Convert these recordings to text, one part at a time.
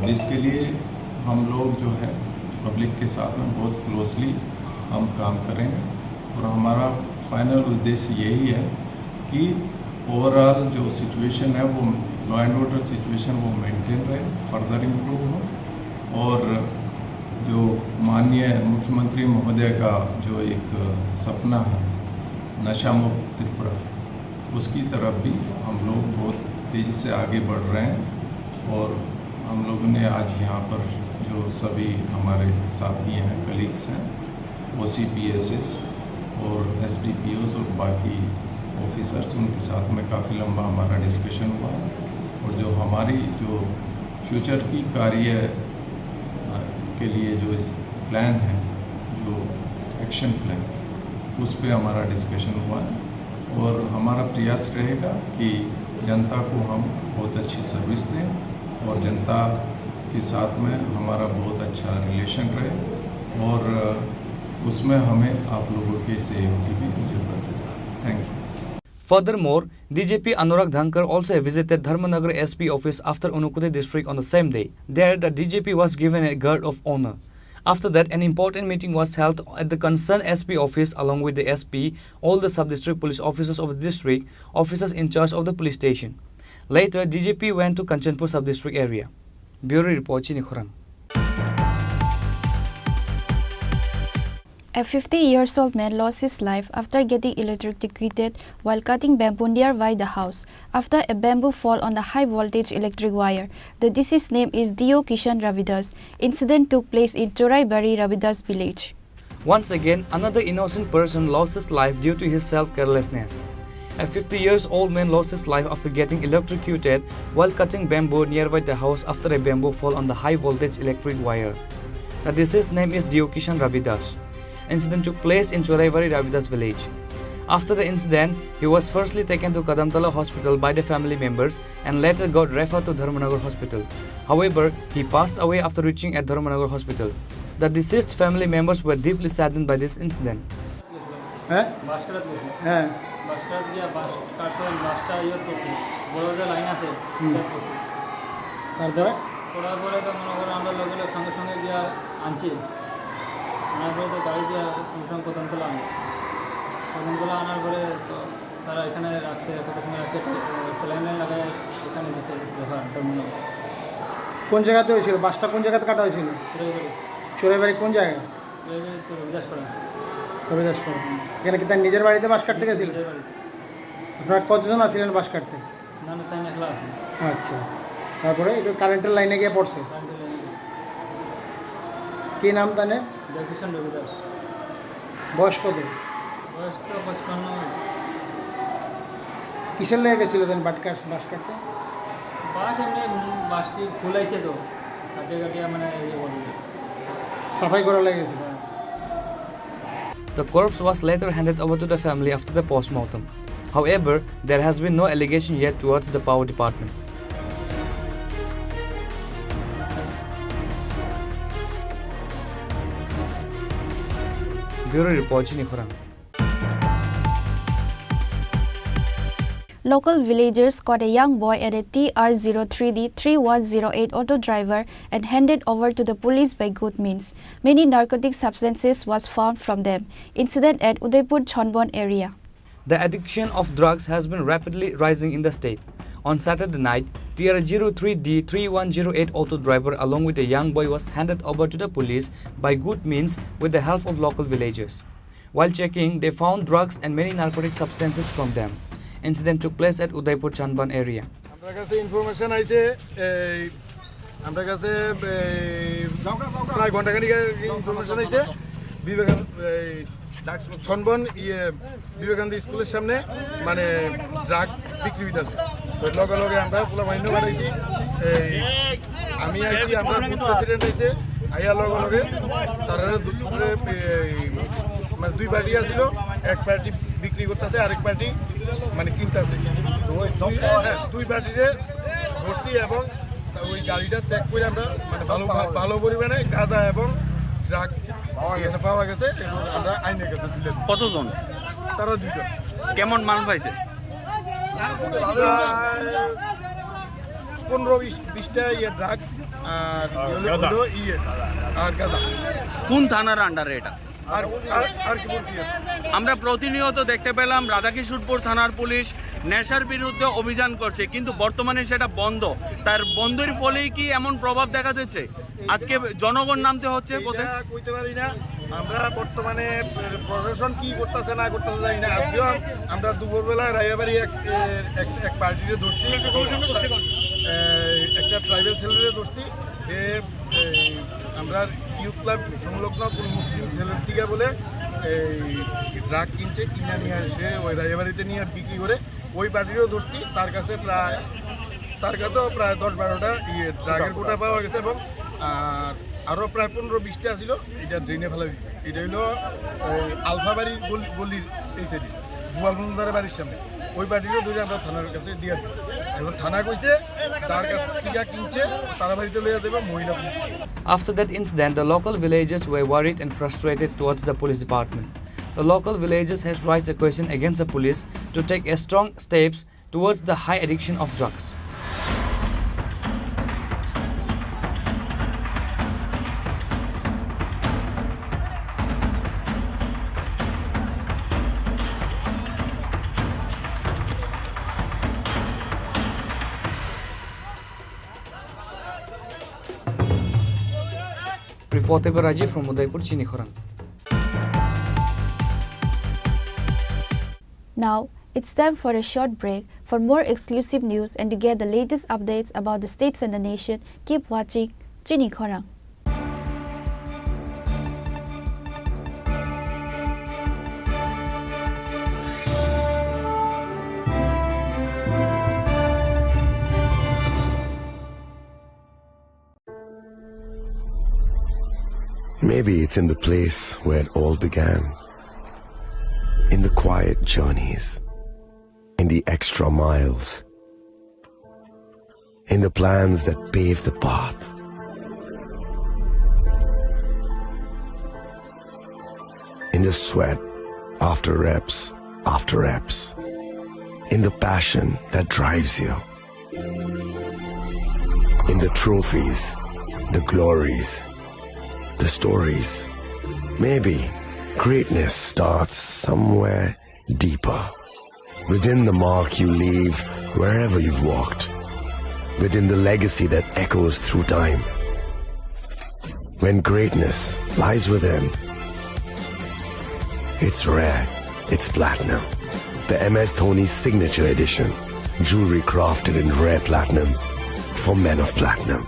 जिसके लिए हम लोग जो है पब्लिक के साथ में बहुत क्लोजली हम काम करेंगे और हमारा फाइनल उद्देश्य यही है कि ओवरऑल जो सिचुएशन है वो लॉ एंड ऑर्डर सिचुएशन वो मेंटेन रहे, फर्दर इम्प्रूव हो और जो माननीय मुख्यमंत्री महोदय का जो एक सपना है नशा मुक्त त्रिपुरा, उसकी तरफ भी हम लोग बहुत तेज़ी से आगे बढ़ रहे हैं। और हम लोगों ने आज यहाँ पर जो सभी हमारे साथी हैं, कलीग्स हैं, OCPSS और SDPOs और बाकी ऑफिसर्स, उनके साथ में काफ़ी लंबा हमारा डिस्कशन हुआ और जो हमारी जो फ्यूचर की कार्य के लिए जो प्लान है, जो एक्शन प्लान, उस पे हमारा डिस्कशन हुआ है और हमारा प्रयास रहेगा कि जनता को हम बहुत अच्छी सर्विस दें और जनता के साथ में हमारा बहुत अच्छा रिलेशन रहे और उसमें हमें आप लोगों के सहयोग की भी जरूरत है। Thank you. Furthermore, DGP Anurag Dhankar also visited Dharmanagar SP office after Unukudi district on the same day. There, the DGP was given a guard of honor. After that, an important meeting was held at the concerned SP office along with the SP, all the sub-district police officers of the district, officers in charge of the police station. Later, DGP went to Kanchanpur sub-district area. Bureau Report, Chini Khurang. A 50-year-old man lost his life after getting electrocuted while cutting bamboo nearby the house after a bamboo fall on the high-voltage electric wire. The deceased's name is Dio Kishan Ravidas. Incident took place in Choraibari, Ravidas village. Once again, another innocent person lost his life due to his self-carelessness. A 50-year-old man lost his life after getting electrocuted while cutting bamboo nearby the house after a bamboo fall on the high-voltage electric wire. The deceased's name is Dio Kishan Ravidas. Incident took place in Choraibari, Ravidas village. After the incident, he was firstly taken to Kadamtala hospital by the family members and later got referred to Dharmanagar hospital. However, he passed away after reaching at Dharmanagar hospital. The deceased family members were deeply saddened by this incident. আনার পরে তো গাড়ি দিয়ে সংসং কদমতলা আনার পরে তো তারা এখানে রাখছে, প্রথমে রাখতে স্যালাইন লাইন লাগায় এখানে দিয়েছে রেফার ধর্মনগর। কোন জায়গাতে হয়েছিল? বাসটা কোন জায়গাতে কাটা হয়েছিল? চোরাইবাড়ি। কোন জায়গায়? তো রবিদাসপাড়া। রবিদাসপাড়া। এখানে কি তার নিজের বাড়িতে বাস কাটতে গেছিল? আপনারা কতজন আসছিলেন বাস কাটতে? না না, তাই একলা। আচ্ছা, তারপরে একটু কারেন্টের লাইনে গিয়ে পড়ছে। কি নাম তানে? জয়কিষাণ রবিদাস। বয়স কত? বয়স তো 55। কিসের লেগে গেছিল দেন বাস কাটতে? বাস এমনি বাসটি ফুল আইছে তো কাটিয়ে কাটিয়ে মানে ইয়ে করবে, সাফাই করা লেগেছিল। The corpse was later handed over to the family after the post-mortem. However, there has been no allegation yet towards the power department. Bureau Report, Chini Khurang. Local villagers caught a young boy at a TR03D 3108 auto driver and handed over to the police by good means. Many narcotic substances was found from them. Incident at Udaipur Chonbon area. The addiction of drugs has been rapidly rising in the state. On Saturday night, TR03D 3108 auto driver along with a young boy was handed over to the police by good means with the help of local villagers. While checking, they found drugs and many narcotic substances from them. Incident took place at Udaipur Chanban area. Amra kache information aise amra kache pray ghonta khani information aise Vivekanand Chanban Vivekanand school er samne mane drug bikri hoitage to loge loge amra pula maino garaichi ami aisi amra buth president aise aya loge loge tarare dupore মানে দুই party আছিল, এক party বিক্রি করতেছে আরেক party মানে কিনতেছে। তো ওই দুই পার্টিরে ভর্তি এবং ওই গাড়িটা চেক করে আমরা মানে ভালো পরিমাণে গাঁজা এবং ড্রাগ পাওয়া গেছে এবং আমরা আইনের কাছে তুলে। কতজন? তারা দুজন। কেমন মাল পাইছে? 15-20টা ড্রাগ আর হলো আর গাঁজা। কোন থানার আন্ডারে এটা? আর কি বলছি, আমরা প্রতিনিয়ত দেখতে পেলাম রাধাকিশোরপুর থানার পুলিশ নেশার বিরুদ্ধে অভিযান করছে, কিন্তু বর্তমানে সেটা বন্ধ। তার বন্ধের ফলেই কি এমন প্রভাব দেখা যাচ্ছে? আজকে জনগণ নামতে হচ্ছে কোথায় কইতে পারি না। আমরা বর্তমানে প্রশাসন কি করতেছে না করতেছে জানি না। আজকেও আমরা দুপুরবেলা রায়াবাড়ি এক পার্টিতে ধরছি, একটা ট্রাইবেল ছেলেরে ধরছি। আমরা ইউথ ক্লাব সংলগ্ন কোন মুসলিম ছেলের দিকে বলে এই ড্রাগ কিনে নিয়ে এসে ওই রায়াবাড়িতে নিয়ে বিক্রি করে, ওই পার্টিরও ধরছি। তার কাছেও প্রায় 10-12টা ড্রাগের গোটা পাওয়া গেছে এবং আরও প্রায় 15-20টা ছিল এটা ড্রেনে ফেলা দিচ্ছে। এটা হলো আলফাবাড়ির গলির এই থেকে গোয়ালবন্দারের বাড়ির সামনে। ওই পার্টিরও ধরে আমরা থানার কাছে দিয়ে দিই। এখন থানা কইছে তার কাছ থেকে কিনছে তারা বাড়িতে লইয়া দেবে মহিলা police. After that incident, the local villagers were worried and frustrated towards the police department. The local villagers has raised a question against the police to take a strong steps towards the high addiction of drugs. Reported by Rajiv from Udaipur, Chinikhorang. Now, it's time for a short break. For more exclusive news and to get the latest updates about the states and the nation, keep watching Chinikhorang. Maybe it's in the place where it all began. In the quiet journeys, in the extra miles, in the plans that pave the path. In the sweat after reps, in the passion that drives you, in the trophies, the glories, the stories. Maybe greatness starts somewhere deeper, within the mark you leave wherever you've walked, within the legacy that echoes through time. When greatness lies within, it's rare, it's platinum. The MS Dhoni Signature Edition, jewelry crafted in rare platinum for men of platinum.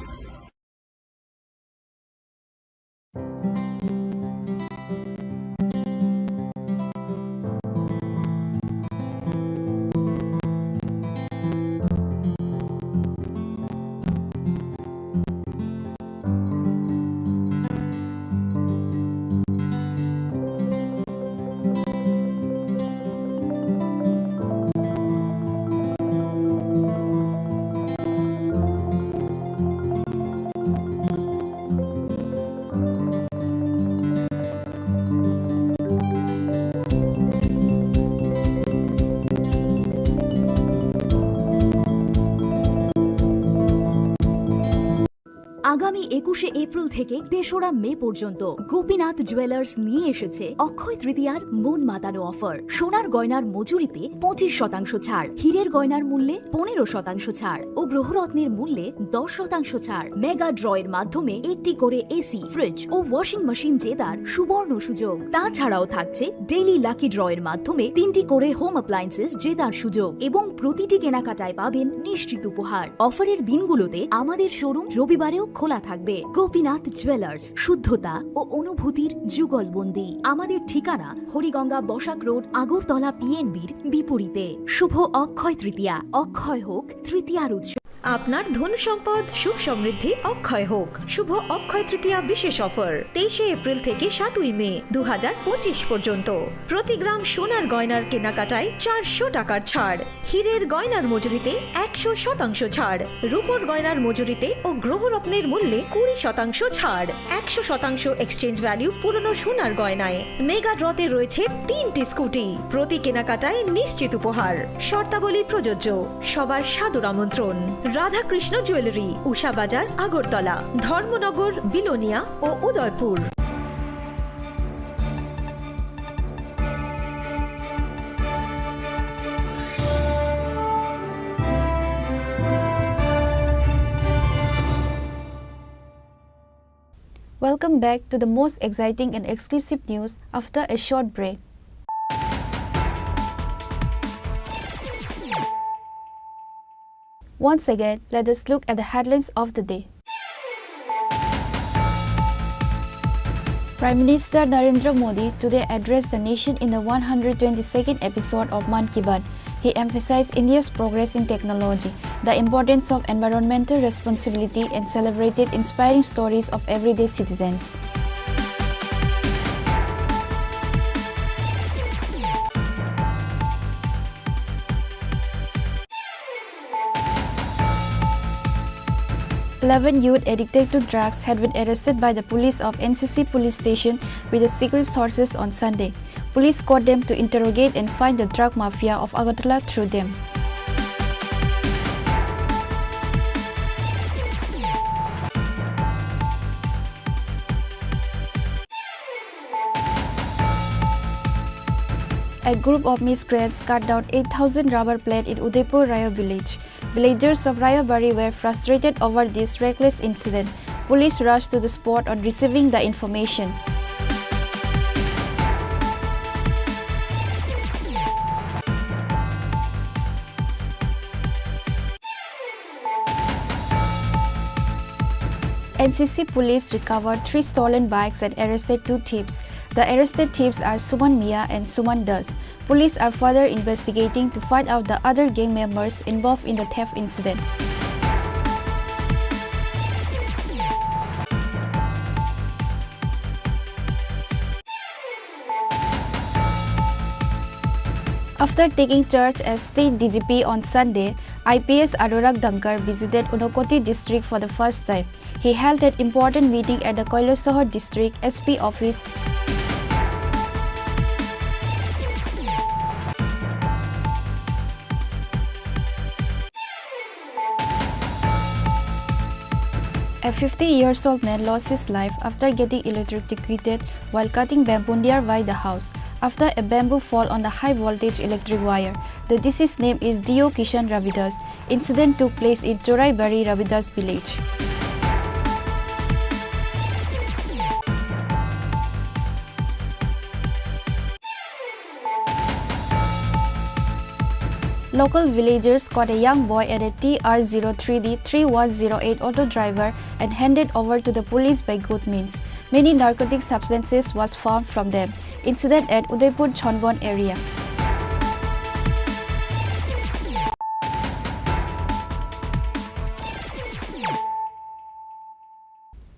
আগামী 21শে April থেকে 3রা মে পর্যন্ত Gopinath jewellers নিয়ে এসেছে অক্ষয় তৃতীয়ার মন মাতানো offer. সোনার গয়নার মজুরিতে 25% ছাড়, হীরের গয়নার মূল্যে 15% ছাড় ও গ্রহরত্নের মূল্যে 10% ছাড়। মেগা ড্রয়ের মাধ্যমে একটি করে এসি, ফ্রিজ ও ওয়াশিং মেশিন জেতার সুবর্ণ সুযোগ। তাছাড়াও থাকছে ডেইলি লাকি ড্রয়ের মাধ্যমে 3টি করে হোম অ্যাপ্লায়েন্সেস জেতার সুযোগ এবং প্রতিটি কেনাকাটায় পাবেন নিশ্চিত উপহার। অফারের দিনগুলোতে আমাদের শোরুম রবিবারেও খোলা থাকবে। গোপীনাথ জুয়েলার্স, শুদ্ধতা ও অনুভূতির যুগলবন্দি। আমাদের ঠিকানা হরিগঙ্গা বসাক রোড, আগরতলা পিএনবির বিপরীতে। শুভ অক্ষয় তৃতীয়া, অক্ষয় হোক তৃতীয়ার উৎসব। আপনার ধন সম্পদ সুখ সমৃদ্ধি অক্ষয় হোক। শুভ অক্ষয় তৃতীয়া বিশেষ অফার 23শে এপ্রিল থেকে 7ই মে 2025 পর্যন্ত। প্রতি গ্রাম সোনার গয়নার কেনাকাটায় 400 টাকার ছাড়, হীরের গয়নার মজুরিতে 100% ছাড়, রূপোর গয়নার মজুরিতে ও গ্রহরত্নের মূল্যে 20% ছাড়, 100% এক্সচেঞ্জ ভ্যালু পুরনো সোনার গয়নায়। মেগা ড্রতে রয়েছে 3টি স্কুটি, প্রতি কেনাকাটায় নিশ্চিত উপহার। শর্তাবলী প্রযোজ্য, সবার সাদর আমন্ত্রণ। রাধাকৃষ্ণ জুয়েলারি, উষা বাজার, আগরতলা, ধর্মনগর, বিলোনিয়া ও Udaipur. Welcome back to the most exciting and exclusive news after a short break. Once again, let us look at the headlines of the day. Prime Minister Narendra Modi today addressed the nation in the 122nd episode of Man Ki Baat. He emphasized India's progress in technology, the importance of environmental responsibility, and celebrated inspiring stories of everyday citizens. Eleven youth addicted to drugs had been arrested by the police of NCC police station with the secret sources on Sunday. Police caught them to interrogate and find the drug mafia of Agartala through them. A group of miscreants cut down 8,000 rubber plates in Udaipur Rayo village. Villagers of Rayobari were frustrated over this reckless incident. Police rushed to the spot on receiving the information. NCC police recovered 3 stolen bikes and arrested 2 thieves. The arrested thieves are Suman Mia and Suman Das. Police are further investigating to find out the other gang members involved in the theft incident. After taking charge as State DGP on Sunday, IPS Anurag Dhankar visited Unakoti district for the first time. He held an important meeting at the Kailasahar district SP office. A 50-year-old man lost his life after getting electrocuted while cutting bamboo nearby the house after a bamboo fall on the high-voltage electric wire. The deceased's name is Dio Kishan Ravidas. Incident took place in Choraibari Ravidas village. Local villagers caught a young boy at a TR03D 3108 auto driver and handed over to the police by good means. Many narcotic substances was found from them. Incident at Udaipur Chongon area.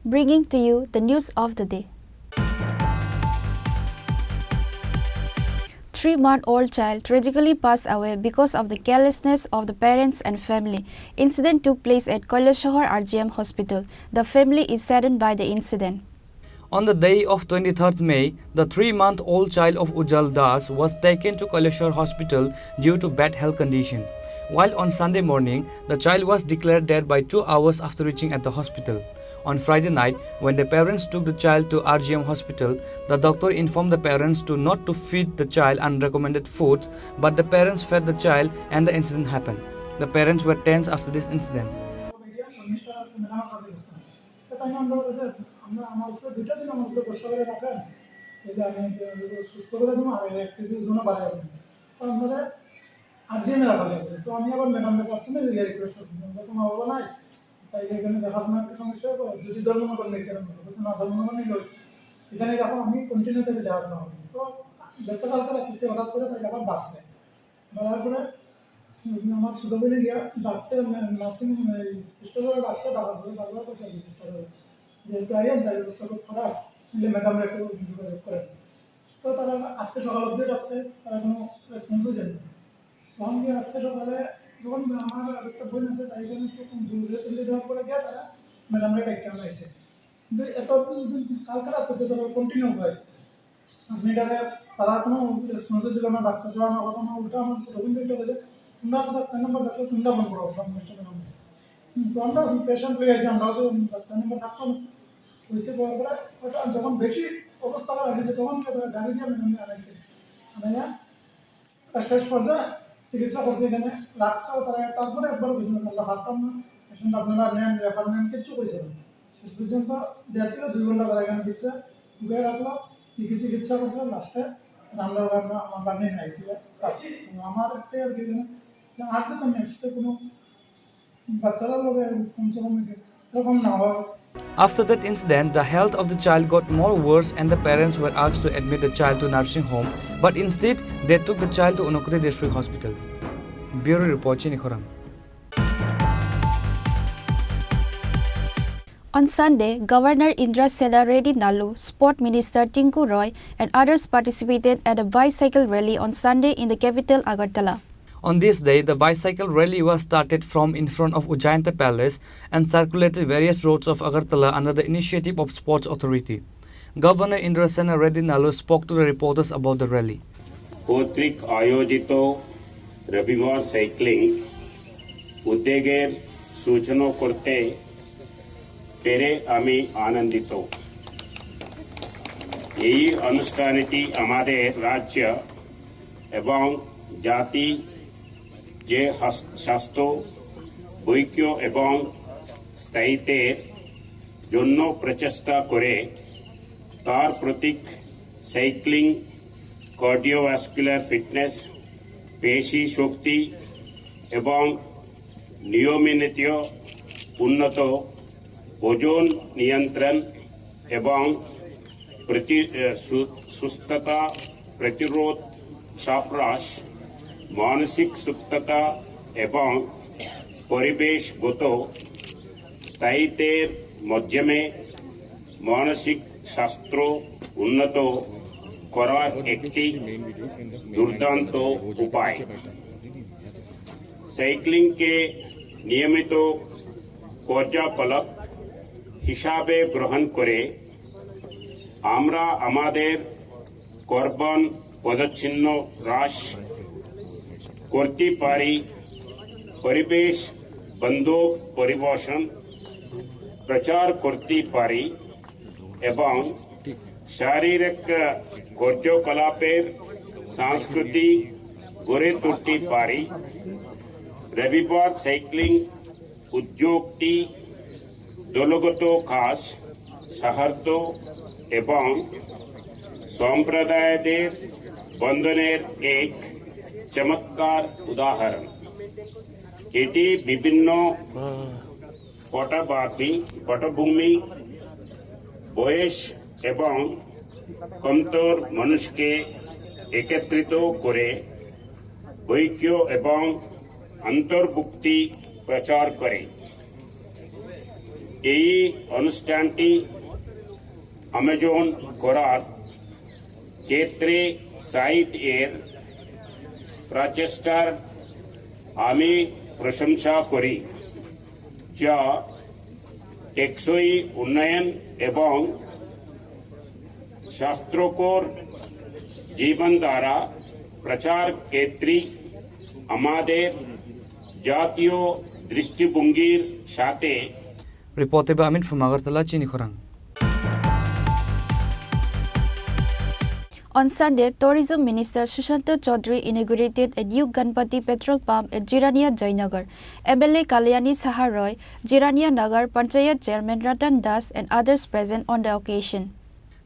Bringing to you the news of the day. 3-month-old child tragically passed away because of the carelessness of the parents and family. Incident took place at Kailasahar RGM Hospital. The family is saddened by the incident. On the day of 23rd May, the 3-month-old child of Ujjal Das was taken to Kailasahar Hospital due to bad health condition. While on Sunday morning, the child was declared dead by 2 hours after reaching at the hospital. On Friday night, when the parents took the child to RGM Hospital, the doctor informed the parents not to feed the child unrecommended foods, but the parents fed the child and the incident happened. The parents were tense after this incident. তাই এখানে দেখাশোনার একটা সমস্যা হবে যদি ধর্মনগর নেই কেন বলছে না ধর্মনগর নিলে এখানে দেখো আমি কন্টিনিউ থেকে দেখাশোনা করবো তো বেসা কালকে রাত্রিতে হঠাৎ করে তাকে আবার বাড়ছে বাড়ার পরে আমার ছোটো বোনে গিয়া ডাকছে নার্সিং সিস্টাররা ডাকছে ডাকার পরে বারবার করতে আছে সিস্টাররা যেহেতু আইন তাই অবস্থা খুব খারাপ নিলে ম্যাডামরা একটু যোগাযোগ করেন তো তারা আজকে সকাল অবধি ডাকছে তারা কোনো রেসপন্সও দেন না তখন গিয়ে আজকে সকালে যখন আমার একটা বোন আছে তাই এখানে রেসিডেন্ট দেওয়ার পরে গিয়ে তারা ম্যাডামরা ডেকে আনাইছে কিন্তু এত কালকে রাত্রে তারা কন্টিনিউ হয়েছে আপনি তারা কোনো রেসপন্সও দিল না ডাক্তাররা আমার কথা না উল্টা আমার ছোটো বোন বলে তোমরা আছে ডাক্তার নাম্বার দেখলে তোমরা ফোন করো সব মিস্টার ম্যাডাম তো আমরা পেশেন্ট হয়ে গেছি, আমরা হচ্ছে ডাক্তার নাম্বার থাকতো না, হয়েছে পর পরে ওটা যখন বেশি অবস্থা খারাপ হয়েছে তখন গাড়ি দিয়ে আমি আনাইছে, আনাইয়া শেষ পর্যায়ে চিকিৎসা করছে, এখানে রাখছেও তারা, তারপরে একবার বলছিল আমরা পারতাম না, পেশেন্ট আপনারা নেন, রেফার নেন, কিচ্ছু কইছে না। শেষ পর্যন্ত 1.5 থেকে 2 ঘন্টা তারা এখানে ভিতরে ঢুকে রাখলো, কী কী চিকিৎসা করছে, লাস্টে আমরা আমার বাড়ি নাই আমার একটাই আর কি, আর যে তো নেক্সটে কোনো বাচ্চারা লোক কমসে কম এরকম না হয়। After that incident, the health of the child got more worse and the parents were asked to admit the child to nursing home, but instead they took the child to Unakoti District Hospital. Bureau Report, Chini Khoram. On Sunday, Governor Indra Sela Reddy Nalu, Sport Minister Tinku Roy and others participated at a bicycle rally on Sunday in the capital Agartala. On this day, the bicycle rally was started from in front of Ujjayanta Palace and circulated various roads of Agartala under the initiative of Sports Authority. Governor Indra Sela Reddy Nalu spoke to the reporters about the rally. কর্তৃক আয়োজিত রবিবার cycling উদ্যোগের সূচনা করতে পেরে আমি আনন্দিত। এই অনুষ্ঠানটি আমাদের রাজ্য এবং জাতি যে স্বাস্থ্য ঐক্য এবং স্থায়িত্বের জন্য প্রচেষ্টা করে তার প্রতীক। সাইক্লিং কার্ডিওভাস্কুলার ফিটনেস, পেশি শক্তি এবং নিয়মিত উন্নত ওজন নিয়ন্ত্রণ এবং সুস্থতা প্রতিরোধ, সাপ্রাস, মানসিক সুস্থতা এবং পরিবেশগত স্থায়িত্বের মাধ্যমে মানসিক স্বাস্থ্য উন্নত করার একটি দুর্দান্ত উপায়। সাইক্লিংকে নিয়মিত কার্যকলাপ হিসাবে গ্রহণ করে আমরা আমাদের কার্বন পদচিহ্ন হ্রাস করতে পারি, পরিবেশ বান্ধব পরিবেশন প্রচার করতে পারি এবং শারীরিক কার্যকলাপের সংস্কৃতি গড়ে তুলতে পারি। রবিবার সাইক্লিং উদ্যোগটি দলগত কাজ, সৌহার্দ্য এবং সম্প্রদায়দের বন্ধনের এক চমৎকার উদাহরণ। এটি বিভিন্ন পটভূমি, বয়স এবং কমতর মানুষকে একত্রিত করে ঐক্য এবং অন্তর্ভুক্তি প্রচার করে। এই অনুষ্ঠানটি আয়োজন করার ক্ষেত্রে সাইদ এর প্রচেষ্টার আমি প্রশংসা করি, যা টেকসই উন্নয়ন এবং স্বাস্থ্যকর জীবনধারা প্রচার ক্ষেত্রে আমাদের জাতীয় দৃষ্টিভঙ্গির সাথে। Reported by Amin from Agartala, Chini Khorang. On Sunday, Tourism Minister Sushant Chaudhary inaugurated a new Ganpati petrol pump at Jirania Jainagar. MLA Kalyani Saha Roy, Jirania Nagar Panchayat Chairman Ratan Das and others present on the occasion.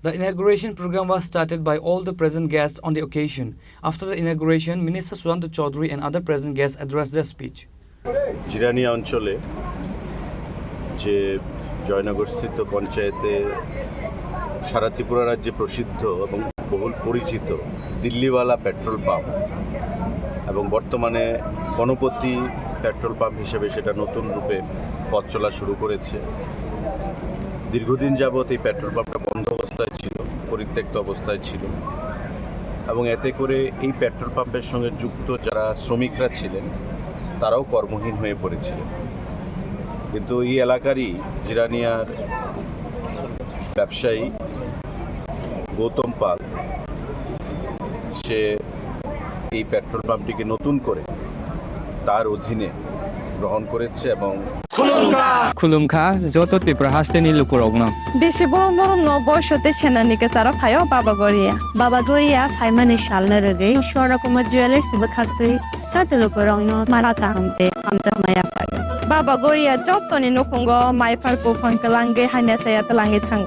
The inauguration program was started by all the present guests on the occasion. After the inauguration, Minister Sushant Chaudhary and other present guests addressed their speech. Jirania অঞ্চলে যে জয়নগরস্থিত পঞ্চায়েতে সারা ত্রিপুরা রাজ্যে প্রসিদ্ধ এবং বহুল পরিচিত দিল্লিওয়ালা petrol pump এবং বর্তমানে গণপতি পেট্রোল পাম্প হিসেবে সেটা নতুন রূপে পথ চলা শুরু করেছে। দীর্ঘদিন যাবৎ এই পেট্রোল পাম্পটা বন্ধ অবস্থায় ছিল, পরিত্যক্ত অবস্থায় ছিল এবং এতে করে এই পেট্রোল পাম্পের সঙ্গে যুক্ত যারা শ্রমিকরা ছিলেন তারাও কর্মহীন হয়ে পড়েছিলেন। কিন্তু এই এলাকারই জিরানিয়ার ব্যবসায়ী গৌতম পাল সে এই পেট্রোল পাম্পটিকে নতুন করে তার অধীনে গ্রহণ করেছে এবং খুলুমখা যত তীব্র হাসতে নিলুকুরগ্ন বেশি বড় বড় নবশতে সেনানিকে সারা ফাইও বাবা গরিয়া ফাইমানি শালনারে সরকমা জুয়েলার্স বখাতই সাতলুকুরগ্ন মারাতা হামতে আমজা মায়া পাই বাবা গরিয়া যতনি নকুঙ্গ মাইফার কোফন কলাঙ্গে হাইনা সায়া তলাঙ্গে থাং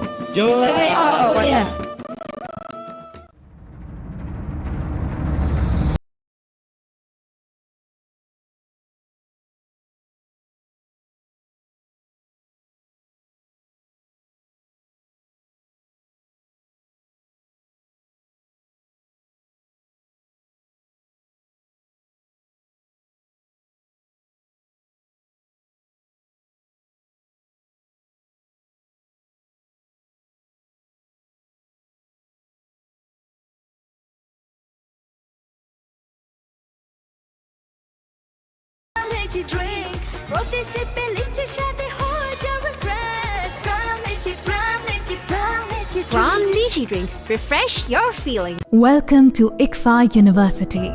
Pram Lychee Drink. Refresh your feeling. Welcome to ICFA University.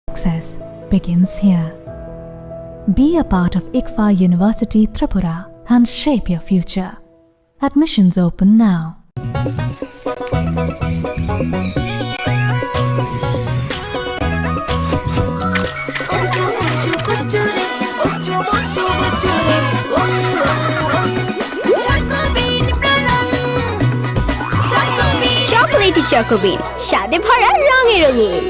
Success begins here. Be a part of ICFA University Tripura and shape your future. Admissions open now. Chocolatey চকোবিন স্বাদে ভরা রঙে রঙিন।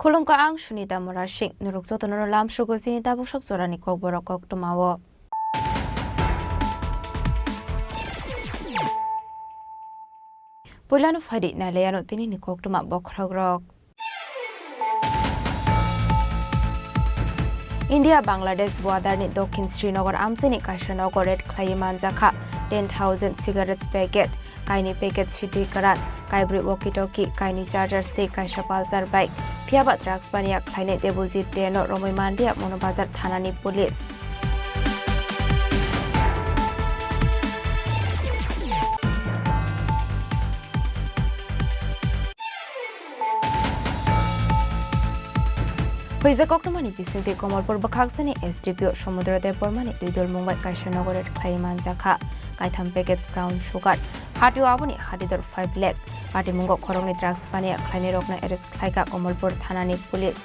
Kolom ka ang Sunita Morashik nurukso tono lam shugo sinita busok sorani kok borokok tumawo. Pulano fadi na leyano tini ni kok tuma bokragrok. India Bangladesh border ni Dokhin Srinagar amsini Kashanagar red Klayiman Jakha 10,000 cigarettes packet kaini packet city karan kaibri walkie talkie kaini chargers te kaisa palsar bike fiaba drugs bania khlaine debojit deno romoi mandia monobazar thanani police হইজা কক্টমানি বিসিংতে কমলপুর বখাকসানি SDPO Samudradev বর্মানি দুইদল মুম্বাই কাইশনগরের খাইমান জাখা কাইথাম প্যাকেটস ব্রাউন সুগার হাটিও আবনি হাটিদর 5 লাখ পাটিমুঙ্গ খরংনি ড্রাগস বানিয়া খাইনি রকনা এরেস্ট খাইকা কমলপুর থানানি পুলিশ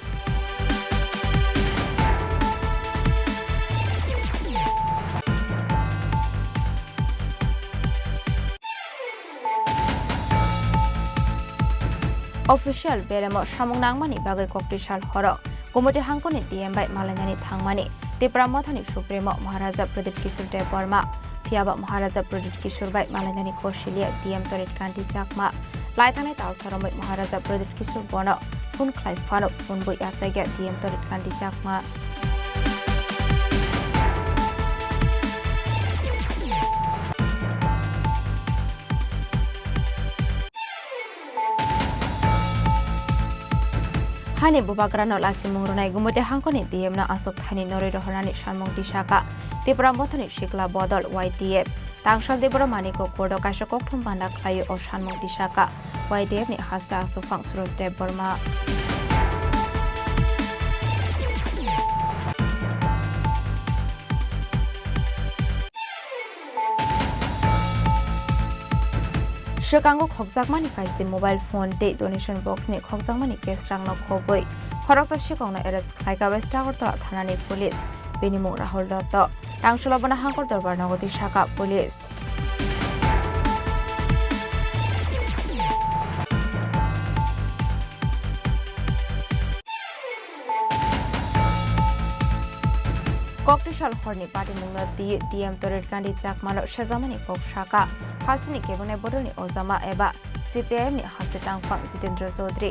অফিসিয়াল বেরেমো সামুং নাংমানি বাগৈ ককটিশাল হর গোমতি হাংকনি ডিএম বাই মালাইনানি থাংমানি ত্রিপুরা মথানি সুপ্রিমো মহারাজা প্রদীপ কিশোর দেব বর্মা ফিয়াবা মহারাজা প্রদীপ কিশোর বাই মালাইনানি কৌশলিয়া ডিএম তরিত কান্তি চাকমা লাইথানাই তালসারমৈ মহারাজা প্রদীপ কিশোর বন ফুন খ্লাই ফানো ফুন বই আচাইগা ডিএম তরিত কান্তি চাকমা হানি বুবাগ্রানো লাসি মুংরনাই গুমতে হাংকনি ডিএম না আসক থানি নরৈ রহনানি সানমং দিশাকা ত্রিপুরা মথানি শিকলা বদল ওয়াইডিএফ তাংসাল দেবর মানিকো কোর্ড কাইসা ককথম বান্ডা খায়ু ও সানমং দিশাকা ওয়াইডিএফ নি হাসটা আসুফাং সুরজ দেব Varma Shekanggo khokjakmani kaisi mobile phone te donation box ni khokjakmani cash rangno khoboi khoroksa shikongno arrest khlaika west agartala thanani police benimung rahul dotto tangsolabana hangkor darbar nagoti shaka police ককটিশাল হরনি party মুংলা দিয়ে DM তরিত কান্দি চাকমানো সেজামানি cock শাখা ফার্স্টনি কেবনে বদলনি ওজামা এবা CPIM নি হাতে টাংফাং জিতেন্দ্র চৌধুরী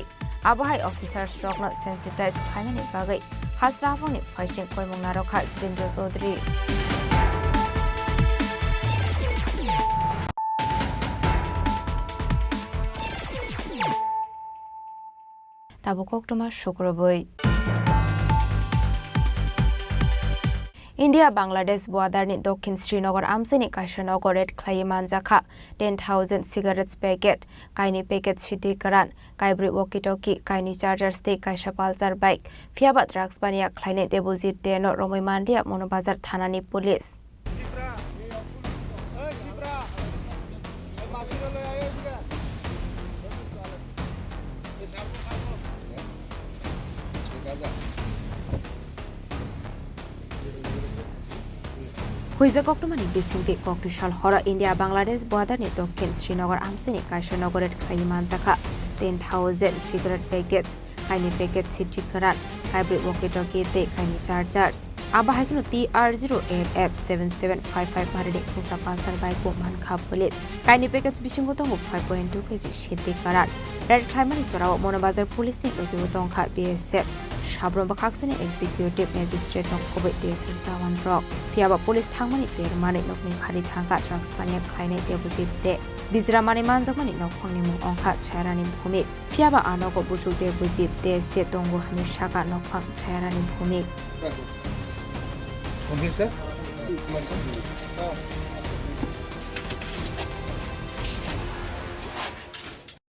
আবহাই অফিসার স্ট্রকনো সেন্সিটাইজ খাইনানি বাগৈ হাসরাফংনি ফাইসিং কয়মুং নারখা জিতেন্দ্র চৌধুরী তাবো কক্টমা শুক্রবই ইন্ডিয়া বাংলাদেশ বর্ডারনি দক্ষিণ শ্রীনগর আমসেনি কাইশনগর রেড খ্লাই মানজাখা 10,000 সিগারেটস প্যাকেট কাইনি প্যাকেট সিটি কারান কাইব্রি ওয়াকিটকি কাইনি চার্জার্স তে কাইসা পালসার বাইক ফিয়াবা ড্রাগস বানিয়া খ্লাইনে দেবজিৎ দেনো রমই মান্ডিয়া মনোবাজার থানানি পুলিশ হুইজা কক্টমানি বিসিংতে ককটিশাল হর ইন্ডিয়া বাংলাদেশ বর্ডারনি দক্ষিণ শ্রীনগর আমসেনি কাইশনগরের খাই মানজাখা 10,000 সিগারেট প্যাকেটস কাইনি প্যাকেট সিটি কারান কাইব্রি ওয়াকিটকি তে কাইনি চার্জার্স আবাহাইকনো TR08F7755 মারিনি খুসা পালসার বাইক মানখা পুলিশ কাইনি প্যাকেটস বিসিংগতঙ্গ 5.2 কেজি সিটি কারান রেড খ্লাইমানি জরাও মনোবাজার পুলিশ নি লবিগতংখা বিএসএফ সাব্রম বাখাকসানি এক্সিকিউটিভ ম্যাজিস্ট্রেট নকবৈ দেসুর জাওয়ান রক ফিয়াবা পুলিশ থাংমানি তেরমানি নকনি খারি থাংকা ড্রাগস পানিয়া খ্লাইনে দেবজিৎ দে বিজরামানি মানজাকমানি নকফংনি মুং অংখা ছায়ারানি ভূমিক ফিয়াবা আনক বুসুক দেবজিৎ দে সে তঙ্গু হানি শাকা নকফাং ছায়ারানি ভূমিক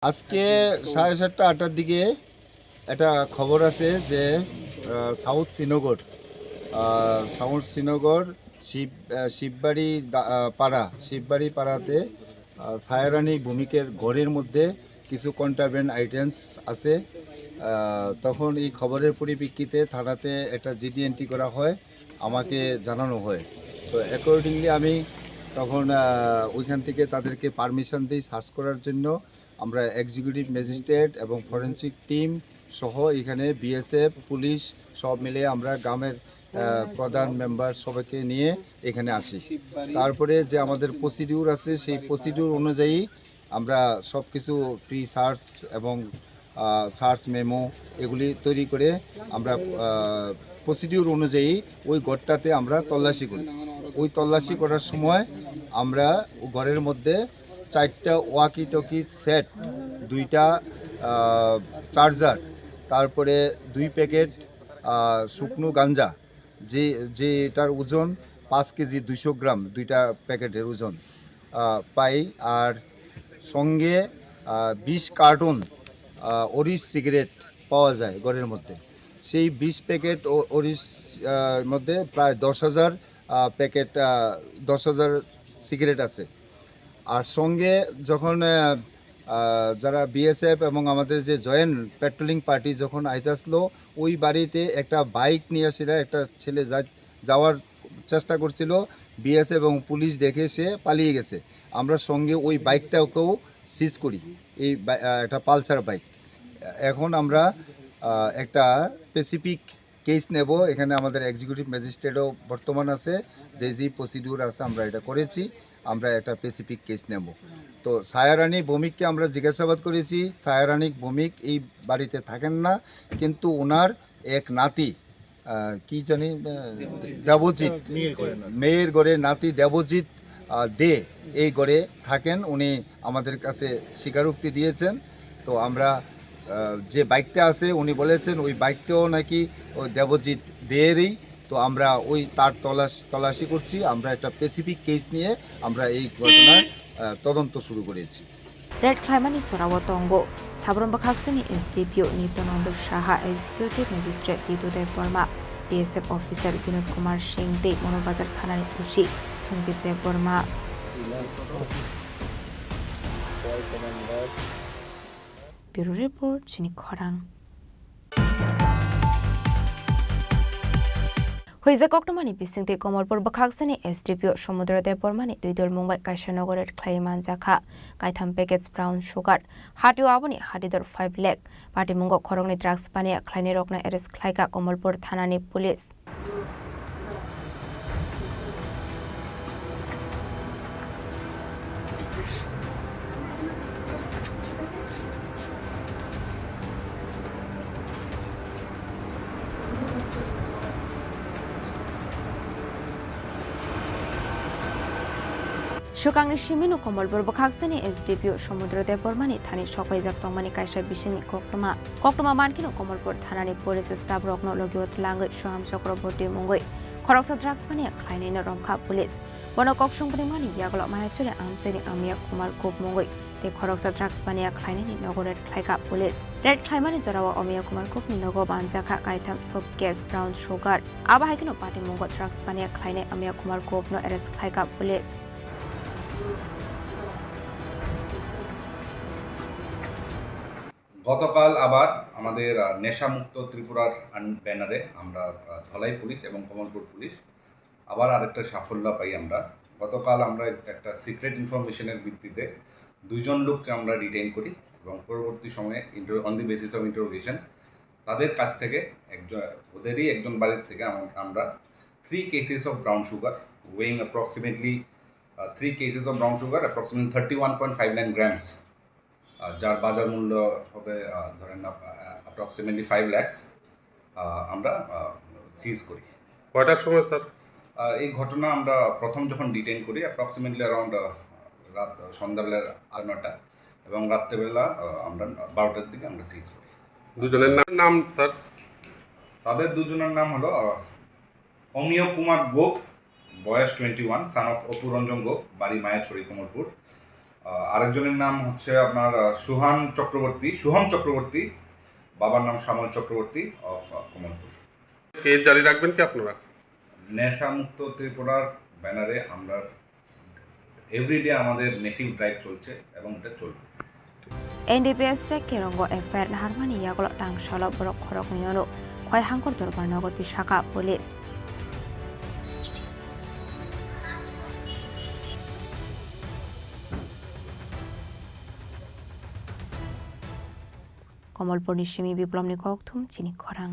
আজকে 7:30-8টার দিকে একটা খবর আছে যে সাউথ শ্রীনগর শিববাড়ি পাড়াতে ছায়ারানী ভূমিকের ঘরের মধ্যে কিছু কন্ট্রাব্যান্ড আইটেমস আছে। তখন এই খবরের পরিপ্রেক্ষিতে থানাতে একটা জিডি এন্ট্রি করা হয়, আমাকে জানানো হয়। তো অ্যাকর্ডিংলি আমি তখন ওইখান থেকে তাদেরকে পারমিশন দিই সার্চ করার জন্য। আমরা এক্সিকিউটিভ ম্যাজিস্ট্রেট এবং ফরেন্সিক টিম সহ এখানে বিএসএফ পুলিশ সব মিলে আমরা গ্রামের প্রধান মেম্বার সবাইকে নিয়ে এখানে আসি। তারপরে যে আমাদের প্রসিডিউর আছে সেই প্রসিডিউর অনুযায়ী আমরা সব কিছু প্রি সার্চ এবং সার্চ মেমো এগুলি তৈরি করে আমরা প্রসিডিউর অনুযায়ী ওই ঘরটাতে আমরা তল্লাশি করি। ওই তল্লাশি করার সময় আমরা ঘরের মধ্যে 4টা ওয়াকি টকি সেট, 2টা চার্জার, তারপরে 2 প্যাকেট শুকনো গাঞ্জা যেটার ওজন 5 কেজি 200 গ্রাম, 2টা প্যাকেটের ওজন পাই। আর সঙ্গে 20 কার্টন অরিজ সিগারেট পাওয়া যায় ঘরের মধ্যে। সেই 20 প্যাকেট ওরিস মধ্যে প্রায় 10,000 প্যাকেট 10,000 সিগারেট আছে। আর সঙ্গে যখন যারা বিএসএফ এবং আমাদের যে জয়েন্ট পেট্রোলিং পার্টি যখন আইতে আসলো, ওই বাড়িতে একটা বাইক নিয়ে আসিরা একটা ছেলে যাওয়ার চেষ্টা করছিল, বিএসএফ এবং পুলিশ দেখে সে পালিয়ে গেছে। আমরা সঙ্গে ওই বাইকটাকেও সিজ করি, এই একটা পালসার বাইক। এখন আমরা একটা স্পেসিফিক কেস নেব, এখানে আমাদের এক্সিকিউটিভ ম্যাজিস্ট্রেটও বর্তমান আছে, যে প্রসিডিউর আছে আমরা এটা করেছি, আমরা একটা স্পেসিফিক কেস নেব। তো সায়ারানী ভৌমিককে আমরা জিজ্ঞাসাবাদ করেছি। সায়ারানী ভৌমিক এই বাড়িতে থাকেন না, কিন্তু ওনার এক নাতি কি জানি দেবজিৎ, মেয়ের ঘরে নাতি দেবজিৎ দে এই ঘরে থাকেন। উনি আমাদের কাছে স্বীকারোক্তি দিয়েছেন। তো আমরা যে বাইকটা আছে উনি বলেছেন ওই বাইকটাও নাকি ওই দেবজিৎ দেয়েরই। তো আমরা ওই তার তল্লাশি করছি। আমরা একটা স্পেসিফিক কেস নিয়ে আমরা এই ঘটনার তদন্ত শুরু করেছি। রেড ক্লাইমানি চরাবতঙ্গ সাবরম বাখাকসেনি SDPO Nityananda Saha, executive magistrate Ditudev Barma, BSF officer Binod Kumar Singh De, Monobazar থানার OC Sanjit Deb Barma. Bureau report চিনি খরাং। হইজে কক্টমানি বিসিংতে কমলপুর বাখাকসানি এসডিপিও সমুদ্রদেব বর্মানি দুই দল মুম্বাই কাইসানগরের খ্লাইমান জাখা কাইথাম প্যাকেজ ব্রাউন সুগার হাটিও আবনি হাটিদর 5 লাখ পার্টি মুঙ্গ খরংনি ড্রাগস পানিয়া খ্লাইনি রকনা এরেস্ট খ্লাইকা কমলপুর থানানি পুলিশ। সুকাংনি সিমিনু কমলপুর বাখাকসানি এসডিপিও সমুদ্রদেব বর্মানি থানি সকাইজাক তংমানি কাইসা বিশিংনি কক্টমা মানকিনো কমলপুর থানানি পুলিশ স্টাফ রকনো লগিয়ত লাঙ্গই সোহাম চক্রবর্তী মুঙ্গই খরকসা ড্রাগস পানিয়া খ্লাইনাইনো রংখা পুলিশ বন ককসংপনি মানি ইয়াগল মায়াচুরে আমসেনি আমিয়া কুমার গোপ মুঙ্গই তে খরকসা ড্রাগস পানিয়া খ্লাইনাইনি নগরের খ্লাইকা পুলিশ রেড খ্লাইমানি জরাওয়া অমিয়া কুমার গোপনি নগো বানজাখা কাইথাম সব গ্যাস ব্রাউন সুগার আবাহাইকিনো পার্টি মুঙ্গ ড্রাগস পানিয়া খ্লাইনাই আমিয়া কুমার গোপনো এরেস্ট খ্লাইকা পুলিশ। গতকাল আবার আমাদের নেশামুক্ত ত্রিপুরার ব্যানারে আমরা ধলাই পুলিশ এবং কমলপুর পুলিশ আবার আরেকটা সাফল্য পাই। আমরা গতকাল আমরা একটা সিক্রেট ইনফরমেশনের ভিত্তিতে 2 জন লোককে আমরা ডিটেইন করি এবং পরবর্তী সময়ে on the basis of interrogation তাদের কাছ থেকে ওদেরই একজন বাড়ির থেকে আমরা 3 cases of brown sugar weighing approximately 3 cases of brown sugar approximately 31.59 grams যার বাজার মূল্য হবে ধরেন অ্যাপ্রক্সিমেটলি 5 lakhs আমরা সিজ করি। কয়টার সময় স্যার এই ঘটনা আমরা প্রথম যখন ডিটেইন করি অ্যাপ্রক্সিমেটলি অ্যারাউন্ড রাত সন্ধ্যাবেলা 9টা এবং রাত্রেবেলা আমরা 12টার দিকে আমরা সিজ করি। দুজনের নাম স্যার? তাদের দুজনের নাম হলো অমিয় কুমার গোপ, বয়স 21, সান অফ অপুরঞ্জন গোপ, বাড়ি মায়াছড়ি কমলপুর। আরেকজনের নাম হচ্ছে আপনার শুভম চক্রবর্তী, বাবার নাম শ্যামল চক্রবর্তী অফ কমলপুর। কেস জারি রাখবেন কি আপনারা? নেশামুক্ত ত্রিপুরার ব্যানারে আমরা এভরিডে আমাদের মেসিভ ড্রাইভ চলছে এবং এটা চলবে। এনডিপিএস টেক কেরঙ্গ এফআইআর হারমানি ইয়াগল টাংশাল বরক খরক নিয়নো খয় হাঙ্কর দরবার নগতি শাখা পুলিশ। কমলপুর নিশিমি বিপ্লব নিকথুম চিনি খরাং।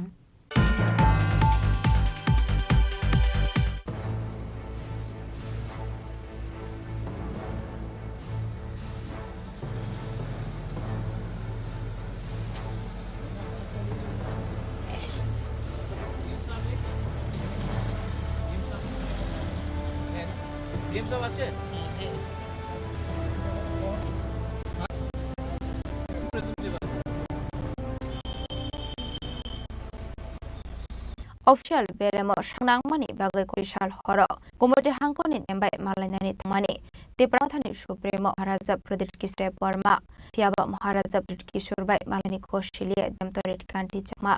Official beremo sangnangmani bagai korisal horo komodi hangkoni nembai malainani tangmani Tiprathani Supremo Maharaja Pradesh Kishore Burma Fiaba Maharaja Pradesh Kishore bai malani koshilia demtoret kanti chakma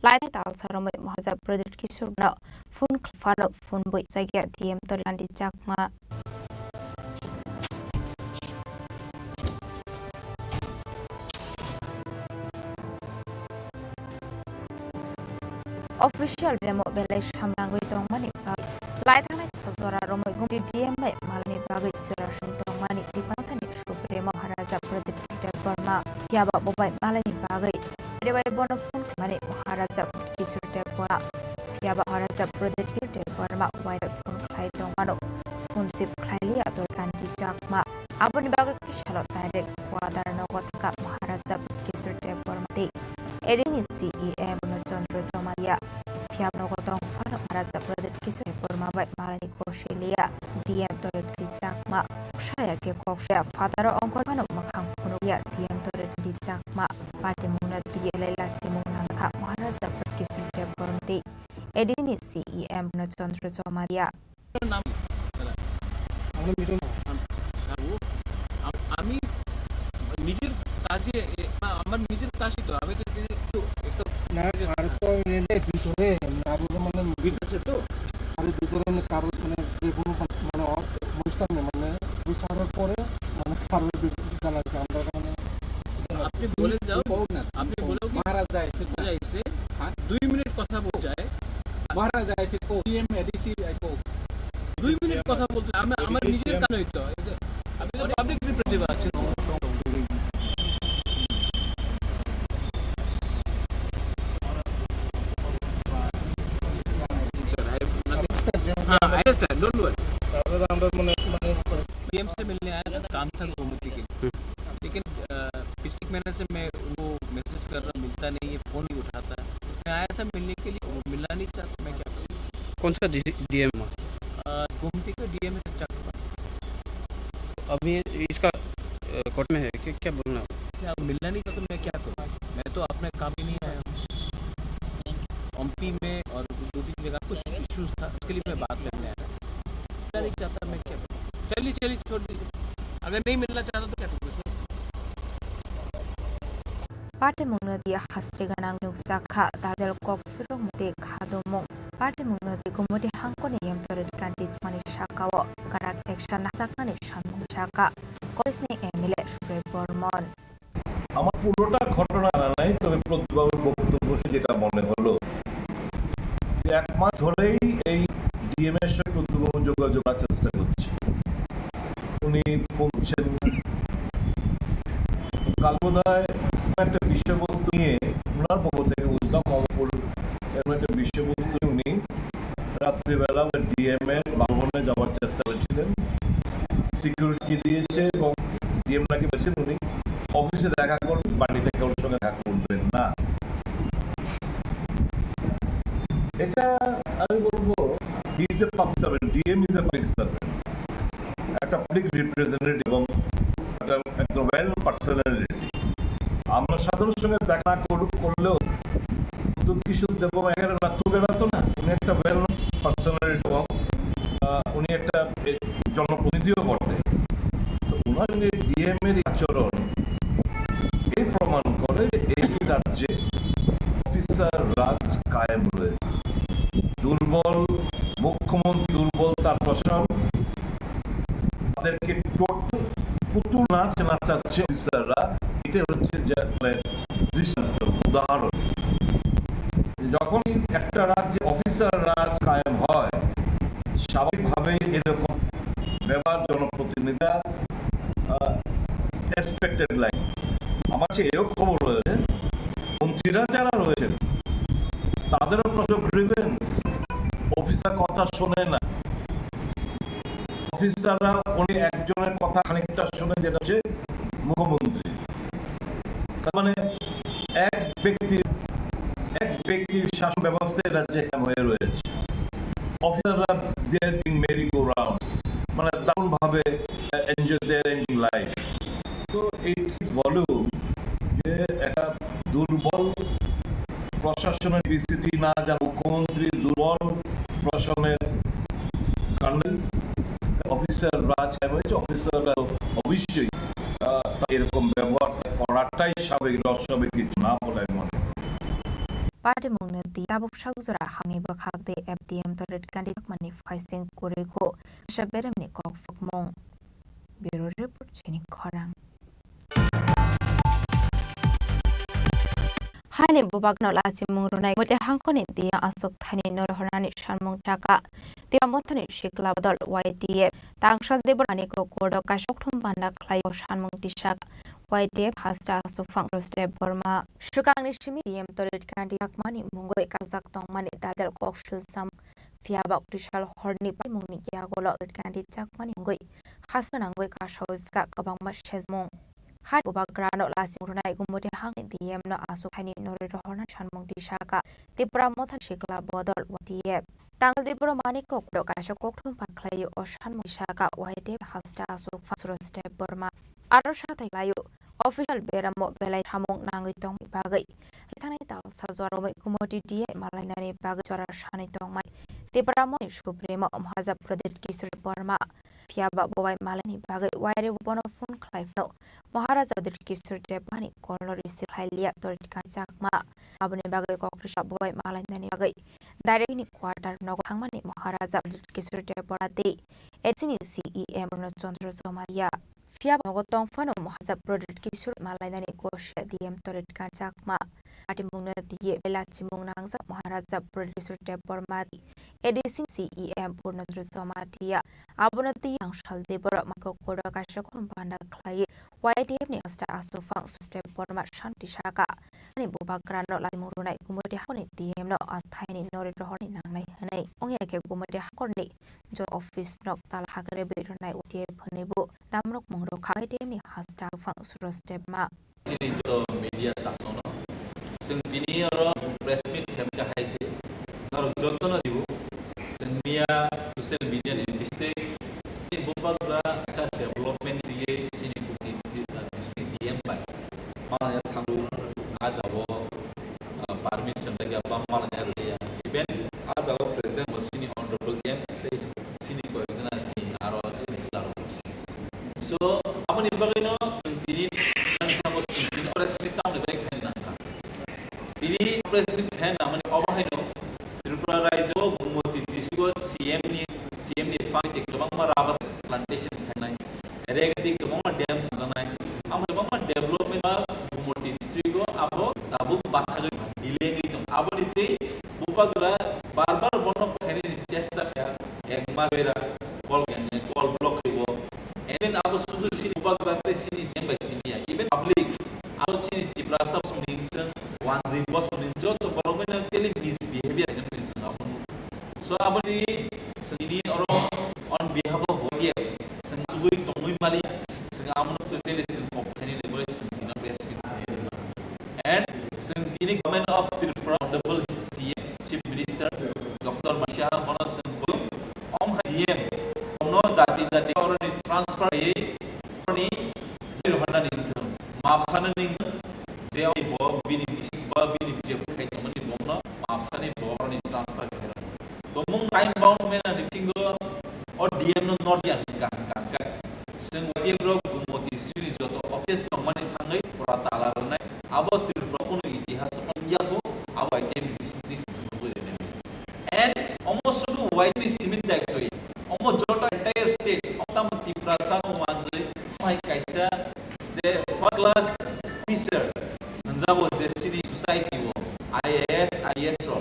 lainai tal saromai Maharaja Pradesh Kishore no phone fano phone boi jagya diem tor kanti chakma Official demo belai samrangoi tongmani laithana sajora romoi gumti DM bai malani bagai surasni tongmani Tiprathani Supremo Maharaja Pradesh Kishore Burma Fiaba bobai malani bagai debai bono phone mani Maharaja Kishore Burma Fiaba Maharaja Pradesh Kishore Burma wai phone khai tongmano phone sip khaili ator kanti chakma aboni bagai kisalo tare kwadar nogotka Maharaja Kishore Burma te Erini CEM no Chandra Somaya Fiab no gotong faro Maharaja Pradesh Kishore Burma bai malani koshilia DM toret dicakma saya ke koksya fataro ongkor pano makhang funuya DM toret dicakma parti muna dia lela simung nangka Maharaja Pradesh Kishore Burma te Erini CEM no Chandra Somaya আমি নিজের কাজে আমার নিজের কাজই তো আমি তো একটা না আর তো এর ভিতরে আরো মানে ভিতরে তো আর ভিতরে কারো মানে যে কোনো মানে অনুষ্ঠান মানে বিচারের পরে মানে কারো জানাতে আমরা মানে আপনি বলে যাও আপনি বলেও মহারাজা এসে যাইছে 2 মিনিট কথা বলতে যায় মহারাজা এসে কো ডিএম এডিসি কো 2 মিনিট কথা বলতে আমার নিজের কাজ হইতো আমি তো পাবলিক রিপ্রেজেন্টেটিভ আছি डोंट वरी सारा আমরা মানে डीएम से मिलने आया था काम था गोमती के लेकिन डिस्ट्रिक्ट मैनेजर से मैं वो मैसेज कर रहा मिलता नहीं है फोन नहीं उठाता मैं आया था मिलने के लिए वो मिलना नहीं चाहता मैं क्या करूं कौन सा डीएम गोमती का डीएम है चक्का अभी इसका कोर्ट में है क्या बोलना क्या मिलना नहीं चाहता तो मैं क्या करूं मैं तो अपने काम ही नहीं आया एमपी में और 2-3 जगह कुछ इश्यूज था उसके लिए मैं बात करने आया नहीं चाहता मैं क्या चलिए छोड़ दीजिए अगर नहीं मिलना चाहता तो क्या करूँ Parti mungna dia hastri ganang nuksaka tadel kok firong mute khadomong Parti mungna di gumoti hangkone yam toret kanti mani shakawo karak action nasakani shanmung shaka korisne emile Supreme Burman আমার পুরোটা ঘটনা জানা নাই তবে প্রতিবাবুর বক্তব্য যেটা মনে হলো এক মাস ধরেই এই ডিএম এর সাথে প্রতিবাবু যোগাযোগ করার চেষ্টা করছে উনি ফোনছেন কাল বোধহয় একটা বিষয়বস্তু নিয়ে ওনার পক্ষ থেকে বুঝলাম মমপুর এমন একটা বিষয়বস্তু উনি রাত্রিবেলা ডিএম এর বাসভবনে যাওয়ার চেষ্টা করেছিলেন সিকিউরিটি দিয়েছে এবং ডিএম নাকি বলেছেন উনি অফিসে দেখা করবেন বাড়িতে কারোর সঙ্গে দেখা করবেন না এটা আমি বলবো he is a public servant DM is a public servant একটা পাবলিক রিপ্রেজেন্টেটিভ এবং একটা ওয়েল পার্সোনালিটি আমরা সাধারণ সঙ্গে দেখা করলেও তো কিশোর দেববাবু এখানে রাত্র বেড়াতো না উনি একটা ওয়েল পার্সোনালিটি এবং উনি একটা জনপ্রতিনিধিও বটে তো ওনার ডিএম এর আচরণ এই প্রমাণ করে এই রাজ্যে অফিসার রাজ কায়েম রয়েছে দুর্বল মুখ্যমন্ত্রী দুর্বল তার প্রশাসন তাদেরকে টোটাল পুতুল নাচ নাচাচ্ছে অফিসাররা এটাই হচ্ছে যে দৃষ্টান্ত উদাহরণ যখনই একটা রাজ্যে অফিসার রাজ কায়েম হয় স্বাভাবিকভাবেই এরকম ব্যবহার জনপ্রতিনিধিরা এক্সপেক্টেড লাইন আমার কাছে এও খবর রয়েছে মন্ত্রীরা যারা রয়েছেন তাদেরও প্রচুর গ্রিভেন্স অফিসার কথা শোনে না অফিসাররা উনি একজনের কথা খানিকটা শুনে যেটা হচ্ছে মুখ্যমন্ত্রী তার মানে এক ব্যক্তির শাসন ব্যবস্থা রাজ্যে হয়ে রয়েছে অফিসাররা দেয়ার বিং মেরি গো রাউন্ড মানে দারুণ ভাবে এনজয় দেয়ার এনজয়িং লাইফ তো ইটস ভলিউম যে একটা দুর্বল প্রশাসনের বিস্তৃতি না যা মুখ্যমন্ত্রী প্রশাসনের কর্নেল অফিসাররা অফিসাররা অবশ্যই এরকম ব্যবহার করাটাই স্বাভাবিক, অস্বাভাবিক কিছু না বলে মনে হয়। Party mungna di tabuk shakjora hangi bakhak de FDM toret kandik mani faising koreko shaberem ni kok fukmong. Bureau report chini khorang. Hani bubagno lasi mungrunai bote hangkoni dia asok thani norhorani shanmung taka dia mothani shikla badal YDF tangshal deborani ko kodo kashok thum banda khlai shanmung tisak YDF hasta sufang step Burma shukang ni shimi DM toret kandi akmani mungoi kazak tongmani dadal kokshil sam fiaba tishal horni pai mungni yagolo kandi chakmani mungoi hasta nangoi kashawi ka kabang ma shezmong Hai bubak grano lasi murunai gumode hang DM no asu khani nori rohona shanmung tisaka tipra mothan shikla bodol YDF tangal dipro maniko kro kasha kokthum paklai o shanmung tisaka YDF hasta asu fasuro step Burma aro sathai layu official beramo belai hamong nangoi tong bagai thani tal sajwaro mai gumodi die malainani bagai chora shani tong mai tipra mo supremo mahazab pradet kisur Burma fiaba bobai malani bagai waire bono phone clive no Maharaja Pradet kisur depani kolor isi khailia torit kachakma abune bagai kokrisha bobai malainani bagai direct ni quarter no thangmani Maharaja Pradet kisur deporate etsini CEM no Chandra Somalia fiaba no tong fano Maharaja Pradet kisur malainani kosh DM torit kachakma atimungna die belachimung nangsa Maharaja Pradet kisur depormati edisin CEM purna Somalia abunati yang shal debora mako koda kashakon banda klai YDF ni hasta asufang step Burma shanti shaka ani bubak grano lai murunai gumode hakoni DM no athaini nori rohoni nangnai hanai ongya ke gumode hakorni jo office nok tal hagare beronai YDF phanibu damrok mongro khai DM ni hasta asufang step ma sini jo media taksono sing dini oro press meet khamka haise nor jotno jibu sengmia social media ni mistake ni bubak gra sa development diye sini DM by malah tanggu ajawo permission lagi apa malah nyari event ajawo present sini honorable M sini ko exana sini aro sini sar so apa ni bagino ini tanggu sini present tamu lebih kaya nangka ini present kaya nama ni apa hino Tripura Raizo gumoti disco CM ni fang tekbang marabat plantation kaya nai regati kemana dam sanai development gumoti district abo tabuk bathag delay ngitum abo dite bupagra barbar bono khani chesta kya ekmar bera call block ribo even abo sudu sini bupagra te sini semba sini ya even public abo sini tiprasa sumning wanzi boss sumning joto boromena tele misbehavior jamni sangam so abo ni sini oro on behalf of YDF sangui tongui mali sangamun to tele and Sentini government of Tripura Honorable CM Chief Minister Dr. Masha Mono Sengku Om Hadiem Omno Dati Orang transfer ye Oni Rohana Nintum Mapsana Nintum Jeo Bob Bini Bob Bini Jeb Kai Tomani Bomno Mapsani Bob Oni transfer Tomung time bound mena Tingo or DM no Nordian Kaka Sengwati Group Moti Sri Joto Office Tomani Tangai Pratala Runai About and almost to widely similar to it. Almost Jota entire state, Otam Tiprasa Manjay, my Kaisa, the first class officer, Nanzabo City Society, IAS, ISO,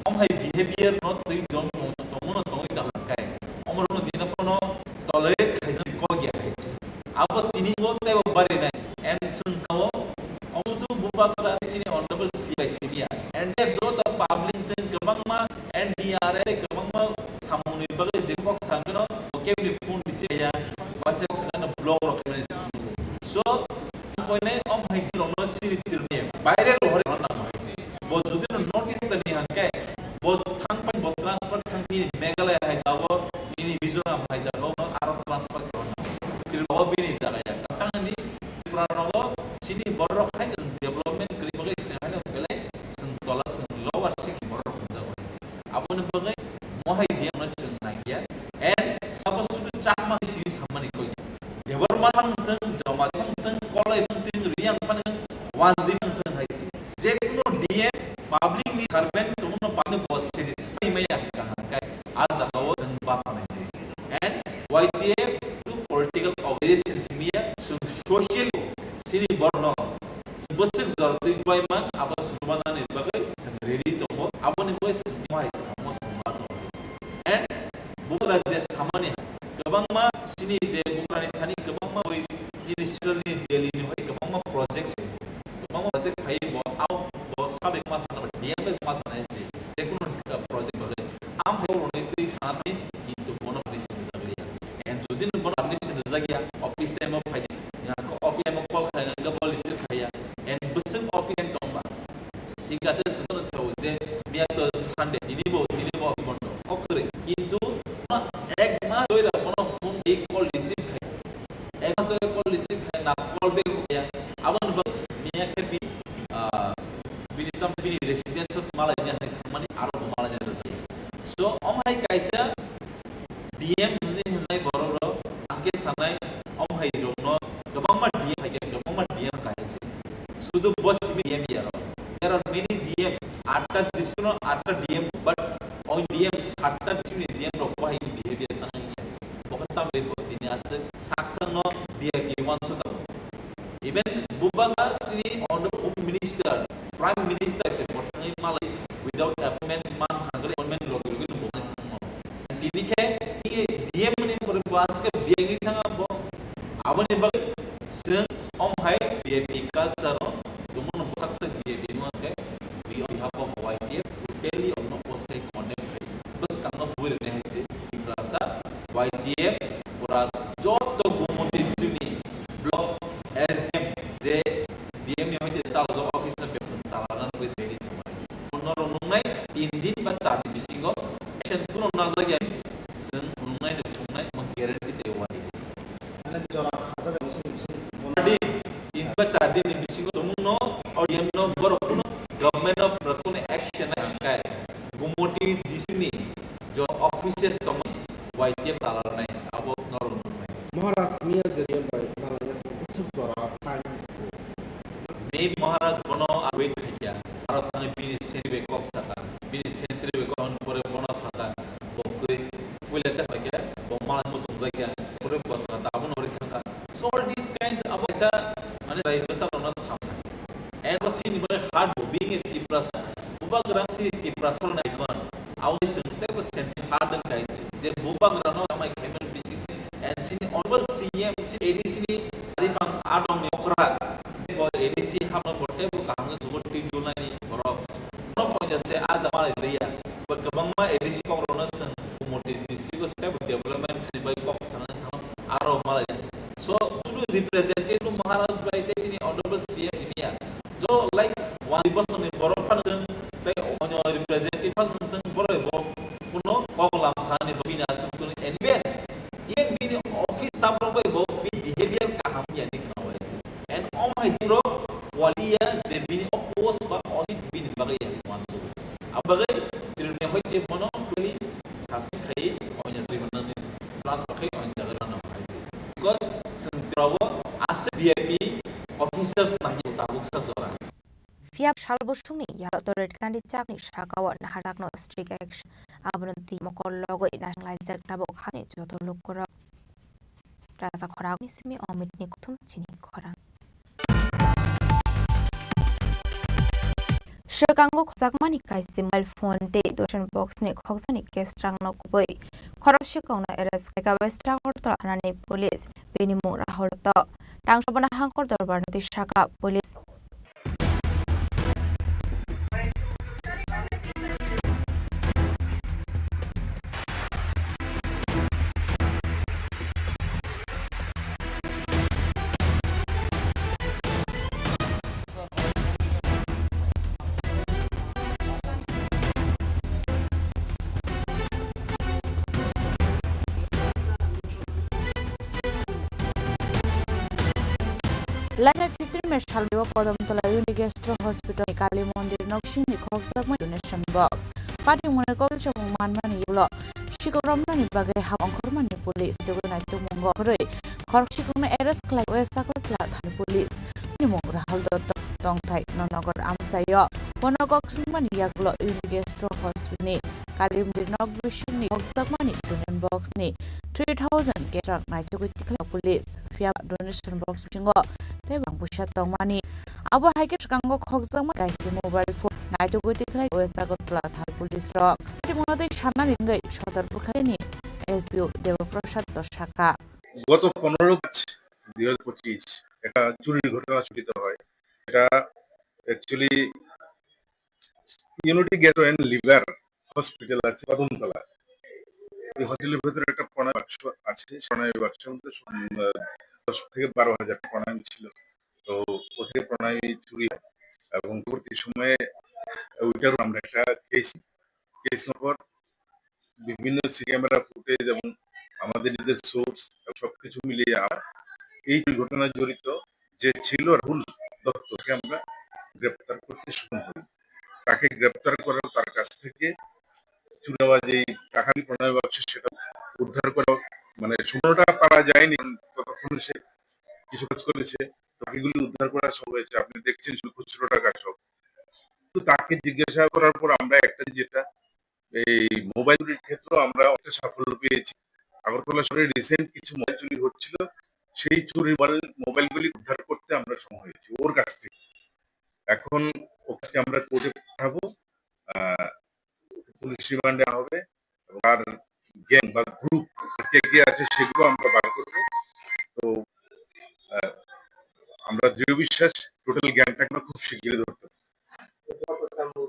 on my behavior not to John Tomono Tomoita Kai, Omono Dinafono, tolerate Kaisan Kogia. About Tinigo, they were buried and Sunko, also to Bubakra Senior Honorable CICBI, and they brought a public and DRA Gamma Samuni Bagay Zipok Sangano, vocabulary phone Bisaya, was a blog of so point of my city by the Horana was notice the Nihankai, both Tangpan, both transfer country, Megala Hijavo, in Visual Hijavo, Arab transfer. Tilbobin is a Katangani, Pranovo, City Borrow Hijan development, Grimalis, and Belay, some dollars and lower 6 more. Upon the Mohai ফানथों जमा फानथों कलाय फानथों रियां फानथों 1G फानथों हाइसे जे कुनो DM public नि servant तुमनो पाने boss satisfy में कहा का आज हाओ जों बाफानाय and YTF to political organization simia social sini borno sebesar zarti bayman apa sumana ni bagai ready to mo apa ni boy mai samo samajo and bukra je samani gabang ma sini je bukrani thani gabang ma oi minister ni delhi ni hoi gabang ma project hai bo au bo sabe ma sana dia be ma sana se tekno project bagai am hai oni ti sanati kintu bono policy zagia and jodin bono policy zagia office time of hai ya ko office mo call khai ga policy khaya and busung office and tomba ঠিক আছে সুতরাং সে যে মিয়া তো Sunday দিনিব বন্ধ করে কিন্তু এক মাস ধরে কোনো ফোন এই কল রিসিভ হয় এক মাস ধরে কল রিসিভ হয় না কল ব্যাক হয় আবার মিয়া খেপি বিনিতম বিনি রেসিডেন্স মালয়েশিয়া মানে আরো মালয়েশিয়া যায় সো অমহাই কাইসা ডিএম नि हनाय बररो आंके सानाय अमहाय रोनो गोबांमा डिएम हायके गोबांमा डिएम कायसे सुदु बस डिएम यारो there are many DM after this no after DM but on DM after this DM ro pai behavior tananya bokata be ini as saction no VIP one so even bubaga sini on the home minister prime minister se botangai malai without appointment man khangre appointment logi logi bokai and ini ke DM ni perbahas ke biagi thanga bo abani bag sen om hai VIP culture tumun saksa VIP no ke we on behalf of YTF totally on no post condemn bas kangno full ne haise ibrasa YTF puras jot gomoti juni block SDM je DM ni hoite chalo officer person talanan we ready to honor nungai 3 din ba 4 din bisingo action kuno na jagya sen nungai ne nungai mo guarantee de wali ana jora khasa ga bisin monadi 3 ba 4 din bisingo tumuno और यमनो बरोकुनो government of रतुन action अंकाय गुमोटी दिसनी जो offices तम वाइटे तालार नै अब नरम महाराज मिया जरिया bye मालाया सब जरा टाइम मे महाराज बनो अवेट खिया आरो थाङै बिनि सेन्ट्री कक साता बिनि सेन्ट्री कन परे बनो साता बक्रे पुले का सके बमाला मजु जायगा परे बसा दाबन ओरि थाङा सो ऑल दिस काइंड्स अब ऐसा माने राय बसा न सामना and was seen very hard being in Tiprasa. Bubagrang si Tiprasa na ikon. Always there was sent hard and guys. Then Bubagrano my camel visit and seen always CM ADC Alifang Adam Yokra. For ADC have no portable Kanga Zubuti Julani or no point just say as a Malaysia. But Kabama ADC Coronas and Moti district step development by Coxan Aro Malay. So to represent to Maharaj by the honorable CS India. जो like 1% in borok phanung tai onyo representative phanung borok bo kuno koglam sani bina sukun enbe yen bini office staff ro bo behavior ka ham ya dik na wais and all my bro walia je bini oppose ba osit bini bagai ya isman so abagai tirne hoite mono tuli sasi khai onyo srimanan plus bagai onyo jagana na wais because sentrawo as VIP officers nahi tabuk sa zora Fiap Shalbosuni, Yatored Candy Chakni, Shakawa, Harakno, Strict Action, Abunti, Mokol Logo, Nationalized Tabok Honey, Joto Lukura, Raza Koragismi, or Mitnikum, Chini Kora. Shakango Sakmani Kai symbol phone day, Doshan Box Nick Hoxonic, Kestrang no Boy, Koroshikona, Eres, Westra Horta, and police, Benimura Horta, Tangshabana Hankor, the Shaka police. Line 15 में शालवा पदमतला यूनिगेस्ट्रो hospital काली मंदिर नक्शिंग खोक्सक donation box party मुनेकल चमुं मानमानि युलो शिकरमनानि बागे हाब अंखरमानि police दोगोनाय तुमुंग खरै खरखसिखौनो arrest खालाय waste Agartala थानाय police निमु Rahul Dutt तंथाय ननगर आमसायो बनगक सिंमानि यागलो इउनिगेस्ट्रो हॉस्पिटलनि कालिमदिर नग बिशनि बक्समानि donation बक्सनि 3000 केट्राक नायथुगैथिखला police फिया donation बक्स Bingo तेबां Busa तंमानि आबो हाइकेट गांगो खगजामा गाइसे मोबाइल फोन नायथुगैथिखला वेस्ट आगरतला थानाय पुलिस रक तिमनदे साननानि गै सदरपुरखानि एसपिओ देवप्रसाद दशाका গত 15/5/2025 একটা চুরির ঘটনা সংঘটিত হয়। এটা actually Unity gas and liver hospital আছে কদমতলা। এই হসপিটালের ভিতরে একটা প্রণয় বাক্স আছে। প্রণয় বাক্সের মধ্যে 10 থেকে 12,000 প্রণয় ছিল। তো ওদের প্রণয় চুরি হয় এবং পরবর্তী সময়ে ওইটার আমরা একটা কেস নম্বর বিভিন্ন ক্যামেরা ফুটেজ এবং আমাদের নিজেদের সোর্স সবকিছু মিলিয়ে এই ঘটনায় জড়িত যে ছিল রাহুল দত্তকে আমরা গ্রেপ্তার করতে শুরু করি। তাকে গ্রেপ্তার করার তার কাছ থেকে চুরাওয়া যে টাকাটি প্রণয় বাক্স সেটা উদ্ধার করা মানে সম্পূর্ণটা পারা যায়নি, ততক্ষণ সে কিছু কাজ করেছে। বাকিগুলি উদ্ধার করা সব হয়েছে, আপনি দেখছেন খুচরো টাকা সব। তো তাকে জিজ্ঞাসা করার পর আমরা একটা যেটা এই মোবাইল চুরির ক্ষেত্রে আমরা একটা সাফল্য পেয়েছি। আগরতলা শহরে রিসেন্ট কিছু মোবাইল চুরি হচ্ছিল, সেই চুরি মোবাইলগুলি উদ্ধার করতে আমরা সময় হয়েছি ওর কাছ থেকে। এখন ওকে আমরা কোর্টে পাঠাবো, পুলিশ রিমান্ডে হবে এবং আর গ্যাং বা গ্রুপ কে কে আছে সেগুলো আমরা বার করবো। তো আমরা দৃঢ় বিশ্বাস টোটাল গ্যাংটা আমরা খুব শীঘ্রই ধরতে পারবো।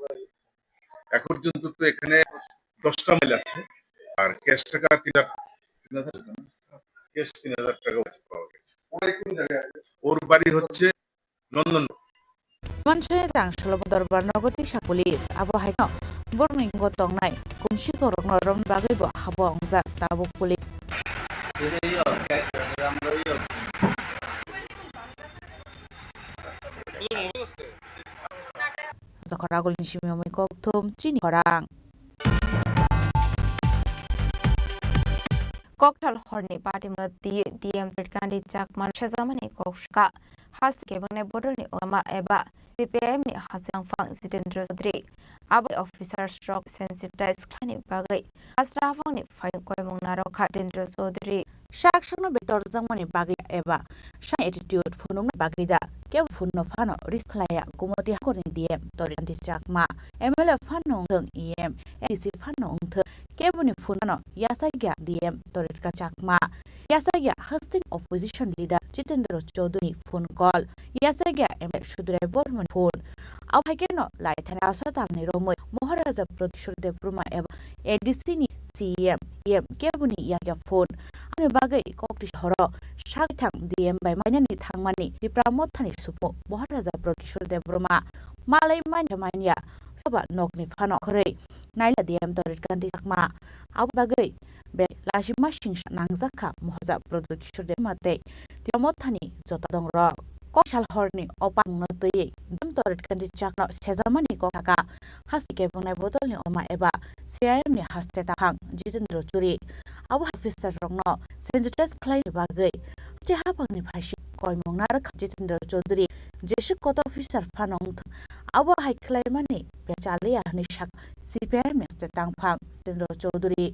এখন পর্যন্ত তো এখানে 10টা মোবাইল আছে আর ক্যাশ টাকা 3,000 টাকা পাওয়া গেছে। ওর বাড়ি হচ্ছে নন্দন। Manchai tang shalom darbar nagoti sa pulis abo haino burning gotong nai kunsi korok norom bagay bo habo angzak tabok pulis zakaragol ni shimyomi koktum chini korang Cocktail horny party mati DM Kandi Jakman Shazamani Kokshka has given a bodily Oma Eba CPM ni Hasang Fang Zitendra Sodri Abu officer stroke sensitized Kani Bagay Astrafoni Fine Koimung Naroka Dendra Sodri Shakshan betor zamani bagi eba shan attitude funung bagida ke funno fano risklaya kumoti hakoni DM torin dijakma ML fanong theng EM DC fanong the kebuni funano yasagya DM torin kajakma yasagya hosting opposition leader Jitendra Chaudhary phone call yasagya ML Shudrai Borman phone aw hageno lai thanal satalni romoy Maharaja Pradeshur Debruma eba ADC ni CM EM kebuni yaga phone bagai koktis horo shagthang DM by manyani thangmani dipramot thani supo Maharaja Pradeshur Debruma malai manya saba nokni phano khore naila DM torit kandi sakma ab bagai be lashima sing nangjakha Maharaja Pradeshur Demate dipramot thani jota dongra koshal horni opang notei dem torit kandi chakna sejamani kokaka hasike bunai bodolni oma eba CIM ni haste tahang Jitendra Churi abu officer rongno sensitize claim bagai je hapangni phashi koimong nar Jitendra Chaudhary jeshi kot officer phanong abu hai claim mani bechale ahni shak CPM haste tangphang Jitendra Chaudhary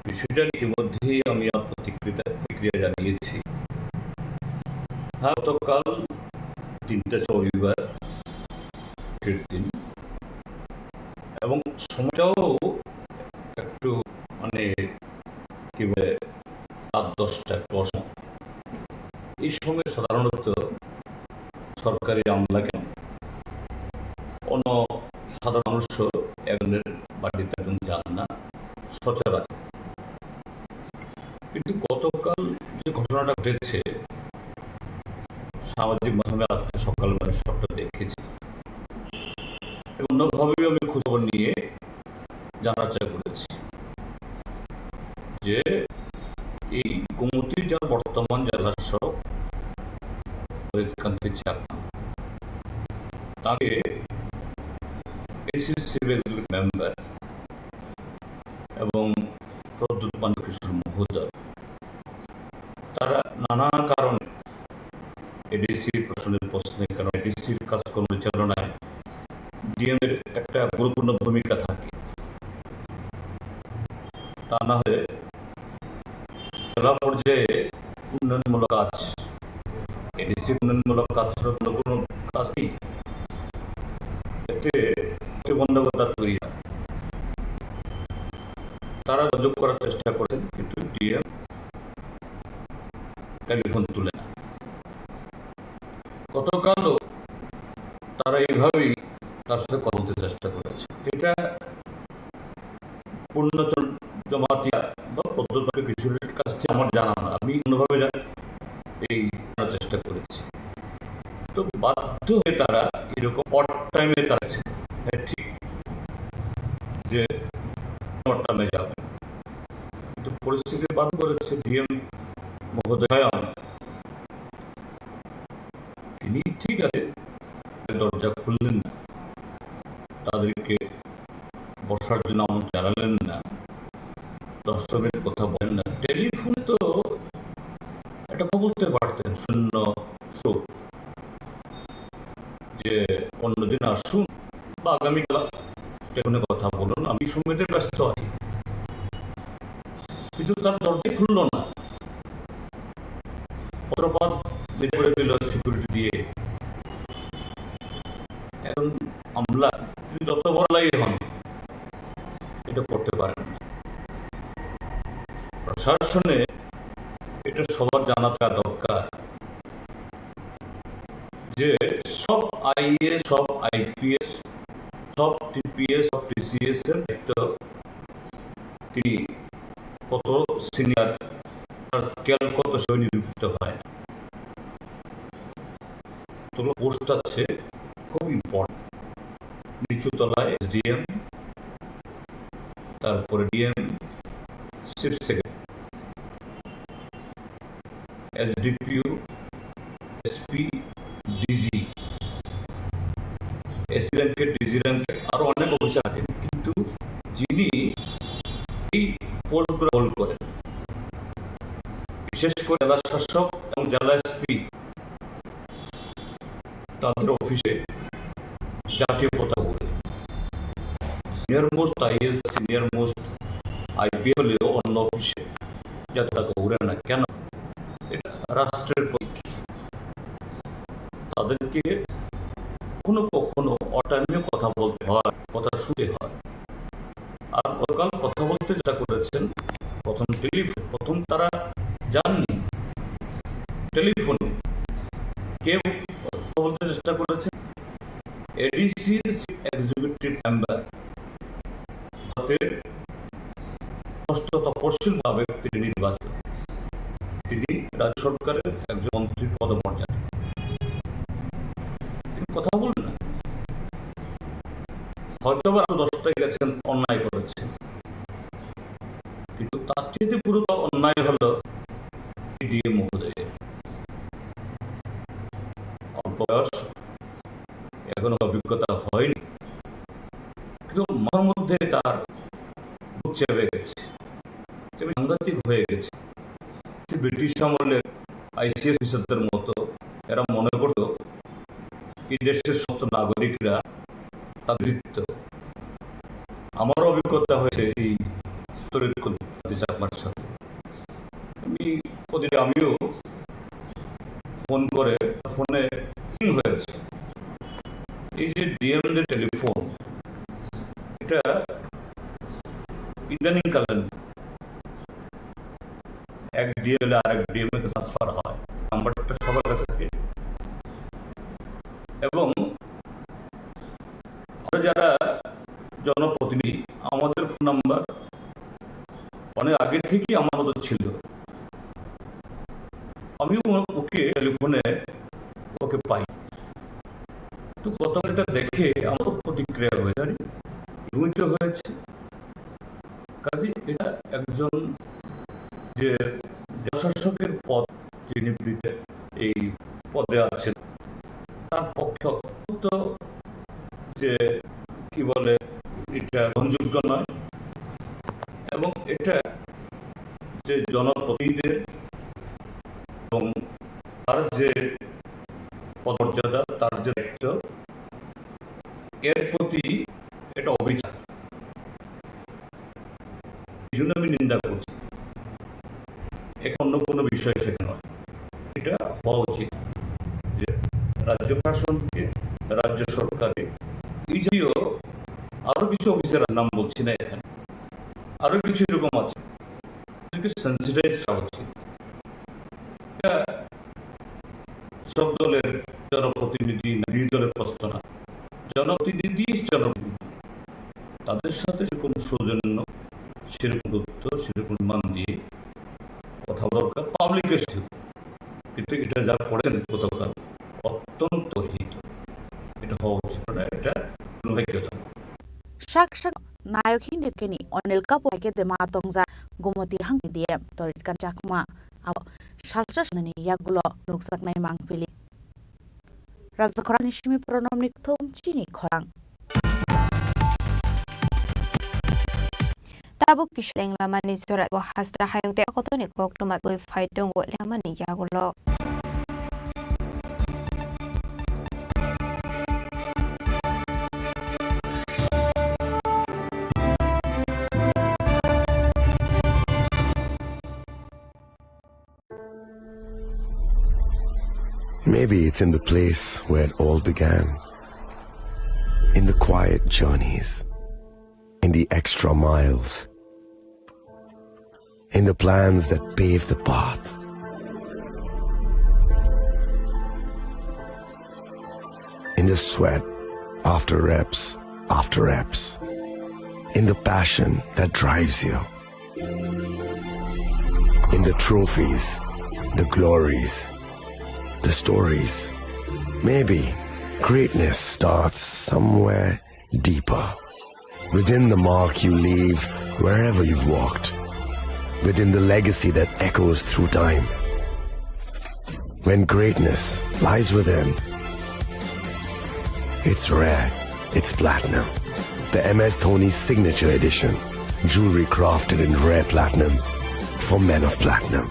বিষয়টা ইতিমধ্যেই আমি প্রতিক্রিয়া জানিয়েছি। গতকাল 3টা রবিবার দিন এবং সময়টাও একটু মানে কি বলে রাত 10টা এই সময় সাধারণত সরকারি আমলা কেন অন্য সাধারণ মানুষও একজনের বাড়িতে একজন যান না সচরাচর, কিন্তু গতকাল যে ঘটনাটা ঘটেছে সামাজিক মাধ্যমে আজকে সকালে মানে সবটা দেখেছি এবং অন্যভাবেও আমি খোঁজখবর নিয়ে জানার চেষ্টা করেছি যে এই গোমতী যার বর্তমান জেলা সড়ক তাকে এসির সিভিল মেম্বার এবং প্রদ্যুৎ পান্ডু কিশোর মহোদয় তারা নানা কারণে এডিসির প্রশ্নের প্রশ্নে, কারণ এডিসির কাজকর্ম পরিচালনায় ডিএম এর একটা গুরুত্বপূর্ণ ভূমিকা থাকে। তা না হলে জেলা পর্যায়ে উন্নয়নমূলক কাজ, এডিসি উন্নয়নমূলক কাজ ছাড়া কোনো কাজ নেই, এতে প্রতিবন্ধকতা তৈরি হয়। তারা যোগাযোগ করার চেষ্টা করেন, কিন্তু ডিএম টেলিফোন তুলে না। গতকালও তারা এইভাবেই তার সাথে কথা বলতে চেষ্টা করেছে। এটা পূর্ণ জমাতিয়া বা পদ্ধতি কিছুর কাছ থেকে আমার জানা না, আমি অন্যভাবে এই চেষ্টা করেছি। তো বাধ্য হয়ে তারা এরকম অড টাইমে তারা ঠিক যে অড টাইমে যাবে, কিন্তু পরিস্থিতি বাধ্য করেছে ডিএম মহোদয় তিনি ঠিক আছে দরজা খুললেন না, তাদেরকে বসার জন্য আমন্ত্রণ জানালেন না, 10 মিনিট কথা বলেন না। টেলিফোনে তো এটা বলতে পারতেন শূন্য শোক যে অন্যদিন আসুন বা আগামীকাল টেলিফোনে কথা বলুন, আমি সময়তে ব্যস্ত আছি, কিন্তু তার দরজাই খুলল না। পত্রপাত বের করে দিল সিকিউরিটি দিয়ে। এখন আমলা যত বড়লাই হন এটা করতে পারেন না। প্রশাসনে এটা সবার জানা থাকা দরকার যে সব আইএএস, সব আইপিএস, সব টিপিএস, সব টিসিএস এর দায়িত্ব তিনি কত সিনিয়র, তার স্কেল কত সে নিরূপিত হয়। তো পোস্ট আছে খুব ইম্পর্টেন্ট, নিচু তলায় এসডিএম, তারপরে DM, chief secretary, SDPO, SP, DG, AC র্যাঙ্কের, ডিজি র্যাঙ্কের আরো অনেক অফিসার থাকেন, কিন্তু যিনি এই পোস্টগুলো হোল্ড করেন, বিশেষ করে জেলা শাসক এবং জেলা এসপি, তাদের অফিসে জাতীয় পতাকা উড়ে। Senior most is, senior most IPS হলেও অন্য অফিসে জাতীয় পতাকা উড়ে না কেন? এটা রাষ্ট্রের পক্ষে তাদেরকে কখনো কখনো অটাইমে কথা বলতে হয়, কথা শুনতে হয়। আর গতকাল কথা বলতে যেটা করেছেন, প্রথম তারা জাননি টেলিফোনে কে কথা বলতে চেষ্টা করেছে, এডিসির এক্সিকিউটিভ মেম্বার, ভারতের ষষ্ঠ তপশিলভাবে তিনি নির্বাচিত, তিনি রাজ্য সরকারের একজন মন্ত্রী পদমর্যাদা, তিনি কথা বললেন না। হয়তো বা 10টায় গেছেন, অন্যায় করেছেন, কিন্তু তার চেয়ে পুরো অন্যায় হলো ডিএম মহোদয়ের। অল্প বয়স, এখনো অভিজ্ঞতা হয়নি, কিন্তু মার মধ্যে তার বুক চেপে গেছে, সাংঘাতিক হয়ে গেছে। ব্রিটিশ আমলের আইসিএস অফিসারদের মতো এরা মনে করত এই দেশের সমস্ত নাগরিকরা নাগরিকত্ব। আমারও অভিজ্ঞতা হয়েছে এই চাকমার সাথে। আমিও ফোন করে ফোনে হয়েছে এই যে ডিএম টেলিফোন, এটা ইদানিং কালে এক ডিএম আরেক ডিএম এ ট্রান্সফার হয়, নাম্বারটা সবার কাছে থাকে। এবং যারা জনপ্রতিনিধি, আমাদের ফোন নাম্বার অনেক আগে থেকেই আমার মতো ছিল, আমিও ওকে টেলিফোনে ওকে পাই। তো প্রথম এটা দেখে আমার প্রতিক্রিয়া হয়েছে, কাজে এটা একজন যে শাসকের পদ, যিনি এই পদে আছেন, তার পক্ষে অত্যন্ত যে কি বলে এটা গ্রহণযোগ্য নয়। এবং এটা যে জনপ্রতিনিধিদের তার যে পদমর্যাদা, তার যে দায়িত্ব, এর প্রতি এটা অবিচার। এই জন্য আমি নিন্দা করছি। এখন অন্য কোনো বিষয় সেখানে নয়, এটা হওয়া উচিত যে রাজ্য প্রশাসনকে, রাজ্য সরকারে এই জাতীয় আরো কিছু অফিসারের নাম বলছি না এখানে, আরো কিছু এরকম আছে, সেন্সিটাইজ করা উচিত। সব দলের জনপ্রতিনিধি, বিরোধী দলের প্রশ্ন না, জনপ্রতিনিধি তাদের সাথে সেরকম সৌজন্য, সেরকম তথ্য, সেরকম মান দিয়ে কথা দরকার পাবলিকের সাথে। কিন্তু এটা যা করেছেন গতকাল অত্যন্ত হিত, এটা হওয়া উচিত না, এটা দুর্ভাগ্যজনক। Shak naik hindi kini onel kapo kete matongza gumoti hangi diem torit kan chakma aw shalsas nani yagulo nuksak nai mangpili Razakorani shimi pronom niktum chini khorang Tabuk kishleng lamani surat wa hasra hayong te akotoni koktumat boy faitong wa lamani yagulo Maybe it's in the place where it all began. In the quiet journeys. In the extra miles. In the plans that pave the path. In the sweat after reps. In the passion that drives you. In the trophies, the glories, the stories. Maybe greatness starts somewhere deeper. Within the mark you leave wherever you've walked. Within the legacy that echoes through time. When greatness lies within, it's rare, it's platinum. The MS Dhoni Signature Edition. Jewelry crafted in rare platinum for men of platinum.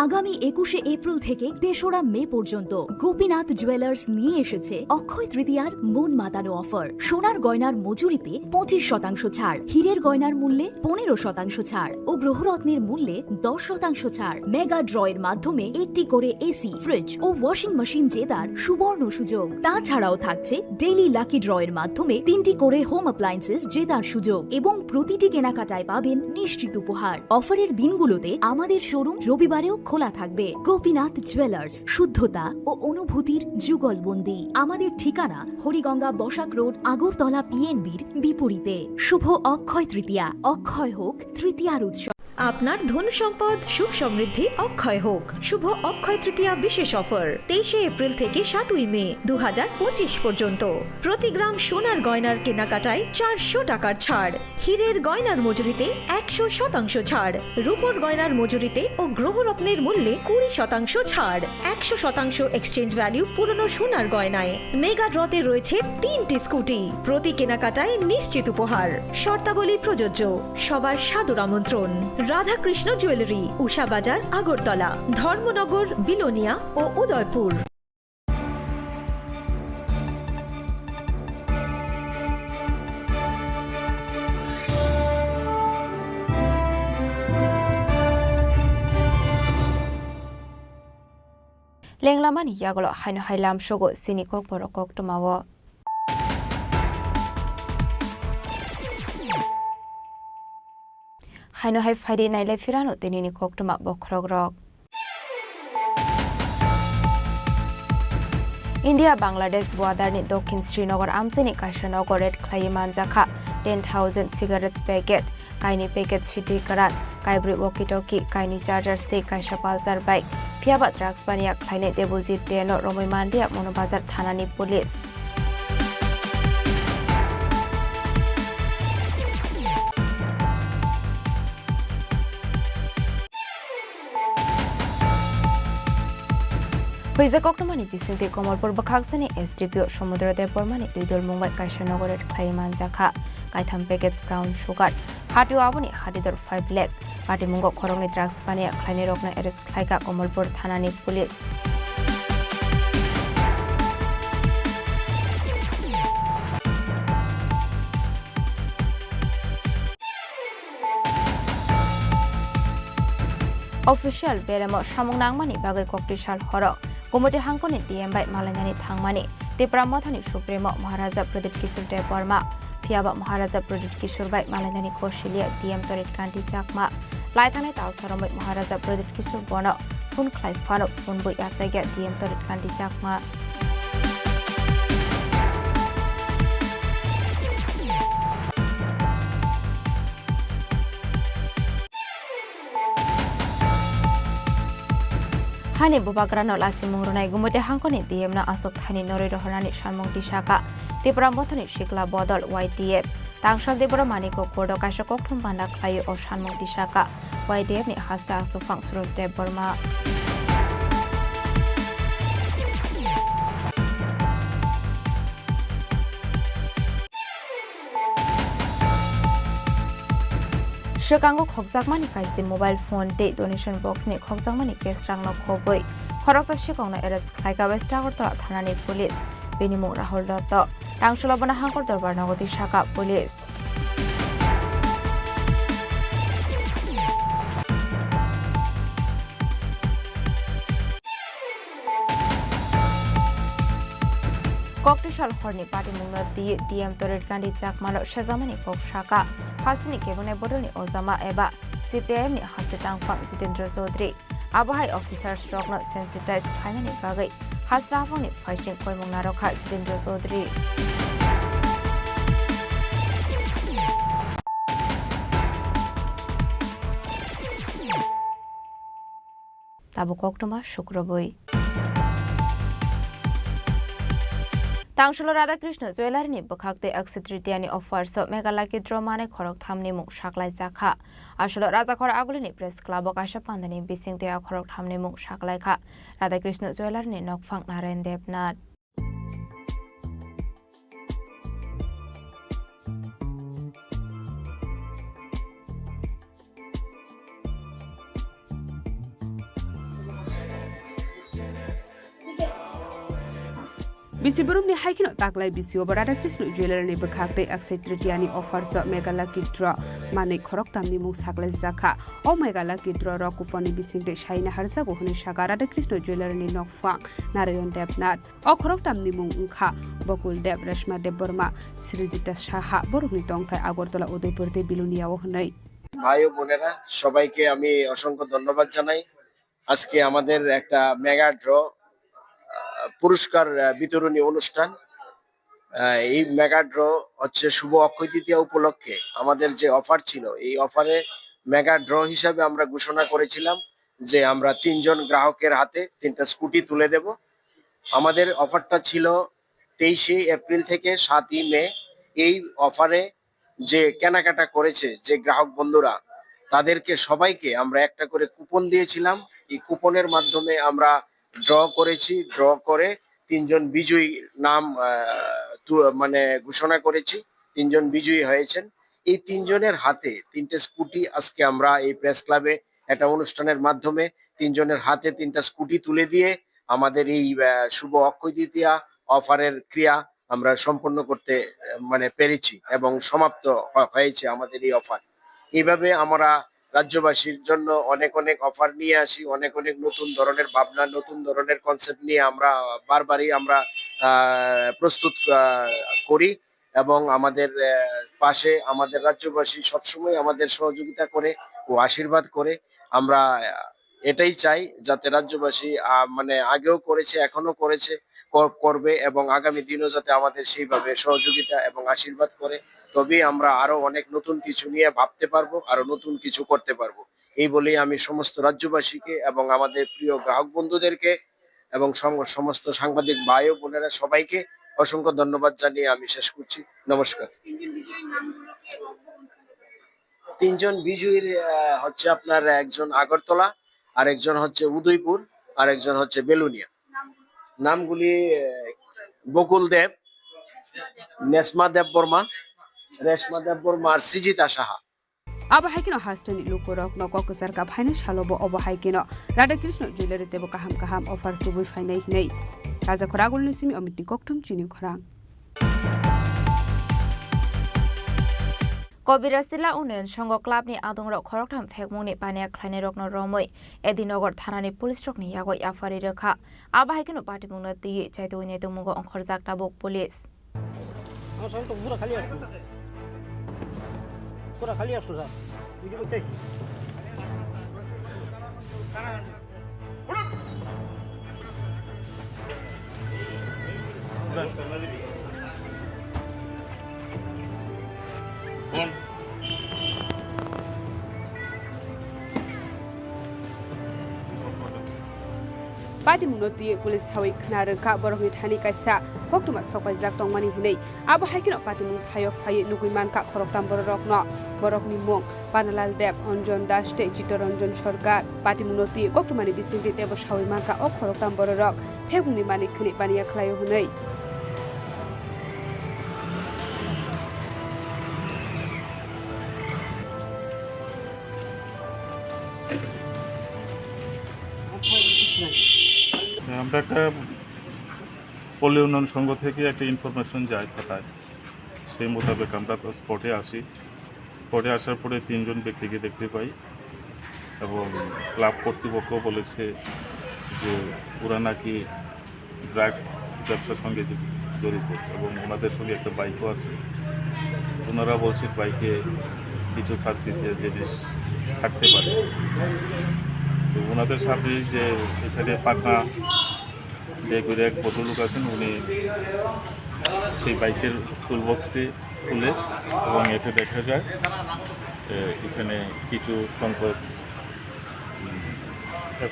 আগামী ২১শে April থেকে ৩রা মে পর্যন্ত Gopinath jewellers নিয়ে এসেছে অক্ষয় তৃতীয়ার মন মাতানো offer. সোনার গয়নার মজুরিতে ২৫% ছাড়, হীরের গয়নার মূল্যে ১৫% ছাড় ও গ্রহরত্নের মূল্যে ১০% ছাড়। মেগা ড্রয়ের মাধ্যমে একটি করে এসি, ফ্রিজ ও ওয়াশিং মেশিন জেতার সুবর্ণ সুযোগ। তাছাড়াও থাকছে ডেইলি লাকি ড্রয়ের মাধ্যমে ৩টি করে হোম অ্যাপ্লায়েন্সেস জেতার সুযোগ এবং প্রতিটি কেনাকাটায় পাবেন নিশ্চিত উপহার। অফারের দিনগুলোতে আমাদের শোরুম রবিবারেও খোলা থাকবে। গোপীনাথ জুয়েলার্স, শুদ্ধতা ও অনুভূতির যুগলবন্দি। আমাদের ঠিকানা হরিগঙ্গা বসাক রোড, আগরতলা পিএনবির বিপরীতে। শুভ অক্ষয় তৃতীয়া, অক্ষয় হোক তৃতীয়ার উৎসব। আপনার ধন সম্পদ সুখ সমৃদ্ধি অক্ষয় হোক। শুভ অক্ষয় তৃতীয়া বিশেষ অফার 23শে এপ্রিল থেকে 7ই মে 2025 পর্যন্ত। প্রতি গ্রাম সোনার গয়নার কেনাকাটায় 400 টাকার ছাড়, হীরের গয়নার মজুরিতে 100% ছাড়, রূপোর গয়নার মজুরিতে ও গ্রহরত্নের মূল্যে 20% ছাড়, 100% এক্সচেঞ্জ ভ্যালু পুরনো সোনার গয়নায়। মেগা ড্রতে রয়েছে 3টি স্কুটি, প্রতি কেনাকাটায় নিশ্চিত উপহার। শর্তাবলী প্রযোজ্য। সবার সাদর আমন্ত্রণ। রাধাকৃষ্ণ জুয়েলারি, উষা বাজার, আগরতলা, ধর্মনগর, বিলোনিয়া ও উদয়পুর। লেংলামানি ইয়াগলো হাইনো হাইলাম সগো সিনিকক বরকক টমাও হাইনো হাই ফাইডে নাইলাই ফিরানো তেনিনি কোকটমা বখরক রক ইন্ডিয়া বাংলাদেশ বর্ডারনি দক্ষিণ শ্রীনগর আমসিনি কাইসানগর রেড খ্লাই মানজাখা 10,000 cigarettes packet kaini packet city karan kaibri walkie talkie kaini chargers te kaisa pulsar bike phiaba drugs bania khlaine debojit teno romoi mandia monobazar thanani police Hoiza Koktomani Bisinte Komolpur Bakhaksani SDPO Somudra Bormani Didol Mumbai Kaishanagorer Klaiman Jaka Kaitham packets brown sugar Hatu Aboni Hadidor 5 lakh Party Mungo Koroni drugs Pania Klaini Rokna Eres Klaika Komolpur Thanani Police Official Beremo Shamung Nangmani Bagai Koktishal Horo Gomoti Hankoni DM by Malanani Thangmani, the Pramothani Supremo Maharaja Pradit Kishur De Burma, Fiaba Maharaja Pradit Kishur by Malanani Koshilia, DM Torit Kanti Chakma, Laitane Talsarom Maharaja Pradit Kishur Bono, Fun Klai Fano, Funbu Yatsaga, DM Torit Kanti Chakma. Hani bubagrano lasi mungrunai gumute hangkoni DM na asok thani nori rohorani sharmong disaka Tipra mothani shikla bodol YDF Tangshal debora maniko kordo kaisa kokthum banda klayo o sharmong disaka YDF ni hasta asofang suros de Burma Shikango Khokjakmani kaisi mobile phone te donation box ni Khokjakmani cash rangno khoboi Khoroksa Shikongna Eres Khlaika West Agartala Thanani Police Benimu Rahul Dotto Tangshulabana Hangkor Dorbar Nagoti Shaka Police Koktishal Horni Party Mungna DM Torit Kandi Chakmano Shazamani Kok Shaka Hastini Kebune Bodoni Ozama Eba CPM ni Hasitang Fang Zitendra Chaudhary Abahai officers stroke not sensitized Khainani Bagai Hasrafoni Fighting Koimungna Rokha Zitendra Chaudhary Tabu Koktoma Shukraboi Tangsholo Radhakrishna Jewelry ni Bukhakte Aksitritiyani offer so Megalaki Dromane Khorok Thamni Muk Shaklai Zakha Asholo Rajakhor Agulini Press Club Okasha Pandani Bising Tea Khorok Thamni Muk Shaklai Kha Radhakrishna Jewelry ni Nokphang Narayan Devnath Bisiburum ni haikino taklai bisio barada Krishna Jewelry ni Bukhakte Aksitritiyani offer so Megalaki Draw Mane Khorok Tamni Muk Shaklai Zakha O Megalaki Draw ro Kufoni Bisingte Shaina Harsa Gohuni Shagarada Krishna Jewelry ni Nokphang Narayan Devnath O Khorok Tamni Muk Unkha Bokul Dev Reshma Dev Burma Srijita Shaha Borukni Tongkai Agartala Udaipurte Bilunia Ohnai ভাই ও বোনেরা সবাইকে আমি অসংখ্য ধন্যবাদ জানাই আজকে আমাদের একটা মেগা ড্র পুরস্কার বিতরণী অনুষ্ঠান এই মেগা ড্র হচ্ছে শুভ অক্ষয় তৃতীয়া উপলক্ষে আমাদের যে অফার ছিল এই অফারে মেগা ড্র হিসাবে আমরা ঘোষণা করেছিলাম যে আমরা 3 জন গ্রাহকের হাতে 3টা স্কুটি তুলে দেব আমাদের অফারটা ছিল 23 এপ্রিল থেকে 7 মে এই অফারে যে কেনাকাটা করেছে যে গ্রাহক বন্ধুরা তাদেরকে সবাইকে আমরা একটা করে কুপন দিয়েছিলাম এই কুপনের মাধ্যমে আমরা ড্র করেছি ড্র করে 3 জন বিজয়ী নাম মানে ঘোষণা করেছি 3 জন বিজয়ী হয়েছেন এই 3 জনের হাতে 3টে স্কুটি আজকে আমরা এই প্রেস ক্লাবে একটা অনুষ্ঠানের মাধ্যমে 3 জনের হাতে 3টা স্কুটি তুলে দিয়ে আমাদের এই শুভ অক্ষয় তৃতীয়া অফারের ক্রিয়া আমরা সম্পন্ন করতে মানে পেরেছি এবং সমাপ্ত হয়েছে আমাদের এই অফার এইভাবে আমরা রাজ্যবাসীর জন্য অনেক অনেক অফার নিয়ে আসি অনেক অনেক নতুন ধরনের ভাবনা নতুন ধরনের কনসেপ্ট নিয়ে আমরা বারবারই আমরা প্রস্তুত করি এবং আমাদের পাশে আমাদের রাজ্যবাসী সবসময় আমাদের সহযোগিতা করে ও আশীর্বাদ করে আমরা এটাই চাই যাতে রাজ্যবাসী মানে আগেও করেছে এখনো করেছে করবে এবং আগামী দিনও যাতে আমাদের সেইভাবে সহযোগিতা এবং আশীর্বাদ করে, তবেই আমরা আরো অনেক নতুন কিছু নিয়ে ভাবতে পারবো, আরো নতুন কিছু করতে পারবো। এই বলেই আমি সমস্ত রাজ্যবাসীকে এবং আমাদের প্রিয় গ্রাহক বন্ধুদেরকে এবং সমস্ত সাংবাদিক ভাই ও বোনেরা সবাইকে অসংখ্য ধন্যবাদ জানিয়ে আমি শেষ করছি। নমস্কার। তিনজন বিজয়ীর হচ্ছে আপনার একজন আগরতলা, আর একজন হচ্ছে উদয়পুর, আর একজন হচ্ছে বেলুনিয়া। নামগুলি বকুল দেব, নেসমা দেব বর্মা, রেশমা দেব বর্মা আর Srijita Saha. Abahai hastani lukorok no kokosar ka phaine shalobo obahai kino Radhakrishna jewelry tebo kaham offer tubui phainai hinai Raja khoragul nisimi omitni koktum chini khorang Kobirastila Union Shongo Club ni adongrok khoroktham phekmungni pania khlaine rokno romoi Edinogor thanani police rokni yago yafari rekha Abahai kino party mungna ti chaitoi ne tumugo onkhorjak tabok police पूरा खाली है सुजा video को देखिए कौन Party munoti police hawi khnar ka borok ni thani kaisa hoktuma sokai jak tongmani hinei Abahai kino party mung khayo phai nuguiman ka khoroktam borok no borok ni mung Panalal Deb Anjon Das te Jitoranjon Sarkar party munoti koktumani bisingti tebo shawi man ka ok khoroktam borok phegungni mani khni pania khlayo hinei আমরা একটা পল্লী উন্নয়ন সংঘ থেকে একটা information যায় থাকায় সেই মোতাবেক আমরা স্পটে আসি স্পটে আসার পরে তিনজন ব্যক্তিকে দেখতে পাই এবং ক্লাব কর্তৃপক্ষ বলেছে যে ওরা নাকি ড্রাগস ব্যবসার সঙ্গে জড়িত এবং ওনাদের সঙ্গে একটা বাইকও আছে ওনারা বলছে বাইকে কিছু সাসপিসিয়াস জিনিস থাকতে পারে তো ওনাদের সাথে যে এখানে পাটনা করে এক ভদ্রলোক আছেন উনি সেই বাইকের টুলবক্সটি খুলে এবং এতে দেখা যায় এখানে কিছু সংখ্যক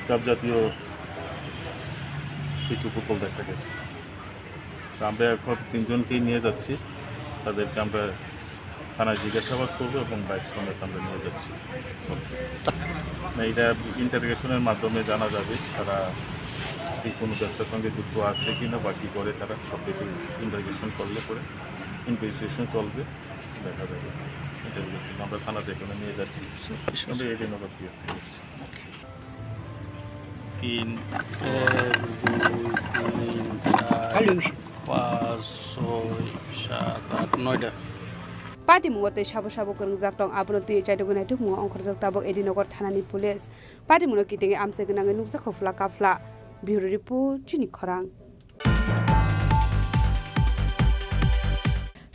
স্ক্রাপ জাতীয় কিছু বোতল দেখা গেছে আমরা এখন তিনজনকেই নিয়ে যাচ্ছি তাদেরকে আমরা থানায় জিজ্ঞাসাবাদ করবো এবং বাইক সমেত আমরা নিয়ে যাচ্ছি এটা ইন্টারোগেশনের মাধ্যমে জানা যাবে তারা কি কোনো ব্যবসার সঙ্গে যুক্ত আছে কি না বা কী করে তারা সব কিছু ইন্টারোগেশন করলে পরে ইনভেস্টিগেশন চলবে দেখা যাবে ইন্টারোগেশন আমরা থানাতে এখানে নিয়ে যাচ্ছি আমরা এডিনগর পিএস থেকে এসেছি 3 2 3 4 5 6 7 8 9টা Party mungote shabo shabo kurung jaktong abnoti chaidoguna tuk mungo onkhorjak tabok Edinogor thanani police party muno kitinge amse gnange nukja khofla kafla bureau report chini khorang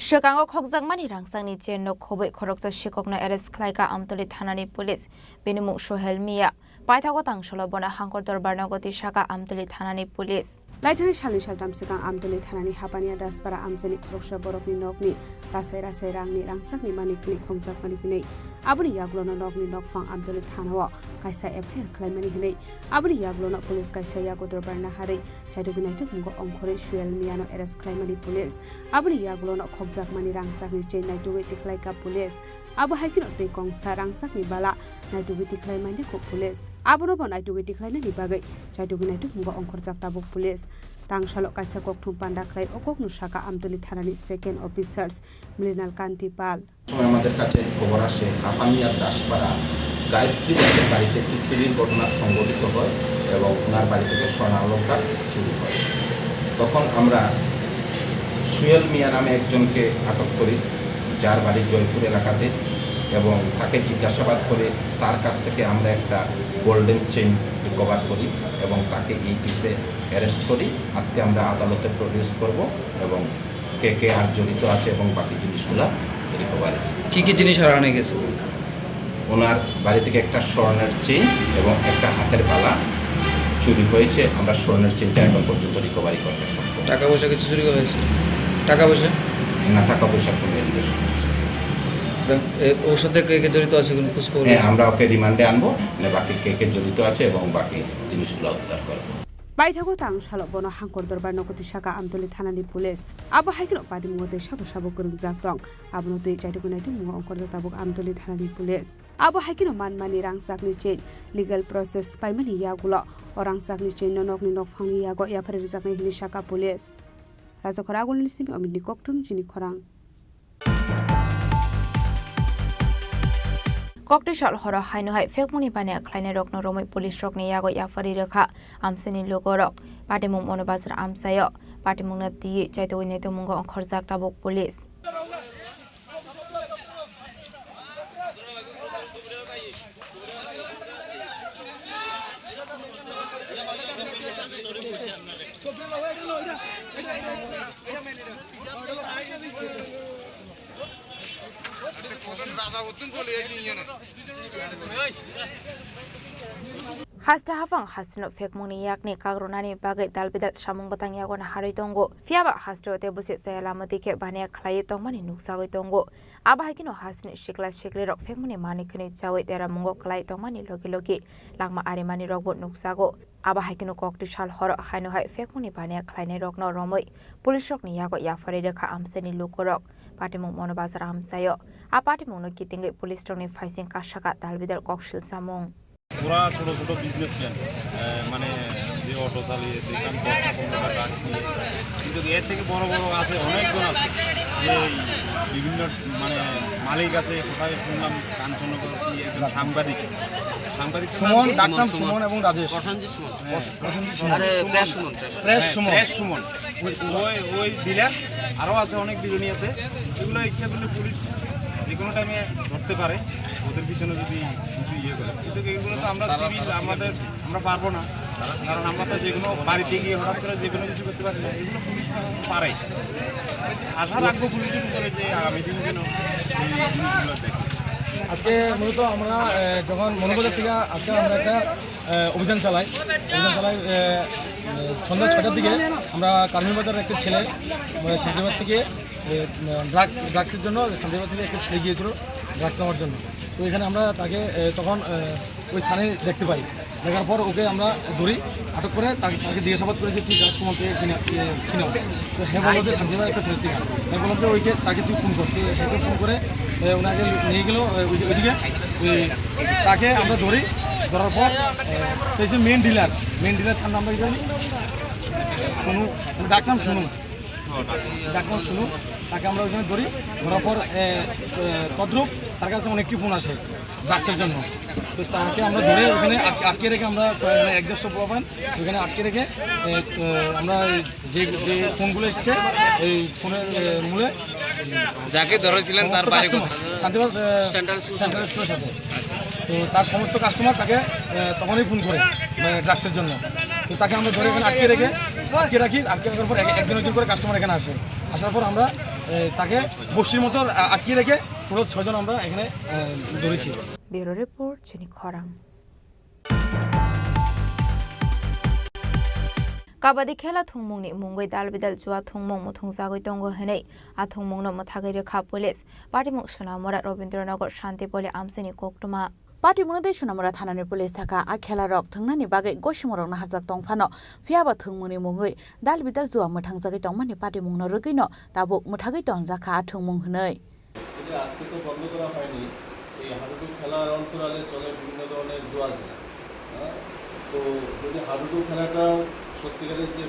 Shikango khokjakmani rangsangni chen no khoboi khorokja shikokna arrest khlaika Amtoli thanani police benimu Sohel Mia paithago tangsolo bona hangkor dorbar nagoti shaka Amtoli thanani police Laitani shalni shaltam sikang Amtoli thanani hapania daspara amjeni khoroksa borokni nokni rasai rangni rangsakni manikni khongjakmani hinei abuni yaglono nokni nokfang Amtoli thanao kaisa FIR khlaimani hinei abuni yaglono police kaisa yago dorbar na hare chaidoguna tuk mungo ongkhore Sohel Mia no arrest khlaimani police abuni yaglono khokjakmani rangchakni chain naitugoi tiklaika police Abu Haikino te kongsa rangsakni bala naitugoi tiklaimani ko police abono bo naitugoi tiklaina ni bagai chaidoguna tuk mungo onkhorjak tabok police Tangshalo kaisa kokthum panda khlai okok nushaka Amtoli thanani second officers Mlinal Kantipal আমাদের কাছে খবর আসে হাপানিয়া দাসপাড়া গায়ত্রী দাসের বাড়িতে একটি চুরির ঘটনা সংঘটিত হয় এবং ওনার বাড়ি থেকে সোনা অলংকার চুরি হয় তখন আমরা সোহেল মিয়া নামে একজনকে আটক করি যার বাড়ি জয়পুর এলাকাতে এবং তাকে জিজ্ঞাসাবাদ করে তার কাছ থেকে আমরা একটা গোল্ডেন চেইন রিকভার করি এবং তাকে এই কেসে অ্যারেস্ট করি আজকে আমরা আদালতে প্রডিউস করব এবং কে আর জড়িত আছে এবং বাকি জিনিসগুলো রিকভারি কি জিনিস হারানো গেছে ওনার বাড়ি থেকে একটা স্বর্ণের চেইন এবং একটা হাতের বালা চুরি হয়েছে, আমরা স্বর্ণের চেনটা এখন পর্যন্ত রিকভারি করতে সক্ষম। টাকা পয়সা কিছু চুরি করা হয়েছে? টাকা পয়সা না, টাকা পয়সা কোনো এদিকে সমস্যা। ওর সাথে কে কে জড়িত আছে কোনো খোঁজ খবর? হ্যাঁ, আমরা ওকে রিমান্ডে আনবো, মানে বাকি কে কে জড়িত আছে এবং বাকি জিনিসগুলো উদ্ধার করবো। বাইঠাগো তাং সালো বন হাঙ্কর দরবার নগতি শাখা আমতলি থানানি পুলিশ আবো হাইকিনো পাদি মুগতে সাবো সাবো করুং জাক দং আবনো তৈ চাইটুকু নাইটু মুগ অঙ্কর তাবুক আমতলি থানানি পুলিশ আবো হাইকিনো মানমানি রাংসাকনি চেন লিগাল প্রসেস পাইমানি ইয়াগুলো অরাংসাকनि চেন নকनि নকফांनि यागो याफारि रिजाकनि हिनि शाखा पुलिस राजाखरा आगलनि सिमि अमितनि कक्टुम जिनि खरां कक्टिशाल हर हाइनहाय फेकमुनि बाने ख्लाइने रकनो रमै पुलिस रकनि यागो याफारि रखा आमसेनि लोगरक पाटिमुं मनोबाजार आमसायो पाटिमुंना ति चाइतोइ नेतो मुंगो अंखरजाक ताबुक police Hasta hafang hastino fekmuni yakni kagrunani bagai dalbidat samung batang yagona harai tongo fiaba hasto te busit saya lamati ke bania khlai tongmani nuksagoi tongo aba hakino hasni shikla shikli rok fekmuni mani khni chawai tera mungo khlai tongmani logi logi langma arimani rokbo nuksago aba hakino kokti shal hor haino hai fekmuni bania khlainai rokno romoi pulis rokni yago yafari rekha amseni lukorok patimung monobazar amsayo a patimung no kitinge pulis rokni faising kashaka dalbidar kokshil samung পুরা ছোট ছোট businessman মানে যে auto চালিয়ে দোকান 10-15 টাকা নিয়ে কিন্তু এর থেকে বড় বড় আছে অনেকজন আছে যে বিভিন্ন মানে মালিক আছে কোথায় শুনলাম কাঞ্চননগর কি একজন সাংবাদিক সুমন ডাক্তার সুমন এবং রাজেশ প্রসেনজিৎ সুমন আরে প্রেস সুমন ওই ডিলার আরো আছে অনেক বিজনিয়াতে এগুলো ইচ্ছা করলে পুলিশ যে কোনো টাইমে ধরতে পারে ওদের পিছনে যদি কিছু ইয়ে করে কিন্তু এগুলো তো আমরা সিভিল আমরা পারবো না কারণ আমরা তো যেগুলো বাড়িতে গিয়ে হঠাৎ করে যে কোনো কিছু করতে পারি না এগুলো পুলিশ পারে আশা রাখবো পুলিশের উপরে যে আগামী দিন যেন এই জিনিসগুলো দেখে আজকে মূলত আমরা যখন মনোবাজার থেকে আজকে আমরা একটা অভিযান চালাই সন্ধ্যা 6টার দিকে আমরা কারমিবাজারের একটা ছেলে শান্তিবাজার থেকে ড্রাগসের জন্য শান্তিবাজার থেকে একটা ছেলে গিয়েছিল ড্রাগস নেওয়ার জন্য তো এখানে আমরা তাকে তখন ওই স্থানে দেখতে পাই দেখার পর ওকে আমরা ধরি আটক করে তাকে জিজ্ঞাসাবাদ করেছি তুই ড্রাগস কোন থেকে কিনে তো হ্যাঁ বললো যে শান্তিবাজার একটা ছেলে থেকে হ্যাঁ বললাম যে ওইকে তাকে তুই ফোন করতে তাকে ফোন করে ওনাকে নিয়ে গেল ওইদিকে তাকে আমরা ধরার পর সেই মেন ডিলার তার নামটা কি জানি শুনু ডাকনাম শুনু তাকে আমরা ওইখানে ধরার পর তদ্রুপ তার কাছে অনেকটি ফোন আসে ড্রাগসের জন্য তো তাকে আমরা ধরে ওখানে আটকে রেখে আমরা 1-150 পাবেন ওইখানে আটকে রেখে আমরা যে ফোনগুলো এসছে এই ফোনের মূলে যাকে ধরেছিলেন তার বাড়ি শান্তিবাজার সেন্ট্রাল স্কুলের সাথে তো তার সমস্ত কাস্টমার তাকে তখনই ফোন করে ড্রাগসের জন্য তো তাকে আমরা ধরে এখানে আটকে রাখার পর একজন করে কাস্টমার এখানে আসার পর আমরা তাকে বসির মতো আটকে রেখে পুরো 6 জন আমরা এখানে ধরেছি। ব্যুরো রিপোর্ট চিনি খরাং কাবাডি খেলা থুংমুংনি মুঙ্গৈ দালবিদাল জুয়া থুংমুং মুথুংজাগৈ দঙ্গ হেनै आ थुंमुंनो मथागै रेखा पुलिस पाटिमुं सुनामुरा रवीन्द्रनगर शान्तिपल्ली आमसेनि कोकटुमा पाटिमुंनो सुनामुरा थानानि पुलिस साखा आ खेला रक थंनानि बागै गसिमरक नाहारजाक तंफानो फियाबा थुंमुंनि मुङै दालबिदाल जुवा मोथांजागै तंमानि पाटिमुंनो रगैनो ताबुक मोथागै तंजाखा आ थुंमुं हनै আজকে তো বন্ধ করা হয়নি এই হাডুডু খেলার অন্তরালে চলে বিভিন্ন ধরনের জুয়ার খেলা তো যদি হাডুডু খেলাটা সত্যিকারের যে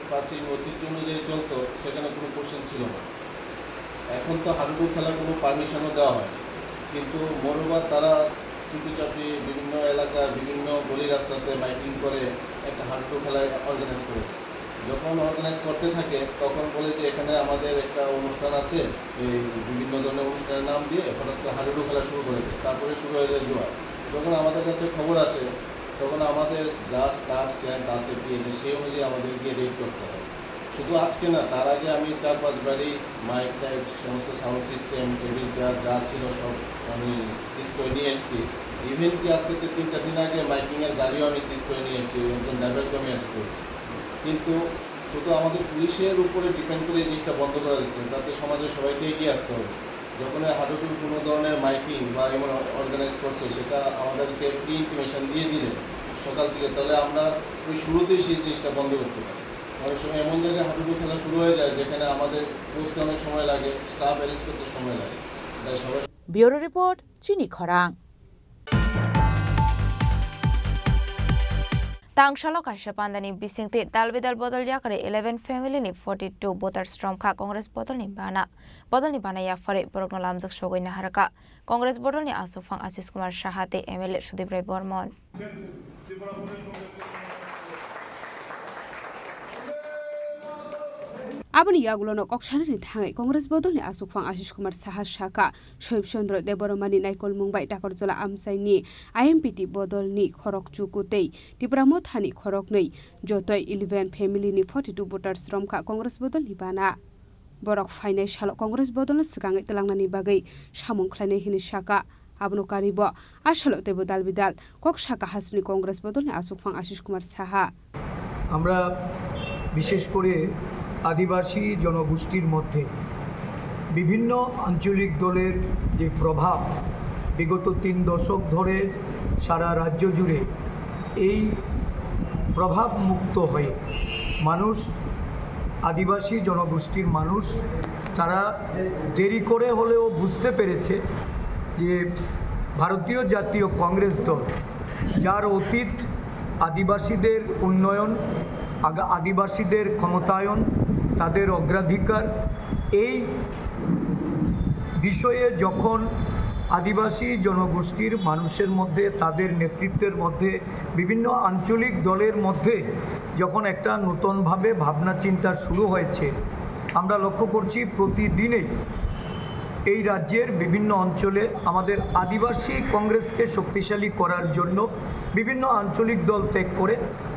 প্রাচীন ঐতিহ্য অনুযায়ী চলতো সেখানে কোনো কোশ্চেন ছিল না এখন তো হাডুডু খেলার কোনো পারমিশনও দেওয়া হয় কিন্তু মনোবার তারা চুপিচাপি বিভিন্ন এলাকা বিভিন্ন গলি রাস্তাতে মাইকিং করে একটা হাডুডু খেলা অর্গানাইজ করে যখন অর্গানাইজ করতে থাকে তখন বলে যে এখানে আমাদের একটা অনুষ্ঠান আছে এই বিভিন্ন ধরনের অনুষ্ঠানের নাম দিয়ে হঠাৎ করে হাডুডু খেলা শুরু করে দেয় তারপরে শুরু হয়ে যায় জুয়া যখন আমাদের কাছে খবর আসে তখন আমাদের যা স্টাফ স্ট্যান্ড আছে পেয়েছে সেই অনুযায়ী আমাদের গিয়ে রেড করতে হয় শুধু আজকে না তার আগে আমি 4-5 বারই মাইক টাইক সমস্ত সাউন্ড সিস্টেম টেবিল চেয়ার যা ছিল সব আমি সিজ করে নিয়ে এসেছি ইভেন কি আজকে 3-4 দিন আগে মাইকিংয়ের গাড়িও আমি সিজ করে নিয়ে এসেছি, একদম ড্রাইভারকে আমি অ্যারেস্ট করেছি। কিন্তু শুধু আমাদের পুলিশের উপরে ডিপেন্ড করে এই জিনিসটা বন্ধ করা যাচ্ছে, তাতে সমাজের সবাইকে এগিয়ে আসতে হবে। যখন হাডুডুর কোনো ধরনের মাইকিং বা এমন অর্গানাইজ করছে, সেটা আমাদেরকে প্রি ইনফরমেশন দিয়ে দিলে সকাল থেকে, তাহলে আমরা ওই শুরুতেই সেই জিনিসটা বন্ধ করতে পারি। অনেক সময় এমন জায়গায় হাডুডু খেলা শুরু হয়ে যায় যেখানে আমাদের পৌঁছতে অনেক সময় লাগে, স্টাফ অ্যারেঞ্জ করতে সময় লাগে, তাই সবাই। ব্যুরো রিপোর্ট, চিনি খরাং। Tangshalo kaisa pandani bisingti dalbidal bodol yakare 11 family ni 42 voters from kha Congress bodol ni bana ya fare borokno lamjak sogoi na haraka Congress bodol ni asufang Ashish Kumar Shahate MLA Sudip Rai Bormon Abani yagulono kokshani thangai Congress bodolni asukfang Ashish Kumar Saha Shaka Shoib Chandra Deboromani Naikol Mumbai Takorjola Amsaini IMPT bodolni khorok chukutei Tipramo thani khorok nei jotoi 11 family ni 42 voters romkha Congress bodolni bana borok fainai shalo Congress bodolno sikangai telangnani bagai samung khlainai hini Shaka Abno karibo ashalo tebo dalbidal kok Shaka hasni Congress bodolni asukfang Ashish Kumar Saha আমরা বিশেষ করে আদিবাসী জনগোষ্ঠীর মধ্যে বিভিন্ন আঞ্চলিক দলের যে প্রভাব বিগত 3 দশক ধরে সারা রাজ্য জুড়ে এই প্রভাব মুক্ত হয়ে মানুষ আদিবাসী জনগোষ্ঠীর মানুষ তারা দেরি করে হলেও বুঝতে পেরেছে যে ভারতীয় জাতীয় কংগ্রেস দল যার অতীত আদিবাসীদের উন্নয়ন আদিবাসীদের ক্ষমতায়ন তাদের অগ্রাধিকার এই বিষয়ে যখন আদিবাসী জনগোষ্ঠীর মানুষের মধ্যে তাদের নেতৃত্বের মধ্যে বিভিন্ন আঞ্চলিক দলের মধ্যে যখন একটা নতুনভাবে ভাবনা চিন্তা শুরু হয়েছে আমরা লক্ষ্য করছি প্রতিদিনই এই রাজ্যের বিভিন্ন অঞ্চলে আমাদের আদিবাসী কংগ্রেসকে শক্তিশালী করার জন্য বিভিন্ন আঞ্চলিক দল ত্যাগ করে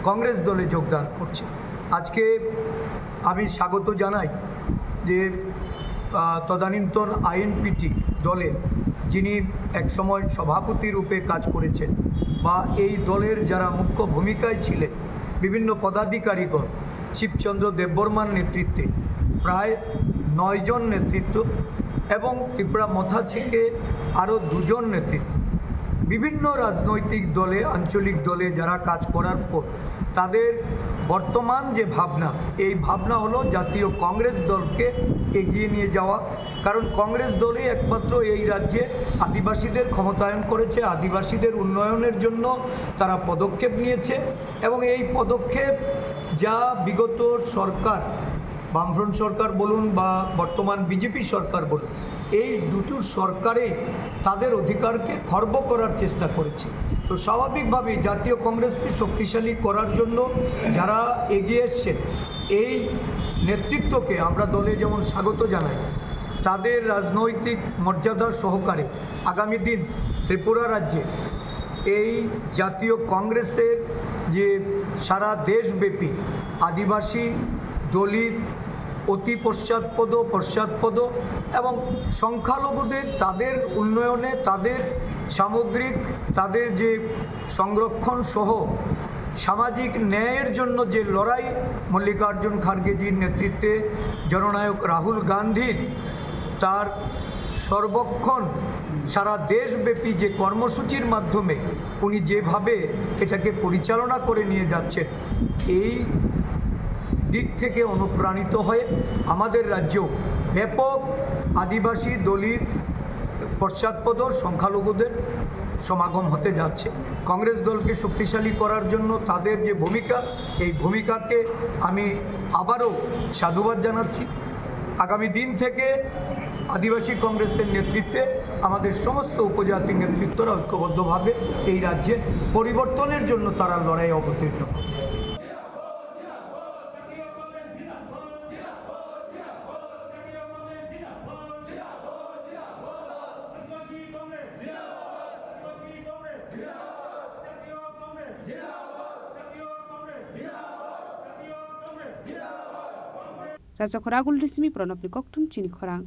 কংগ্রেস দলে যোগদান করছে আজকে আমি স্বাগত জানাই যে তদানীন্তন আইএনপিটি দলে যিনি একসময় সভাপতি রূপে কাজ করেছেন বা এই দলের যারা মুখ্য ভূমিকায় ছিলেন বিভিন্ন পদাধিকারীগণ শিবচন্দ্র দেববর্মার নেতৃত্বে প্রায় 9 জন নেতৃত্ব এবং ত্রিপুরা মথা থেকে আরও 2 জন নেতৃত্ব বিভিন্ন রাজনৈতিক দলে আঞ্চলিক দলে যারা কাজ করার পর তাদের বর্তমান যে ভাবনা এই ভাবনা হলো জাতীয় কংগ্রেস দলকে এগিয়ে নিয়ে যাওয়া কারণ কংগ্রেস দলই একমাত্র এই রাজ্যে আদিবাসীদের ক্ষমতায়ন করেছে আদিবাসীদের উন্নয়নের জন্য তারা পদক্ষেপ নিয়েছে এবং এই পদক্ষেপ যা বিগত সরকার বামফ্রন্ট সরকার বলুন বা বর্তমান বিজেপি সরকার বলুন এই দুটো সরকারে তাদের অধিকারকে খর্ব করার চেষ্টা করেছে তো স্বাভাবিকভাবেই জাতীয় কংগ্রেসকে শক্তিশালী করার জন্য যারা এগিয়ে এসছেন এই নেতৃত্বকে আমরা দলে যেমন স্বাগত জানাই তাদের রাজনৈতিক মর্যাদা সহকারে আগামী দিন ত্রিপুরা রাজ্যে এই জাতীয় কংগ্রেসের যে সারা দেশব্যাপী আদিবাসী দলিত অতি পশ্চাৎপদ এবং সংখ্যালঘুদের তাদের উন্নয়নে তাদের সামগ্রিক তাদের যে সংরক্ষণ সহ সামাজিক ন্যায়ের জন্য যে লড়াই মল্লিকার্জুন খার্গেজির নেতৃত্বে জননায়ক রাহুল গান্ধীর তার সর্বক্ষণ সারা দেশব্যাপী যে কর্মসূচির মাধ্যমে উনি যেভাবে এটাকে পরিচালনা করে নিয়ে যাচ্ছেন এই দিক থেকে অনুপ্রাণিত হয়ে আমাদের রাজ্যেও ব্যাপক আদিবাসী দলিত পশ্চাৎপদ সংখ্যালঘুদের সমাগম হতে যাচ্ছে কংগ্রেস দলকে শক্তিশালী করার জন্য তাদের যে ভূমিকা এই ভূমিকাকে আমি আবারও সাধুবাদ জানাচ্ছি আগামী দিন থেকে আদিবাসী কংগ্রেসের নেতৃত্বে আমাদের সমস্ত উপজাতি নেতৃত্বরা ঐক্যবদ্ধভাবে এই রাজ্যে পরিবর্তনের জন্য তারা লড়াই অবতীর্ণ হবে Raja Khoragul Resmi Pronop Nikok Tum Chini Khorang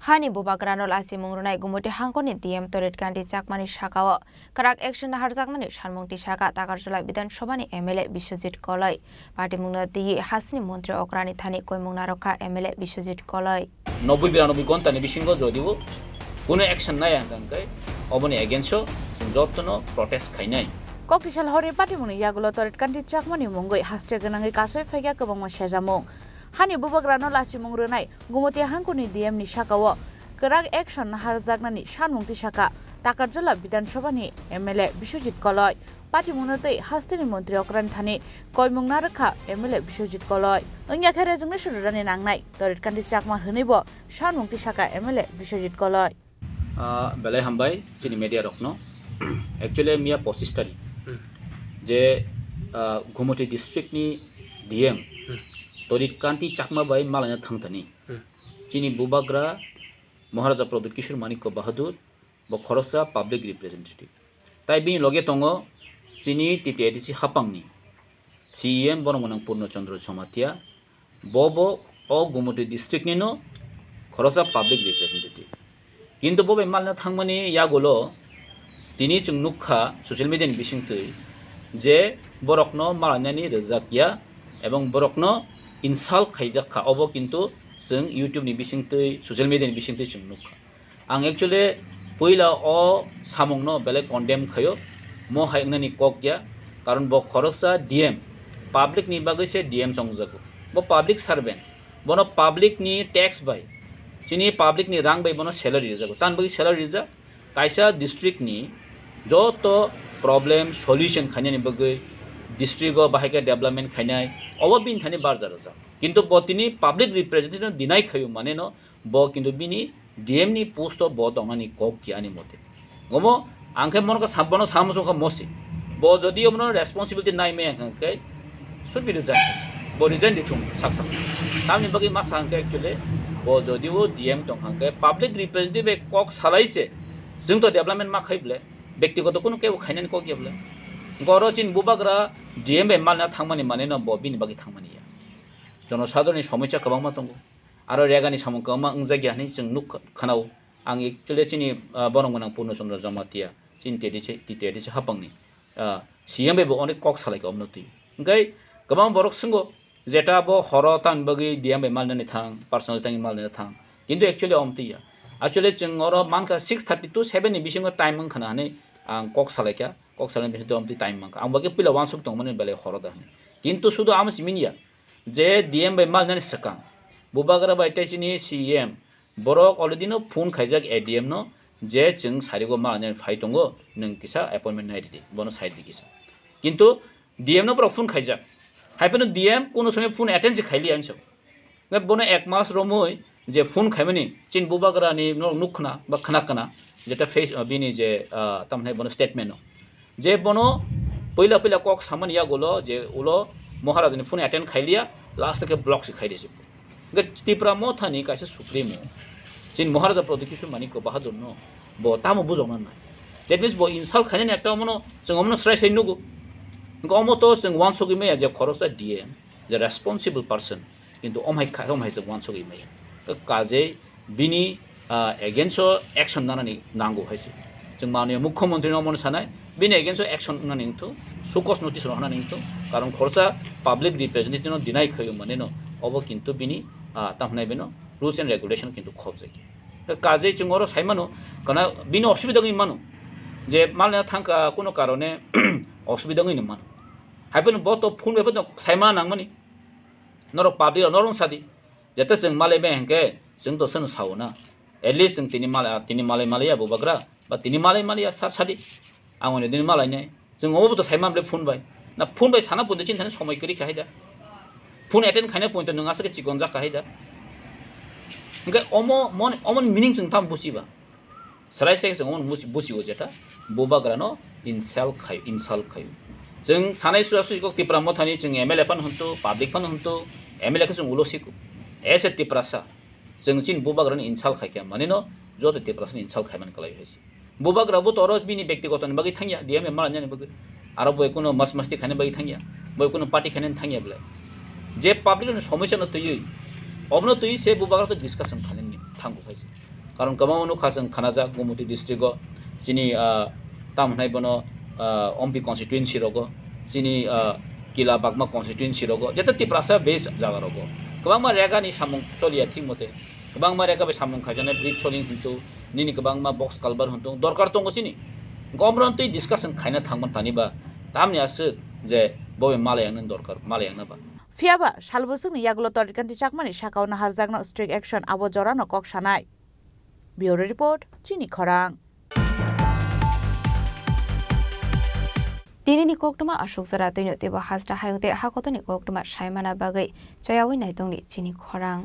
Hani Bubagranol Asimungrunai Gumuti Hankoni DM Torit Kandi Chakmani Shakawa Karak Action Harjakmani Shanmungti Shaka Takarjula Bidan Shobani MLA Bishojit Koloi Party Mungna Di Hasni Montri Okrani Thani Koimungaroka MLA Bishojit Koloi 90-92 ঘন্টা বিশিঙ্গ যদিও কোনো action নাই আঙ্কাঙ্কাই অবনি against যতনো protest খাইনাই Koktisal Hori Party Muni Yagulo Torit Kandi Chakmani Mungoi Haster Ganangi Kasoi Faya Kabamo Shajamo Hani Bubagranol Asimungrunai Gumuti Hankoni DM ni Shakawa Karak Action Harjagnani Shanmungti Shaka Takarjula Bidan Shobani MLA Bishojit Koloi Party Munatei Hastini Montri Okran Thani Koimungnaraka MLA Bishojit Koloi Ungya Khere Jungni Shurani Nangnai Torit Kandi Chakma Hunibo Shanmungti Shaka MLA Bishojit Koloi Belai Hambai Sini Media Rokno Actually Mia Posistari যে Gumoti District ni DM Torit Kandi Chakma Bai Malanya Thangtani Chini Bubagra Maharaja Produt Kishore Maniko Bahadur Bo Khorosa Public Representative Tai Bin Loge Tongo Sini TTADC Hapangni CEM Bonomonang Purno Chandra Chomatia Bobo O Gumoti District Nino Khorosa Public Representative Kintu Bobe Malanya Thangmani Yagolo Tini Chung Nukha Social Media Bishingtui যে বরকন মালানানি রেজাকিয়া এবং বরকন insult খাইজাখা of কিন্তু जों ইউটিউবনি বিসিংতৈ social মিডিয়ানি বিসিংতৈ जों नुखा आं actually पहिला अ सामुंगनो बेले condemn खायो मो हाइगनानि कक गया कारण ब खरसा डीएम पब्लिक नि बागै से डीएम संगजागो ब पब्लिक सर्वेंट बनो पब्लिक नि टैक्स बाय चिनि पब्लिक नि रां बाय बनो सैलरी जागो तान बागै सैलरी जा कायसा डिस्ट्रिक्ट नि जतो प्रॉब्लम सॉल्यूशन खाने बगै डिस्ट्रिक्ट बाहायके डेवलपमेंट खानाय अब बिन थाने बाजार जा किंतु बतिनि पब्लिक रिप्रेजेंटेटिव दिनाय खायो माने न ब किंतु बिनि डीएम नि पोस्ट ब दंगानि कक कियानि मते गमो आंखे मनका साबनो सामसोखा मोसि ब जदि हमनो रेस्पोंसिबिलिटी नाय मे आंखे शुड बि रिजाइन ब रिजाइन दिथुम साकसा तामनि बगै मा सांखे एक्चुअली ब जदि वो डीएम दंखांखे पब्लिक रिप्रेजेंटेटिव कक सालाइसे जों तो डेवलपमेंट मा खाइब्ले ব্যক্তিগত কোনো কেউ খাইনানি কক গিয়াবলে গরচিন বুবাগ্রা ডিএমএ মালনা থাংমানি মানে ন ববিনি বাকি থাংমানি জনসাধারণনি সমস্যা गोबां दङ आरो रेगानि सामु गोबां जायगानि जों नुख खानाव आं एक्चुअली चिनि बरंगनां पूर्णचन्द्र जमातिया चिन टिटिएदिसे हापांनि सीएमबो अनेक कक सालायखौ अमनति ओंखाय गोबां बरक संगो जेटा ब हर तान बगै डिएमए मालनानि थां पार्सोनेल तांनि मालनानि थां किन्तु एक्चुअली अमतिया एक्चुअली जों और मानका 6:30 to 7 नि बिसिङो टाइम खानानै आं कक सालायका कक सालायनि बिसिङ दमति टाइम मानका आं बागे पिला वान सुक दं माने बेले हरदा किन्तु सुदु आम सिमिनिया जे डीएम बाय मालनानि सका बुबागरा बायताइसिनि सीएम बरक अलरेडी नो फोन खाइजाक एडीएम नो जे जों सारिगो मालनानि फाइ दङ नों किसा अपॉइंटमेंट नायदि बनो साइड दिकिसा किन्तु डीएम नो पर फोन खाइजाक हाइपनो डीएम कोनो समय फोन अटेंड खाइलि आनसो बनो एक मास रमै जे फोन खाइमानि चिन बुबागरानि नुखना बा खनाकना जेटा फेस बिनि जे तमने बनो स्टेटमेंट जे बनो पहिला पहिला कक सामान या गोलो जे उलो महाराजनि फोन अटेंड खाइलिया लास्ट के ब्लॉक से खाइदिसि गे तिप्रा मो थानि कासे सुप्रीमो चिन महाराजा प्रदीप किशोर मानिक बाहादुर नो ब तामो बुझौना ना दैट मीन्स ब इनसाल्ट खाइनि एकटा मनो जों हमनो स्ट्राइ सैनुगो गमो तो जों वान सगिमे जे खरसा डीएम जे रेस्पॉन्सिबल पर्सन किन्तु अमहाय जों वान सगिमे काजे बिनि एगेन्स्ट एक्शन नानानि नांगौ हायसे जों माननीय मुख्यमंत्री मन सानाय बिनि एगेन्स्ट एक्शन नानि तो सुकस नोटिस होनानि तो कारण खरसा पब्लिक रिप्रेजेंटेटिव दिनाय खयो माने न अब किन्तु बिनि तामनाय बेनो रुल्स एंड रेगुलेशन किन्तु खब जाय काजे जों और साइमानो कना बिनि असुबिदा गय मानो जे मालना थांका कोनो कारणे असुबिदा गय मानो हायबन बतो फोन बेबो साइमा नांमानि नर पब्लिक नरन सादि जेते जों माले बेंके जों तो सन सावना एटलिस्ट जों तिनि माले मालेया बुबाग्रा बा तिनि माले मालेया सादि आंनि दिनि मालायने जों अबो तो साइमाबले फोन बाय ना फोन बाय साना पन्द चिन थाने समय करि खायदा फोन अटेंड खायने पॉइंट नङासके चिकन जा खायदा ओंके अमन मिनिंग जों थाम बुसिबा सराय से जों अमन बुसियो जेता बुबाग्रा न इनसाल्ट खायो जों सानाय सुसुइको तिप्रा मथानि जों एमएलए फन हन्तो पब्लिक फन हन्तो एमएलए के जों उलसिको एसे तिप्रासा जों चिन बुबाग्रानि इनसाल्ट खायके माने न जतो तिप्रासनि इनसाल्ट खायमान कलाय हैसि बुबाग्राबो तरो बिनि व्यक्तिगतनि बागै थांगिया डीएम मालानि बागै आरो बय कोनो मस्ती खाने बागै थांगिया बय कोनो पार्टी खाने थांगिया बले जे पब्लिकनि समस्या न तयै अबनो तयै से बुबाग्रा तो डिस्कशन खाने थांगो हैसि কারণ গোबां नुखा जों खानाजाक गुवाहाटी डिस्ट्रिक्टआव जोंनि तामनाय बनो अम्पि कन्स्टिट्युएन्सि रग जोंनि किला बागमा कन्स्टिट्युएन्सि रग जेता तिप्रासा बेस जागा रग गोबां मा रेगानि सामुं सलिया थिग मते गोबां मा रेगा बे सामुं खाजानाय ब्रिज सलिं हिंतु निनि गोबां मा बक्स कालबार हंतु दरकार दङ सिनि गमरन्तै डिसकासन खायना थांमोन तानिबा तामनियासो जे बबे मालायानो दरकार मालायानो बा फियाबा सालबोसोंनि यागुलो तरिकान्ति चाकमानि साकावना हारजागनो स्ट्रिक एक्शन आबो जरानो कक सानाय ब्यूरो रिपोर्ट चिनी खरां दिनैनि कक्टमा अशोक जरा दैनो तेबो हाजरा हायंते हाकतनि कक्टमा सायमाना बागै जयावै नायदंनि चिनी खरां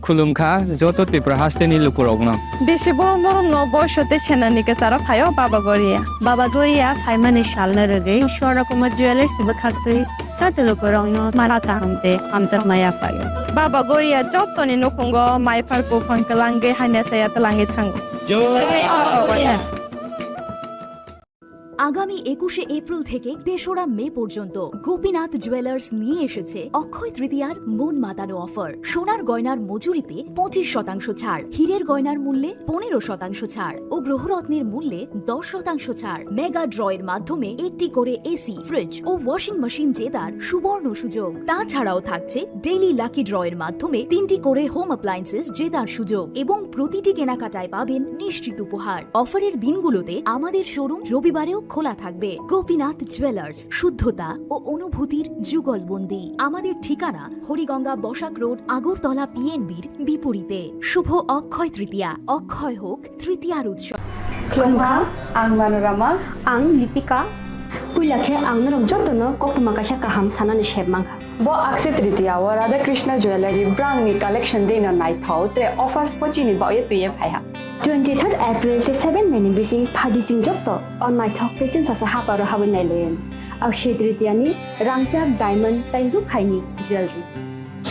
खुलुमखा जत त्रिपुरा हास्टेनि लुकुरगनो बेसे बरम बरम न बयसते सेनानि के सारा फायो बाबा गोरिया फाइमानि शालना रगे शोरकमा ज्वेलर्स बखाक्ते साते लुकुरगनो माराता हमते हमजा माया फायो बाबा गोरिया जतनि नखंगो माइफार को फंकलांगे हाने साया तलाहे थांगो আগামী 21শে এপ্রিল থেকে ৩রা মে পর্যন্ত গোপীনাথ জুয়েলার্স নিয়ে এসেছে অক্ষয় তৃতীয়ার মন মাতানো অফার। সোনার গয়নার মজুরিতে 25% ছাড়, হীরের গয়নার মূল্যে 15% ছাড় ও গ্রহরত্নের মূল্যে 10% ছাড়। মেগা ড্রয়ের মাধ্যমে একটি করে এসি, ফ্রিজ ও ওয়াশিং মেশিন জেতার সুবর্ণ সুযোগ। তাছাড়াও থাকছে ডেইলি লাকি ড্রয়ের মাধ্যমে 3টি করে হোম অ্যাপ্লায়েন্সেস জেতার সুযোগ এবং প্রতিটি কেনাকাটায় পাবেন নিশ্চিত উপহার। অফারের দিনগুলোতে আমাদের শোরুম রবিবারেও খোলা থাকবে। গোপীনাথ জুয়েলার্স, শুদ্ধতা ও অনুভূতির যুগলবন্দি। আমাদের ঠিকানা হরিগঙ্গা বসাক রোড, আগরতলা পিএনবির বিপরীতে। শুভ অক্ষয় তৃতীয়া, অক্ষয় হোক তৃতীয়ার উৎসব। खुलुमखा आं मनोरमा आं लिपिका कुइलाखे आं नरम जतनो कक्तमा कासा काहाम सानानि शेबमांखा बो अक्षय तृतीयाव राधा कृष्ण ज्वेलरी ब्रांडनि कलेक्शन देनो नाइथाव त्रे ऑफर्स पचिनि बाये तुये फाया 23 एप्रिल से 7 मे नि बिसिं फादिजिं जत्तो अन नाइथाव पेचिन सासा हापारो हाबन नाइलेन अक्षय तृतीयानि रांचाक डायमंड ताइरु खाइनि ज्वेलरी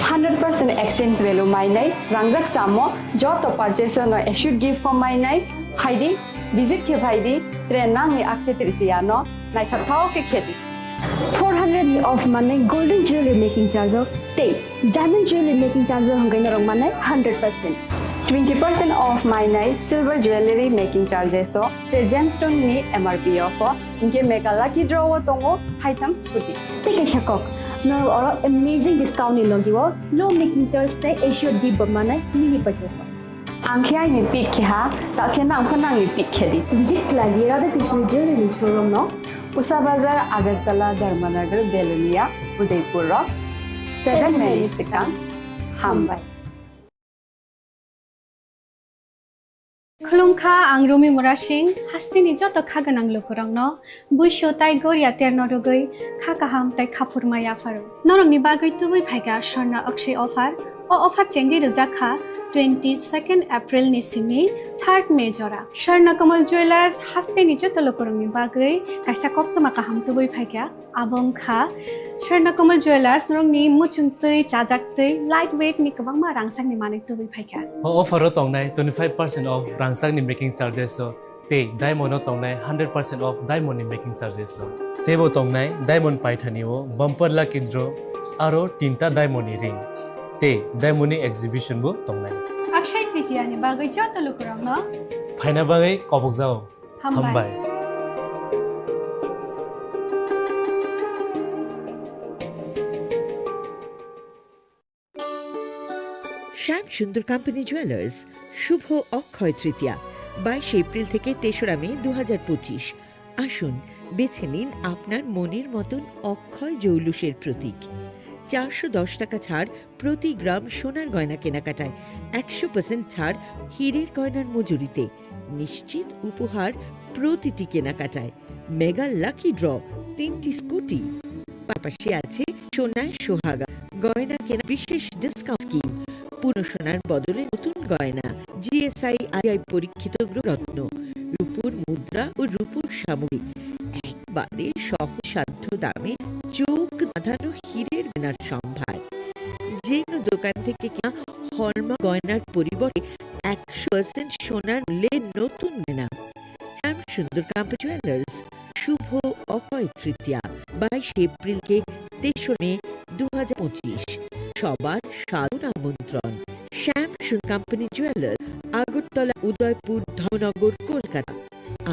100% एक्सचेंज वैल्यू माइनाय रांजाक सामो जतो परचेस नो एशुड गिफ्ट फॉर माइनाय हाइदि विजिट के भाईदी त्रे नांगनि अक्षय तृतीयानो नाइथाव के खेती 400 ऑफ माने गोल्डन ज्वेलरी मेकिंग चार्ज ते डायमंड ज्वेलरी मेकिंग चार्ज हंगै नरंग माने 100% 20% ऑफ माइनाय सिल्वर ज्वेलरी मेकिंग चार्जेस ते जेमस्टोन नि एमआरपी ऑफ इनके मेगा लकी ड्रॉ तंगो हाइथम स्कूटी टिके शकक नो और अमेजिंग डिस्काउंट नि लगिवो लो मेकिंग चार्ज ते एश्योर गिफ्ट माने मिनी परचेस आंखिया नि पिक खा ताखे नाम खनांग नि पिक खेदी विजिट लागि राधा कृष्ण ज्वेलरी शोरूम नो उषा बाजार आगरतला धर्मनगर बेलनिया उदयपुर 7 मेरी सिकां हामबाय खुलुमखा आं रुमि मुरा सिंह हास्तिनि जत खागोनां लोगोरांनो बुइसो ताइ गोरिया तेरनो रुगै खाकाहाम ताइ खाफुरमाया फारो नरंनि बागै तुबै फाइगा स्वर्ण अक्षय ऑफर ओ ऑफर चेंगि रजाखा 22 एप्रिल नि सिमी 3 मे जरा स्वर्ण कमल ज्वेलर्स हास्तिनि जत लोगोरांनि बागै काइसा कक्तमा काहाम तुबै फाइगा आबंखा स्वर्ण कमल ज्वेलर्स नरंनि मुचुंतै चाजाक्तै लाइट वेट नि गोबांमा रांसांनि माने तुबै फाइगा ऑफर तंनाय 25% ऑफ रांसांनि मेकिंग चार्जेस ते डायमंड तंनाय 100% ऑफ डायमंड मेकिंग चार्जेस तेबो तंनाय डायमंड पाइथानिओ बम्पर लकी ड्रॉ आरो 3टा डायमंड रिंग ते डायमंड एग्जिबिशन बो तंनाय अक्षय तृतीया नि बागै जत लोगोरांनो फाइना बागै कबक जाओ हामबाय শ্যাম সুন্দর কোম্পানি জুয়েলার্স শুভ অক্ষয় তৃতীয়া 22 এপ্রিল থেকে 3রা মে 2025। আসুন বেছে নিন আপনার মনের মতন অক্ষয় জৌলুসের প্রতীক। 410 টাকা ছাড় প্রতি গ্রাম সোনার গয়না কেনাকাটায়, 100% ছাড় হীরের গয়নার মজুরিতে, নিশ্চিত উপহার প্রতিটি কেনাকাটায়, মেগা লাকি ড্র 3টি স্কুটি, পাশাপাশি আছে সোনায় সোহাগা গয়না কেনা বিশেষ ডিসকাউন্ট স্কিম পুরনো সোনার বদলে নতুন গয়না, জিএসআই আইআই পরীক্ষিত রত্ন, রূপুর মুদ্রা ও রূপুর সামগ্রী, একবারে সহজসাধ্য দামে চোখ বাঁধানো হীরের গয়নার সম্ভার। যে কোনো দোকান থেকে কেনা হলমার্ক গয়নার পরিবর্তে 100% সোনার মূল্যে নতুন গয়না। শ্যামসুন্দর কোম্পানি জুয়েলার্স, শুভ অক্ষয় তৃতীয়া 22 এপ্রিলকে 23 মে 2025। সবার সাদর আমন্ত্রণ। Shyamsundar company jewellers, Agartala, Udaipur, Dharmanagar, Kolkata.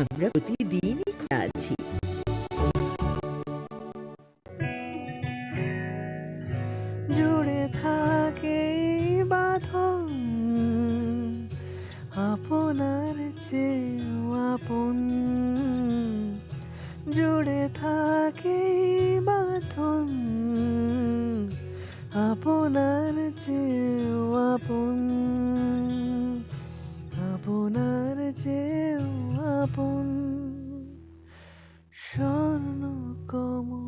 আমরা প্রতিদিনই খোলা আছি। জুড়ে থাকে বাঁধন আপনার চেয়েও আপন, জুড়ে থাকে বাঁধন আপনার চেয়েও আপন, আপনার চেয়েও আপন স্বর্ণ কমল।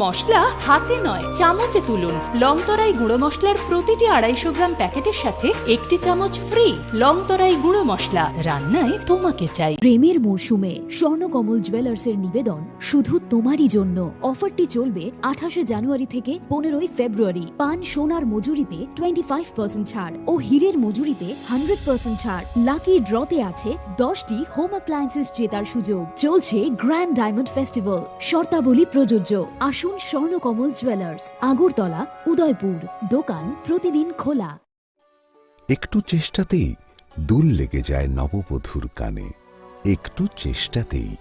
মশলা হাতে নয় চামচে তুলুন। লংতরাই গুঁড়ো মশলার প্রতিটি 250 গ্রাম প্যাকেটের সাথে 1টি চামচ ফ্রি। লংতরাই গুঁড়ো মশলা, রান্নায় তোমাকে চাই। প্রেমের মরশুমে স্বর্ণকমল জুয়েলার্সের নিবেদন শুধু তোমারই জন্য। অফারটি চলবে 28 জানুয়ারি থেকে 15 ফেব্রুয়ারি। পান সোনার মজুরিতে 25% ছাড় ও হীরের মজুরিতে 100% ছাড়। লাকি ড্রতে আছে 10টি হোম অ্যাপ্লায়েন্সেস জেতার সুযোগ। চলছে গ্র্যান্ড ডায়মন্ড ফেস্টিভ্যাল। শর্তাবলী প্রযোজ্য। আসুন স্বর্ণকমল জুয়েলার্স, আগরতলা, উদয়পুর। দোকান প্রতিদিন খোলা। একটু চেষ্টাতেই দুল লেগে যায় নববধূর কানে, একটু চেষ্টাতেই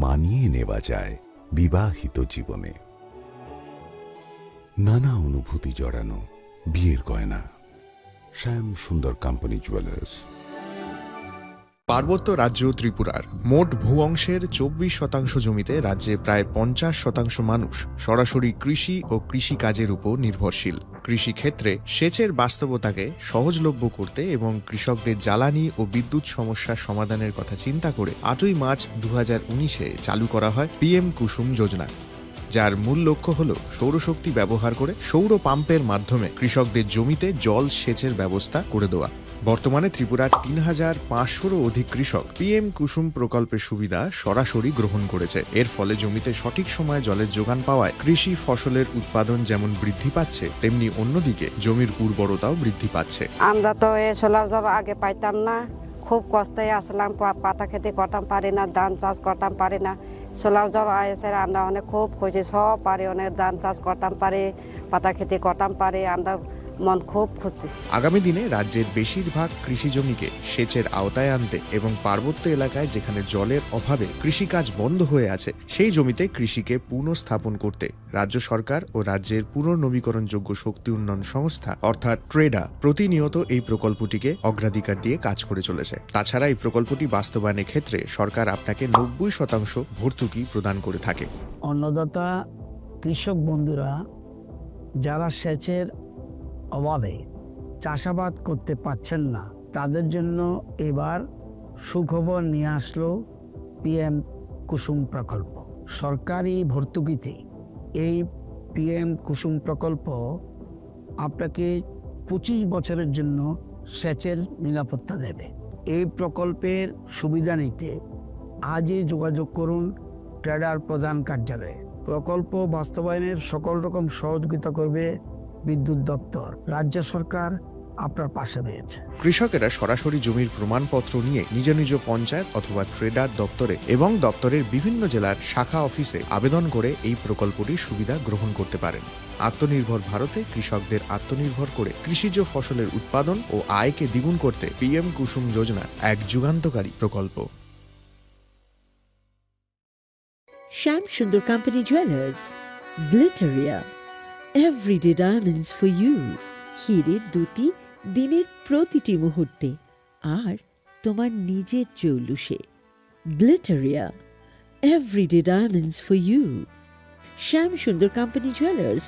মানিয়ে নেওয়া যায় বিবাহিত জীবনে। নানা অনুভূতি জড়ানো বিয়ের গয়না। Shyamsundar company jewellers. পার্বত্য রাজ্য ত্রিপুরার মোট ভূ অংশের 24% জমিতে রাজ্যে প্রায় 50% মানুষ সরাসরি কৃষি ও কৃষিকাজের উপর নির্ভরশীল। কৃষিক্ষেত্রে সেচের বাস্তবতাকে সহজলভ্য করতে এবং কৃষকদের জ্বালানি ও বিদ্যুৎ সমস্যার সমাধানের কথা চিন্তা করে 8ই মার্চ 2019-এ চালু করা হয় পিএম কুসুম যোজনা, যার মূল লক্ষ্য হল সৌরশক্তি ব্যবহার করে সৌর পাম্পের মাধ্যমে কৃষকদের জমিতে জল সেচের ব্যবস্থা করে দেওয়া। বর্তমানে ত্রিপুরার 3500-রও অধিক কৃষক পিএম কুসুম প্রকল্পের সুবিধা সরাসরি গ্রহণ করেছে। এর ফলে জমিতে সঠিক সময়ে জলের যোগান পাওয়ায় কৃষি ফসলের উৎপাদন যেমন বৃদ্ধি পাচ্ছে, তেমনি অন্যদিকে জমির উর্বরতাও বৃদ্ধি পাচ্ছে। আমরা তো এই সোলার জল আগে পাইতাম না, খুব কষ্টে আসলাম, পাতা খেতে করতাম পারি না, ধান চাষ করতাম পারি না। সোলার জল এসে আমরা অনেক খুব খুশি, সব পারি, অনেক ধান চাষ করতাম পারি, পাতা খেতে করতাম পারি, আমরা মন খুব খুশি। আগামী দিনে রাজ্যের বেশিরভাগ কৃষি জমিকে সেচের আওতায় আনতে এবং পার্বত্য এলাকায় যেখানে জলের অভাবে কৃষিকাজ বন্ধ হয়ে আছে, সেই জমিতে কৃষিকে পুনঃস্থাপন করতে রাজ্য সরকার ও রাজ্যের পুনর্নবীকরণযোগ্য শক্তি উন্নয়ন সংস্থা অর্থাৎ ট্রেডা প্রতিনিয়ত এই প্রকল্পটিকে অগ্রাধিকার দিয়ে কাজ করে চলেছে। তাছাড়া এই প্রকল্পটি বাস্তবায়নের ক্ষেত্রে সরকার আপনাকে 90% ভর্তুকি প্রদান করে থাকে। অন্নদাতা কৃষক বন্ধুরা যারা সেচের অভাবে চাষাবাদ করতে পারছেন না, তাদের জন্য এবার সুখবর নিয়ে আসলো পিএম কুসুম প্রকল্প। সরকারি ভর্তুকিতে এই পিএম কুসুম প্রকল্প আপনাকে 25 বছরের জন্য সেচের নিরাপত্তা দেবে। এই প্রকল্পের সুবিধা নিতে আজই যোগাযোগ করুন ট্রেডার প্রধান কার্যালয়ে। প্রকল্প বাস্তবায়নের সকল রকম সহযোগিতা করবে বিদ্যুৎ দপ্তর। রাজ্য সরকার আপনার পাশে রয়েছে। কৃষকেরা সরাসরি জমির প্রমাণপত্র নিয়ে নিজ নিজ পঞ্চায়েত অথবা ট্রেডার দপ্তরে এবং দপ্তরের বিভিন্ন জেলার শাখা অফিসে আবেদন করে এই প্রকল্পটির সুবিধা গ্রহণ করতে পারেন। আত্মনির্ভর ভারতে কৃষকদের আত্মনির্ভর করে কৃষিজ ফসলের উৎপাদন ও আয়কে দ্বিগুণ করতে পিএম কুসুম যোজনা এক যুগান্তকারী প্রকল্প। Shyam Sundar company jewellers, Glitteria, everyday diamonds for you. হীরের দুটি দিনের প্রতিটি মুহূর্তে আর তোমার নিজের জৌলুসে। Glitteria, everyday diamonds for you. Shyam Sundar company jewellers.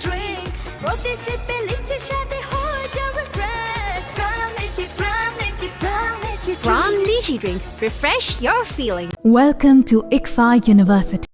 Drink, প্রতি সিপে লিচের সাথে হয়ে যাবে fresh. Crown Lychee Drink, refresh your feeling. Welcome to ICFA University.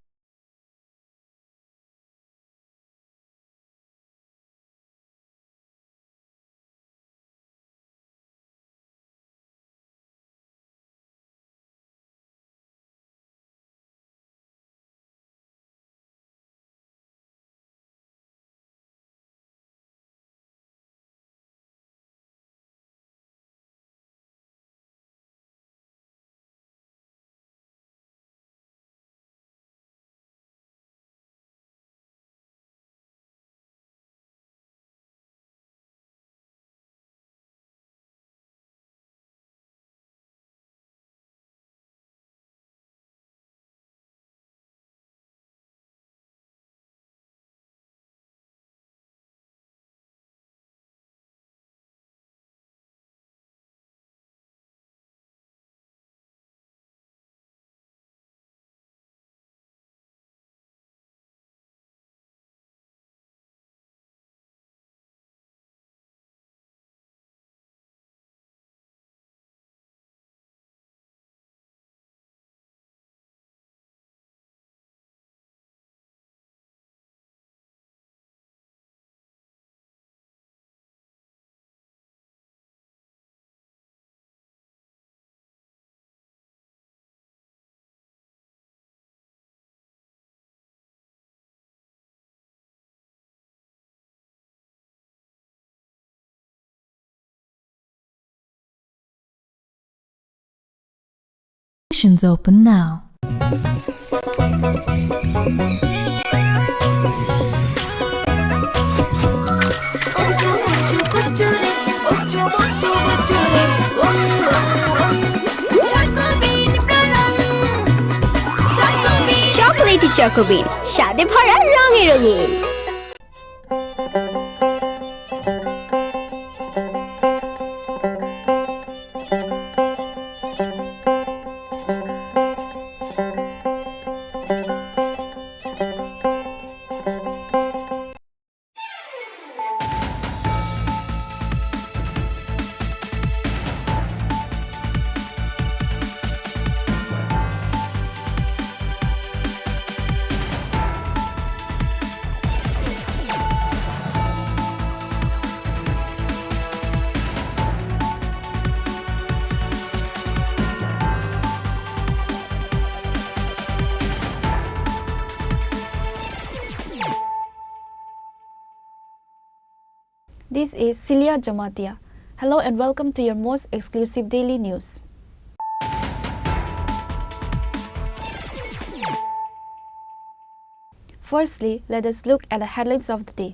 Admissions open now. Chocolatey চকোবিন, স্বাদে ভরা রঙে রঙিন। This is Celia Jamatia. Hello and welcome to your most exclusive daily news. Firstly, let us look at the headlines of the day.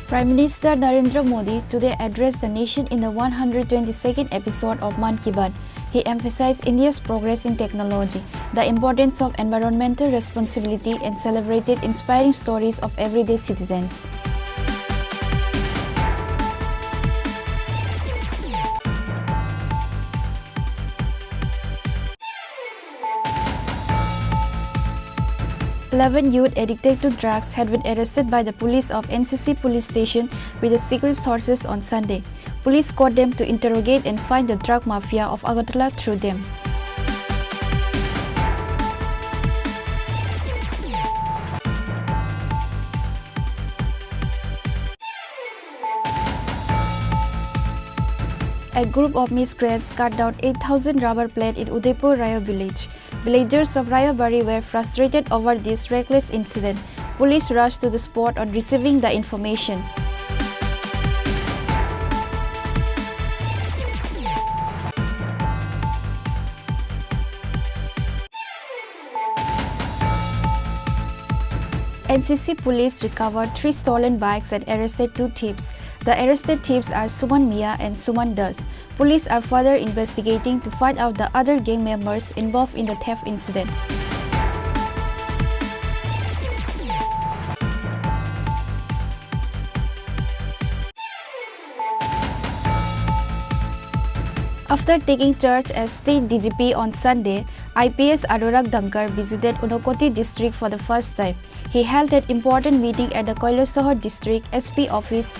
Prime Minister Narendra Modi today addressed the nation in the 122nd episode of Man Ki Baat. He emphasized India's progress in technology, the importance of environmental responsibility, and celebrated inspiring stories of everyday citizens. 11 youth addicted to drugs had been arrested by the police of NCC police station with the secret sources on Sunday. Police caught them to interrogate and find the drug mafia of Agartala through them. A group of miscreants cut down 8,000 rubber plants in Udaipur Raya village. Villagers of Rayabari were frustrated over this reckless incident. Police rushed to the spot on receiving the information. NCC police recovered 3 stolen bikes and arrested 2 thieves. The arrested thieves are Suman Mia and Suman Das. Police are further investigating to find out the other gang members involved in the theft incident. After taking charge as State DGP on Sunday, IPS Anurag Dankar visited Unakoti district for the first time. He held an important meeting at the Kailasahar district SP office.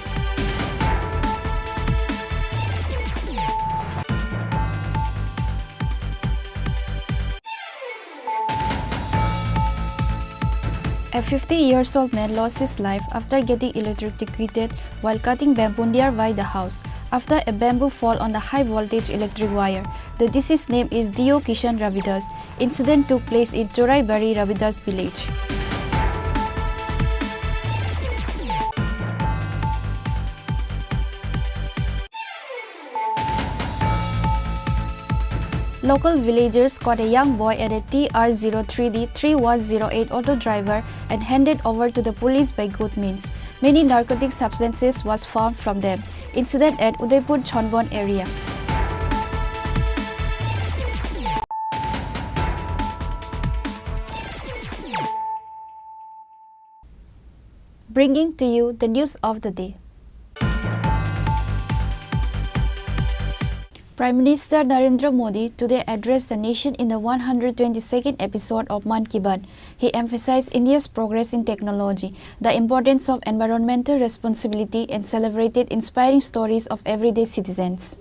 A 50-year-old man lost his life after getting electrocuted while cutting bamboo nearby the house after a bamboo fall on the high-voltage electric wire. The deceased's name is Dio Kishan Ravidas. Incident took place in Choraibari Ravidas village. Local villagers caught a young boy at a TR03D 3108 auto driver and handed over to the police by good means. Many narcotic substances was found from them. Incident at Udaipur Chonbon area. Bringing to you the news of the day. Prime Minister Narendra Modi today addressed the nation in the 122nd episode of Man Ki Baat. He emphasized India's progress in technology, the importance of environmental responsibility, and celebrated inspiring stories of everyday citizens.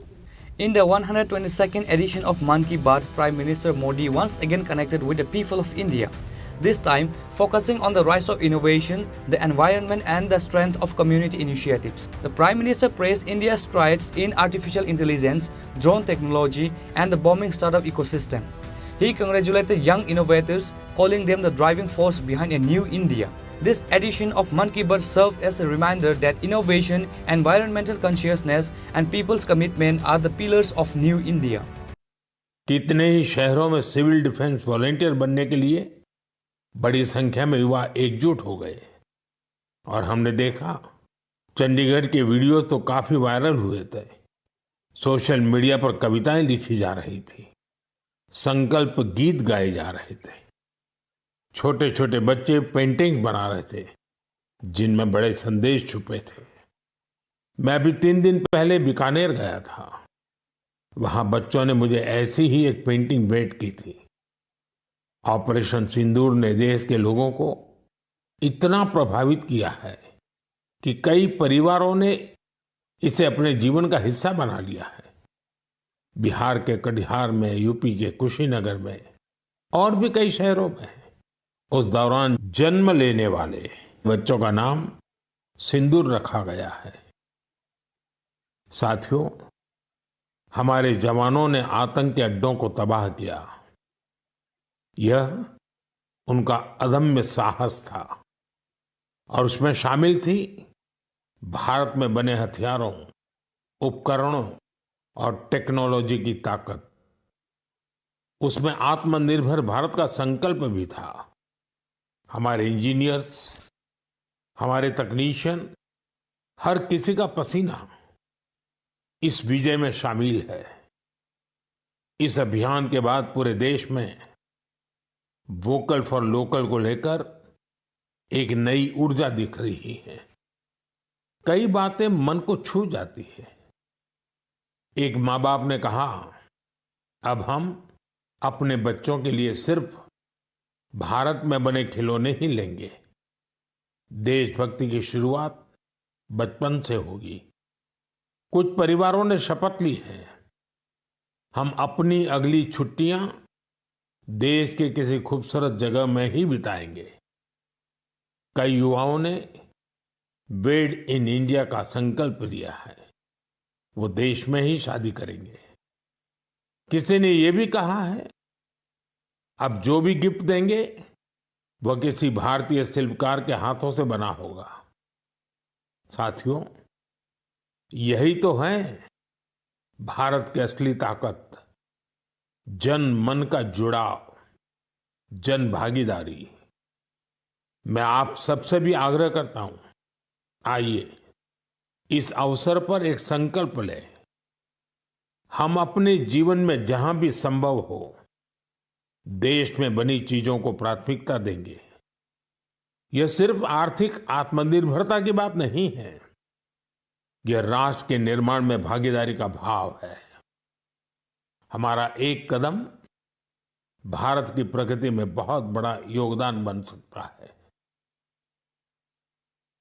In the 122nd edition of Man Ki Baat, Prime Minister Modi once again connected with the people of India. This time, focusing on the rise of innovation, the environment and the strength of community initiatives. The Prime Minister praised India's strides in artificial intelligence, drone technology and the booming startup ecosystem. He congratulated young innovators, calling them the driving force behind a new India. This edition of Man Ki Baat served as a reminder that innovation, environmental consciousness and people's commitment are the pillars of new India. कितने ही शहरों में civil defence volunteer बनने के लिए बड़ी संख्या में युवा एकजुट हो गए और हमने देखा चंडीगढ़ के वीडियो तो काफी वायरल हुए थे। सोशल मीडिया पर कविताएं लिखी जा रही थी, संकल्प गीत गाए जा रहे थे, छोटे छोटे बच्चे पेंटिंग्स बना रहे थे जिनमें बड़े संदेश छुपे थे। मैं अभी 3 दिन पहले बीकानेर गया था। वहां बच्चों ने मुझे ऐसी ही एक पेंटिंग भेंट की थी। ऑपरेशन सिंदूर ने देश के लोगों को इतना प्रभावित किया है कि कई परिवारों ने इसे अपने जीवन का हिस्सा बना लिया है। बिहार के कटिहार में, यूपी के कुशीनगर में और भी कई शहरों में उस दौरान जन्म लेने वाले बच्चों का नाम सिंदूर रखा गया है। साथियों, हमारे जवानों ने आतंक के अड्डों को तबाह किया। यह उनका अदम्य साहस था और उसमें शामिल थी भारत में बने हथियारों, उपकरणों और टेक्नोलॉजी की ताकत। उसमें आत्मनिर्भर भारत का संकल्प भी था। हमारे इंजीनियर्स, हमारे तकनीशियन, हर किसी का पसीना इस विजय में शामिल है। इस अभियान के बाद पूरे देश में वोकल फॉर लोकल को लेकर एक नई ऊर्जा दिख रही है। कई बातें मन को छू जाती है। एक माँ बाप ने कहा, अब हम अपने बच्चों के लिए सिर्फ भारत में बने खिलौने ही लेंगे। देशभक्ति की शुरुआत बचपन से होगी। कुछ परिवारों ने शपथ ली है, हम अपनी अगली छुट्टियां देश के किसी खूबसूरत जगह में ही बिताएंगे। कई युवाओं ने मेड इन इंडिया का संकल्प लिया है, वो देश में ही शादी करेंगे। किसी ने ये भी कहा है, अब जो भी गिफ्ट देंगे वह किसी भारतीय शिल्पकार के हाथों से बना होगा। साथियों, यही तो है भारत की असली ताकत, जन मन का जुड़ाव, जन भागीदारी। मैं आप सबसे भी आग्रह करता हूं, आइए इस अवसर पर एक संकल्प लें। हम अपने जीवन में जहां भी संभव हो देश में बनी चीजों को प्राथमिकता देंगे। यह सिर्फ आर्थिक आत्मनिर्भरता की बात नहीं है, यह राष्ट्र के निर्माण में भागीदारी का भाव है। हमारा एक कदम भारत की प्रगति में बहुत बड़ा योगदान बन सकता है।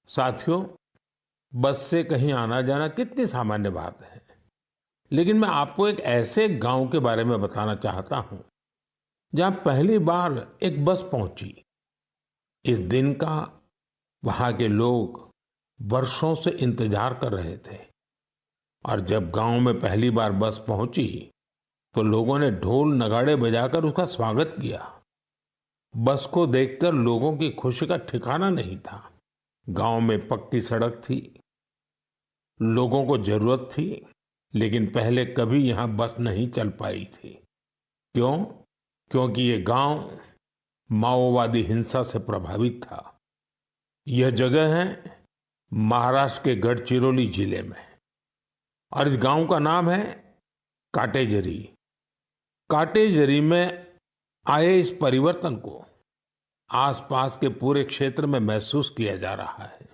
साथियों, बस से कहीं आना जाना कितनी सामान्य बात है, लेकिन मैं आपको एक ऐसे गांव के बारे में बताना चाहता हूं जहां पहली बार एक बस पहुंची। इस दिन का वहां के लोग वर्षों से इंतजार कर रहे थे, और जब गांव में पहली बार बस पहुंची तो लोगों ने ढोल नगाड़े बजाकर उसका स्वागत किया। बस को देखकर लोगों की खुशी का ठिकाना नहीं था। गांव में पक्की सड़क थी, लोगों को जरूरत थी, लेकिन पहले कभी यहां बस नहीं चल पाई थी। क्यों? क्योंकि ये गांव माओवादी हिंसा से प्रभावित था। यह जगह है महाराष्ट्र के गढ़चिरौली जिले में, और इस गांव का नाम है काटेजरी। काटेजरी में आए इस परिवर्तन को आसपास के पूरे क्षेत्र में महसूस किया जा रहा है।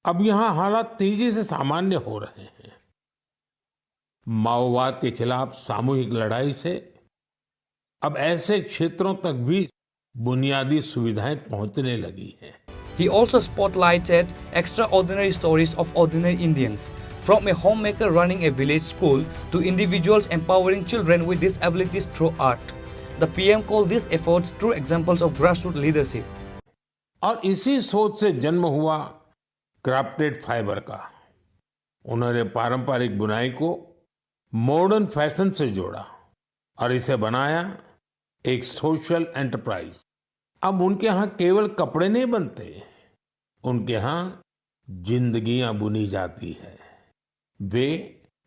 अब यहां हालात तेजी से सामान्य हो रहे हैं। माओवाद के खिलाफ सामूहिक लड़ाई से अब ऐसे क्षेत्रों तक भी बुनियादी सुविधाएं पहुंचने लगी हैं। He also spotlighted extraordinary stories of ordinary Indians, from a homemaker running a village school to individuals empowering children with disabilities through art. The PM called these efforts true examples of grassroots leadership. और इसी सोच से जन्म हुआ crafted fibre का। उन्होंने पारंपरिक बुनाई को मॉडर्न फैशन से जोड़ा और इसे बनाया एक सोशल एंटरप्राइज। अब उनके यहाँ केवल कपड़े नहीं बनते, उनके यहाँ जिंदगियां बुनी जाती है। वे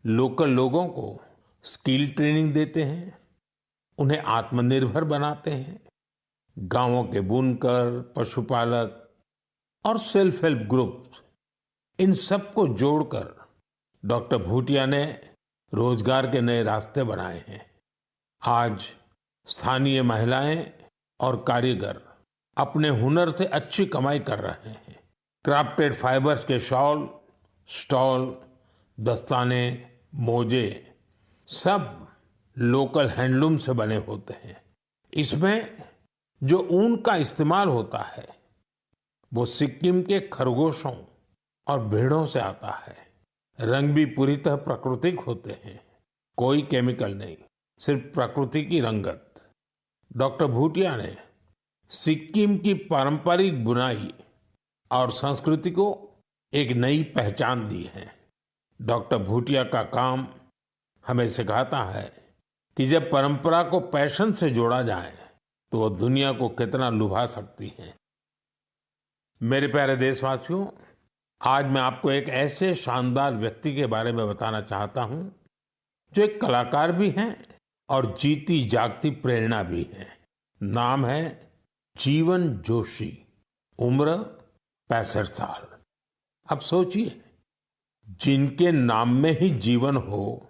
लोकल लोगों को स्किल ट्रेनिंग देते हैं, उन्हें आत्मनिर्भर बनाते हैं। गांवों के बुनकर, पशुपालक और सेल्फ हेल्प ग्रुप, इन सबको जोड़कर डॉक्टर भूटिया ने रोजगार के नए रास्ते बनाए हैं। आज स्थानीय महिलाएं और कारीगर अपने हुनर से अच्छी कमाई कर रहे हैं। क्राफ्टेड फाइबर्स के शॉल, स्टॉल, दस्ताने, मोजे सब लोकल हैंडलूम से बने होते हैं। इसमें जो ऊन का इस्तेमाल होता है वो सिक्किम के खरगोशों और भेड़ों से आता है। रंग भी पूरी तरह प्राकृतिक होते हैं, कोई केमिकल नहीं, सिर्फ प्रकृति की रंगत। डॉक्टर भूटिया ने सिक्किम की पारंपरिक बुनाई और संस्कृति को एक नई पहचान दी है। डॉक्टर भूटिया का काम हमें सिखाता है कि जब परंपरा को पैशन से जोड़ा जाए तो वो दुनिया को कितना लुभा सकती है। मेरे प्यारे देशवासियों, आज मैं आपको एक ऐसे शानदार व्यक्ति के बारे में बताना चाहता हूं जो एक कलाकार भी हैं और जीती जागती प्रेरणा भी है। नाम है जीवन जोशी, उम्र 65 साल। अब सोचिए, जिनके नाम में ही जीवन हो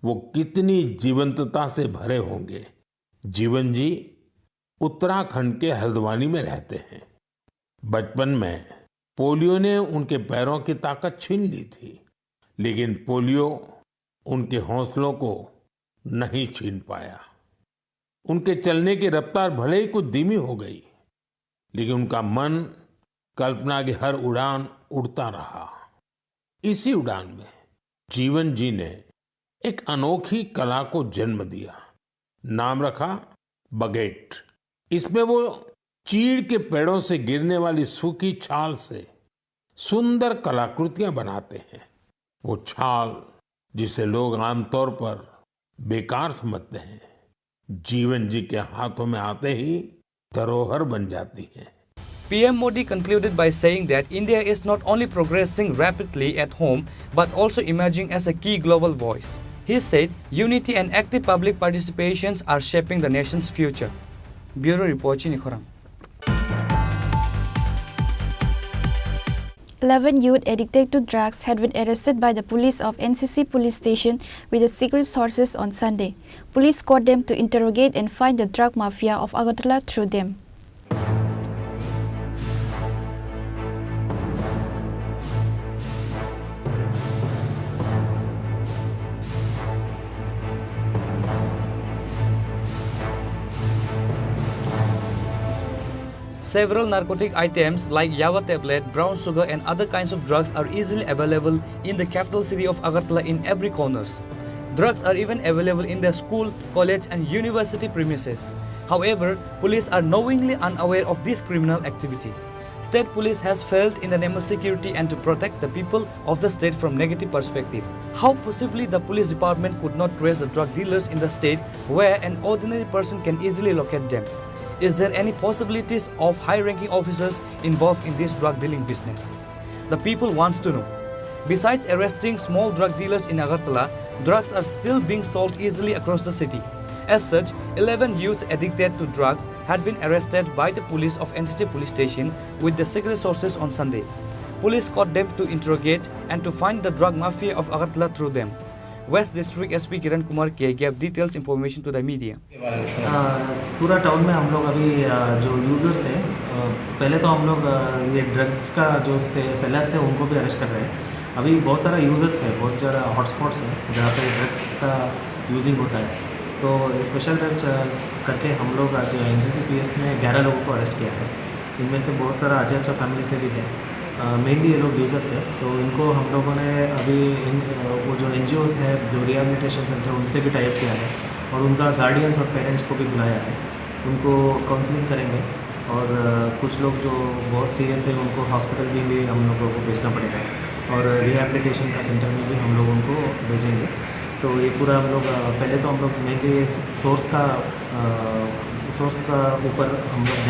वो कितनी जीवंतता से भरे होंगे। जीवन जी उत्तराखंड के हल्द्वानी में रहते हैं। बचपन में पोलियो ने उनके पैरों की ताकत छीन ली थी, लेकिन पोलियो उनके हौसलों को नहीं छीन पाया। उनके चलने की रफ्तार भले ही कुछ धीमी हो गई, लेकिन उनका मन कल्पना की हर उड़ान उड़ता रहा। इसी उड़ान में जीवन जी ने एक अनोखी कला को जन्म दिया। नाम रखा बगेट। इसमें वो चीड़ के पेड़ों से गिरने वाली सूखी छाल से सुंदर कलाकृतियां बनाते हैं। वो छाल जिसे लोग आमतौर पर बेकार समझते हैं, जीवन जी के हाथों में आते ही धरोहर बन जाती है। PM Modi concluded by saying that India is not only progressing rapidly at home but also emerging as a key global voice. He said unity and active public participations are shaping the nation's future. Bureau Report, Chinichoram. 11 youth addicted to drugs had been arrested by the police of NCC police station with the secret sources on Sunday. Police caught them to interrogate and find the drug mafia of Agartala through them. Several narcotic items like Yava tablet, brown sugar and other kinds of drugs are easily available in the capital city of Agartala in every corners. Drugs are even available in their school, college and university premises. However, police are knowingly unaware of this criminal activity. State police has failed in the name of security and to protect the people of the state from negative perspective. How possibly the police department could not trace the drug dealers in the state where an ordinary person can easily locate them? Is there any possibilities of high-ranking officers involved in this drug dealing business? The people wants to know. Besides arresting small drug dealers in Agartala, drugs are still being sold easily across the city. As such, 11 youth addicted to drugs had been arrested by the police of NCC police station with the secret sources on Sunday. Police caught them to interrogate and to find the drug mafia of Agartala through them. West District SP Kiran Kumar K gave details information to the media. पूरा town में हम लोग अभी जो users हैं, पहले तो हम लोग ये ड्रग्स का जो सेलर्स हैं उनको भी अरेस्ट कर रहे हैं। अभी बहुत सारा यूज़र्स है, बहुत सारा हॉटस्पॉट्स हैं जहाँ पे ड्रग्स का यूजिंग होता है। तो स्पेशल ड्रग्स करके हम लोग आज NCCPS में 11 लोगों को अरेस्ट किया है। इनमें से बहुत सारा अच्छा फैमिली से भी है। मेनली ये लोग यूज़र्स हैं, तो इनको हम लोगों ने अभी वो जो NGOs है, जो रिहेबिलिटेशन सेंटर, उनसे भी टाइप किया है और उनका गार्डियंस और पेरेंट्स को भी बुलाया है। उनको काउंसलिंग करेंगे और कुछ लोग जो बहुत सीरियस है उनको हॉस्पिटल भी हम लोगों को भेजना पड़ेगा और रिहेबिलिटेशन का सेंटर में भी हम लोग उनको भेजेंगे। तो ये पूरा हम लोग पहले तो हम लोग मेनली सोर्स का ऊपर हम लोग